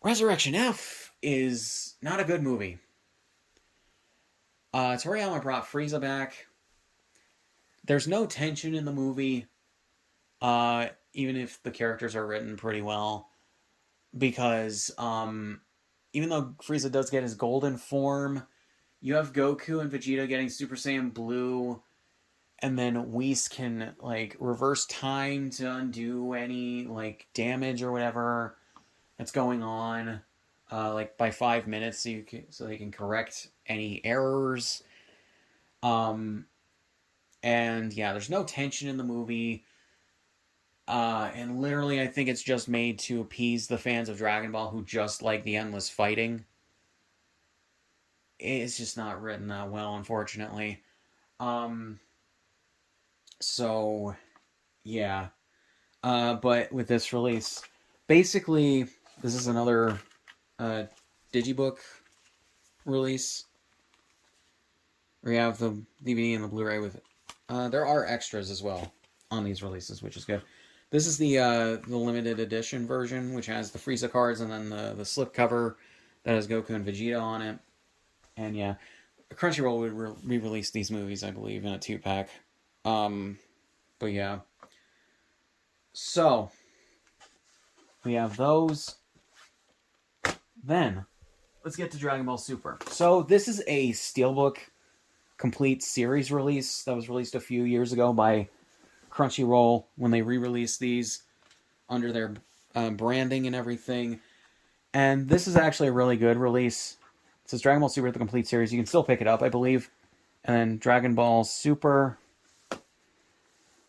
Resurrection F is not a good movie. Toriyama brought Frieza back. There's no tension in the movie, even if the characters are written pretty well, because even though Frieza does get his golden form, you have Goku and Vegeta getting Super Saiyan Blue, and then Whis can, like, reverse time to undo any, like, damage or whatever that's going on, like, by 5 minutes, so they can correct any errors. And yeah, there's no tension in the movie. And literally, I think it's just made to appease the fans of Dragon Ball who just like the endless fighting. It's just not written that well, unfortunately. So, yeah. But with this release, basically, this is another Digibook release, where you have the DVD and the Blu-ray with it. There are extras as well on these releases, which is good. This is the limited edition version, which has the Frieza cards and then the slipcover that has Goku and Vegeta on it. And yeah, Crunchyroll would re-release these movies, I believe, in a 2-pack. But yeah. So, we have those. Then, let's get to Dragon Ball Super. So, this is a Steelbook complete series release that was released a few years ago by Crunchyroll when they re-released these under their branding and everything. And this is actually a really good release. It says Dragon Ball Super, the complete series. You can still pick it up, I believe. And then Dragon Ball Super,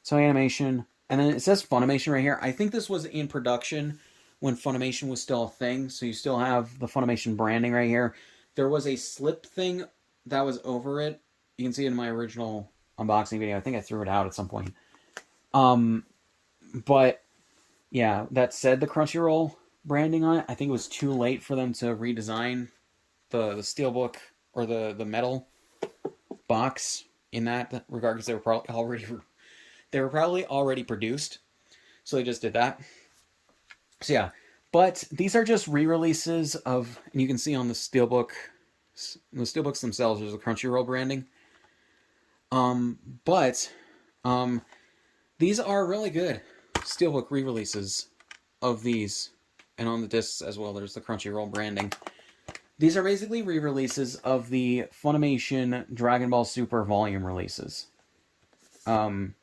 Toei Animation. And then it says Funimation right here. I think this was in production when Funimation was still a thing. So you still have the Funimation branding right here. There was a slip thing that was over it. You can see it in my original unboxing video. I think I threw it out at some point. But yeah, that said the Crunchyroll branding on it. I think it was too late for them to redesign the steelbook or the metal box in that regard, because they were probably already produced, so they just did that. So yeah, but these are just re-releases of, and you can see on the steelbooks themselves there's a Crunchyroll branding. But these are really good steelbook re-releases of these, and on the discs as well there's the Crunchyroll branding. These are basically re-releases of the Funimation Dragon Ball Super volume releases. So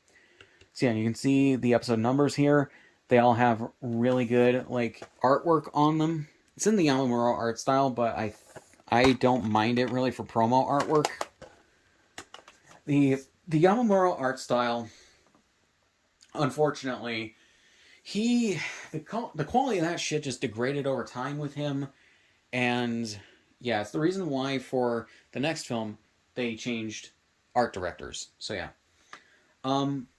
yeah, you can see the episode numbers here. They all have really good like artwork on them. It's in the Yamamuro art style, but I don't mind it really for promo artwork. The Yamamuro art style, unfortunately, the quality of that shit just degraded over time with him. And yeah, it's the reason why for the next film they changed art directors. So yeah.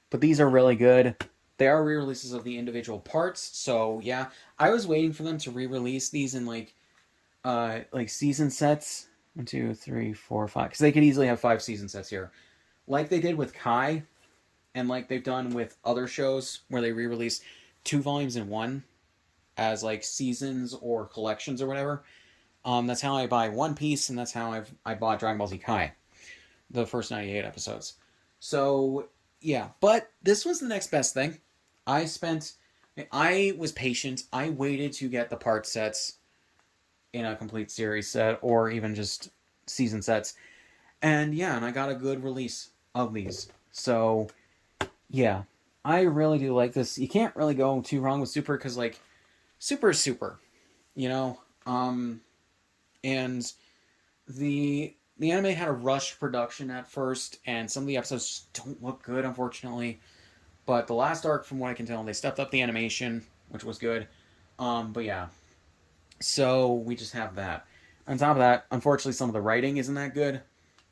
But these are really good. They are re-releases of the individual parts. So yeah, I was waiting for them to re-release these in like season sets. 1, 2, 3, 4, 5. Because they could easily have 5 season sets here, like they did with Kai, and like they've done with other shows where they re-release 2 volumes in one as like seasons or collections or whatever. That's how I buy One Piece, and that's how I bought Dragon Ball Z Kai, the first 98 episodes. So yeah, but this was the next best thing. I was patient. I waited to get the part sets in a complete series set, or even just season sets. And yeah, and I got a good release of these. So yeah, I really do like this. You can't really go too wrong with Super, because like Super is Super, you know. And the anime had a rushed production at first, and some of the episodes just don't look good, unfortunately. But the last arc, from what I can tell, they stepped up the animation, which was good. But yeah, so we just have that. On top of that, unfortunately, some of the writing isn't that good,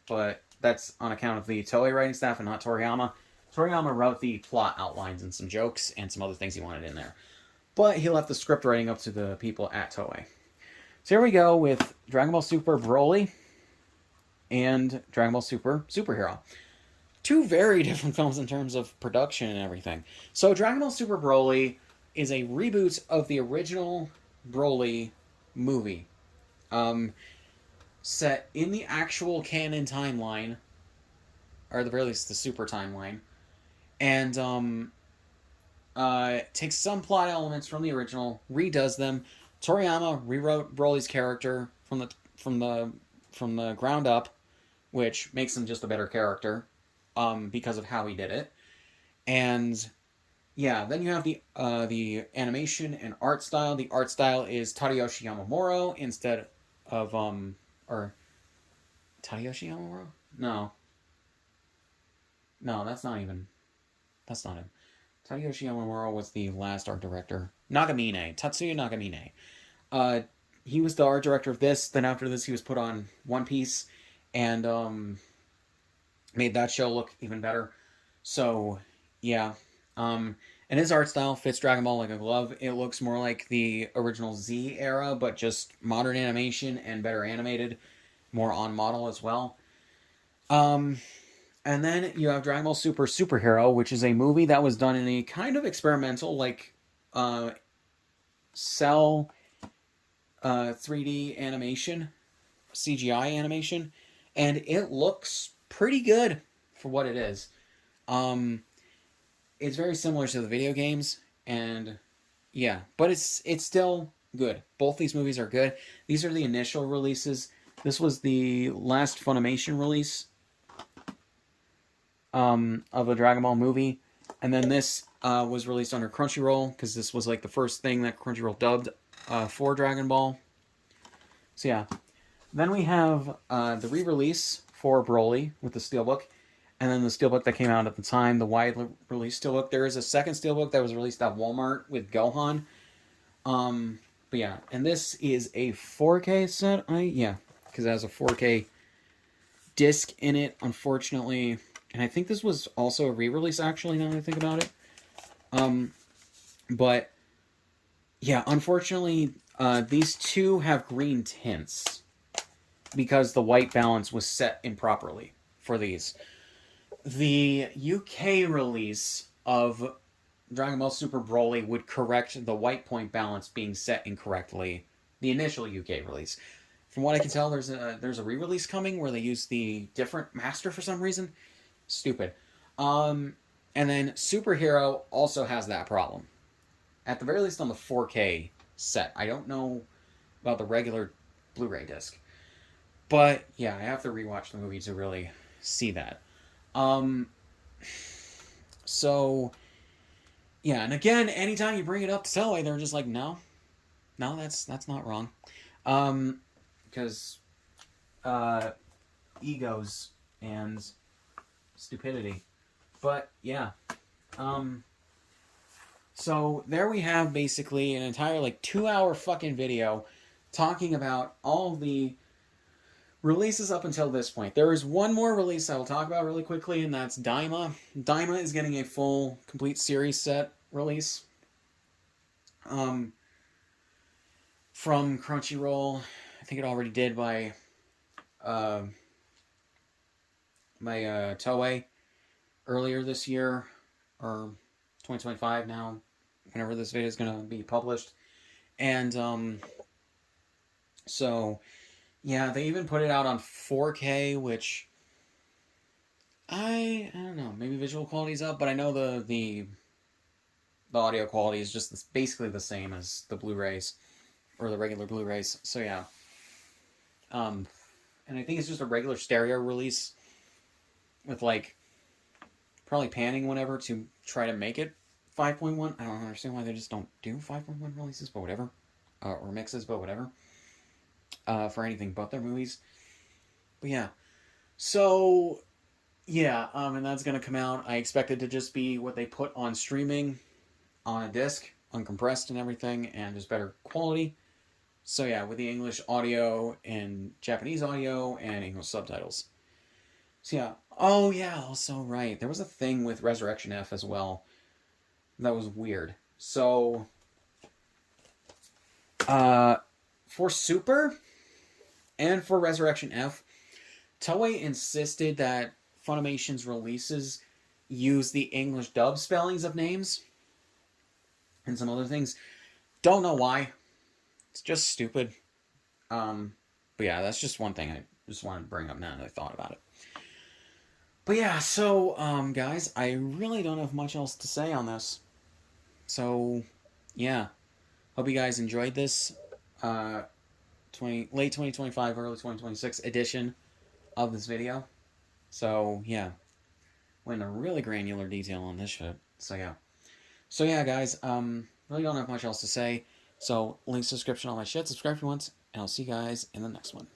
but that's on account of the Toei writing staff and not Toriyama. Toriyama wrote the plot outlines and some jokes and some other things he wanted in there, but he left the script writing up to the people at Toei. So here we go with Dragon Ball Super Broly and Dragon Ball Super Superhero. 2 very different films in terms of production and everything. So Dragon Ball Super Broly is a reboot of the original Broly movie, set in the actual canon timeline, or at the very least the Super timeline, and takes some plot elements from the original, redoes them. Toriyama rewrote Broly's character from the ground up, which makes him just a better character, because of how he did it. And yeah, then you have the animation and art style. The art style is Tadayoshi Yamamuro instead of or Tadayoshi Yamamuro? No, that's not him. Tadayoshi Yamamuro was the last art director. Tatsuya Nagamine. He was the art director of this. Then after this, he was put on One Piece, and made that show look even better. So yeah, and his art style fits Dragon Ball like a glove. It looks more like the original Z era, but just modern animation and better animated, more on model as well. And then you have Dragon Ball Super Superhero, which is a movie that was done in a kind of experimental, like, cell 3D animation, CGI animation, and it looks pretty good for what it is. It's very similar to the video games, and yeah, but it's still good. Both these movies are good. These are the initial releases. This was the last Funimation release of a Dragon Ball movie, and then this was released under Crunchyroll because this was like the first thing that Crunchyroll dubbed for Dragon Ball. So yeah, then we have the re-release for Broly with the steelbook, and then the steelbook that came out at the time, the wide release steelbook. There is a second steelbook that was released at Walmart with Gohan. But yeah, and this is a 4K set. Because it has a 4K disc in it, unfortunately. And I think this was also a re-release, actually, now that I think about it. But yeah, unfortunately, these two have green tints because the white balance was set improperly for these. The UK release of Dragon Ball Super Broly would correct the white point balance being set incorrectly. The initial UK release. From what I can tell, there's a re-release coming where they use the different master for some reason. Stupid. And then Superhero also has that problem. At the very least on the 4K set. I don't know about the regular Blu-ray disc. But yeah, I have to rewatch the movie to really see that. So yeah, and again, anytime you bring it up to Toei, they're just like, no, that's not wrong, because egos and stupidity. But yeah, so there we have basically an entire like 2-hour fucking video talking about all the releases up until this point. There is one more release I will talk about really quickly, and that's Daima. Daima is getting a full, complete series set release. From Crunchyroll. I think it already did by Toei earlier this year, or 2025 now, whenever this video is going to be published. And so yeah, they even put it out on 4K, which I don't know, maybe visual quality's up, but I know the audio quality is just basically the same as the Blu-rays or the regular Blu-rays. So yeah, and I think it's just a regular stereo release with like probably panning whenever to try to make it 5.1. I don't understand why they just don't do 5.1 releases, but whatever, or mixes, but whatever. For anything but their movies. But yeah. So yeah, and that's gonna come out. I expect it to just be what they put on streaming on a disc, uncompressed and everything, and just better quality. So yeah, with the English audio and Japanese audio and English subtitles. So yeah. Oh yeah, also right. There was a thing with Resurrection F as well. That was weird. So for Super and for Resurrection F, Toei insisted that Funimation's releases use the English dub spellings of names and some other things. Don't know why. It's just stupid. But yeah, that's just one thing I just wanted to bring up now that I thought about it. But yeah, so guys, I really don't have much else to say on this. So yeah, hope you guys enjoyed this late 2025, early 2026 edition of this video. So yeah, went into really granular detail on this shit. So yeah, guys, really don't have much else to say. So links to description, all my shit. Subscribe if you want, and I'll see you guys in the next one.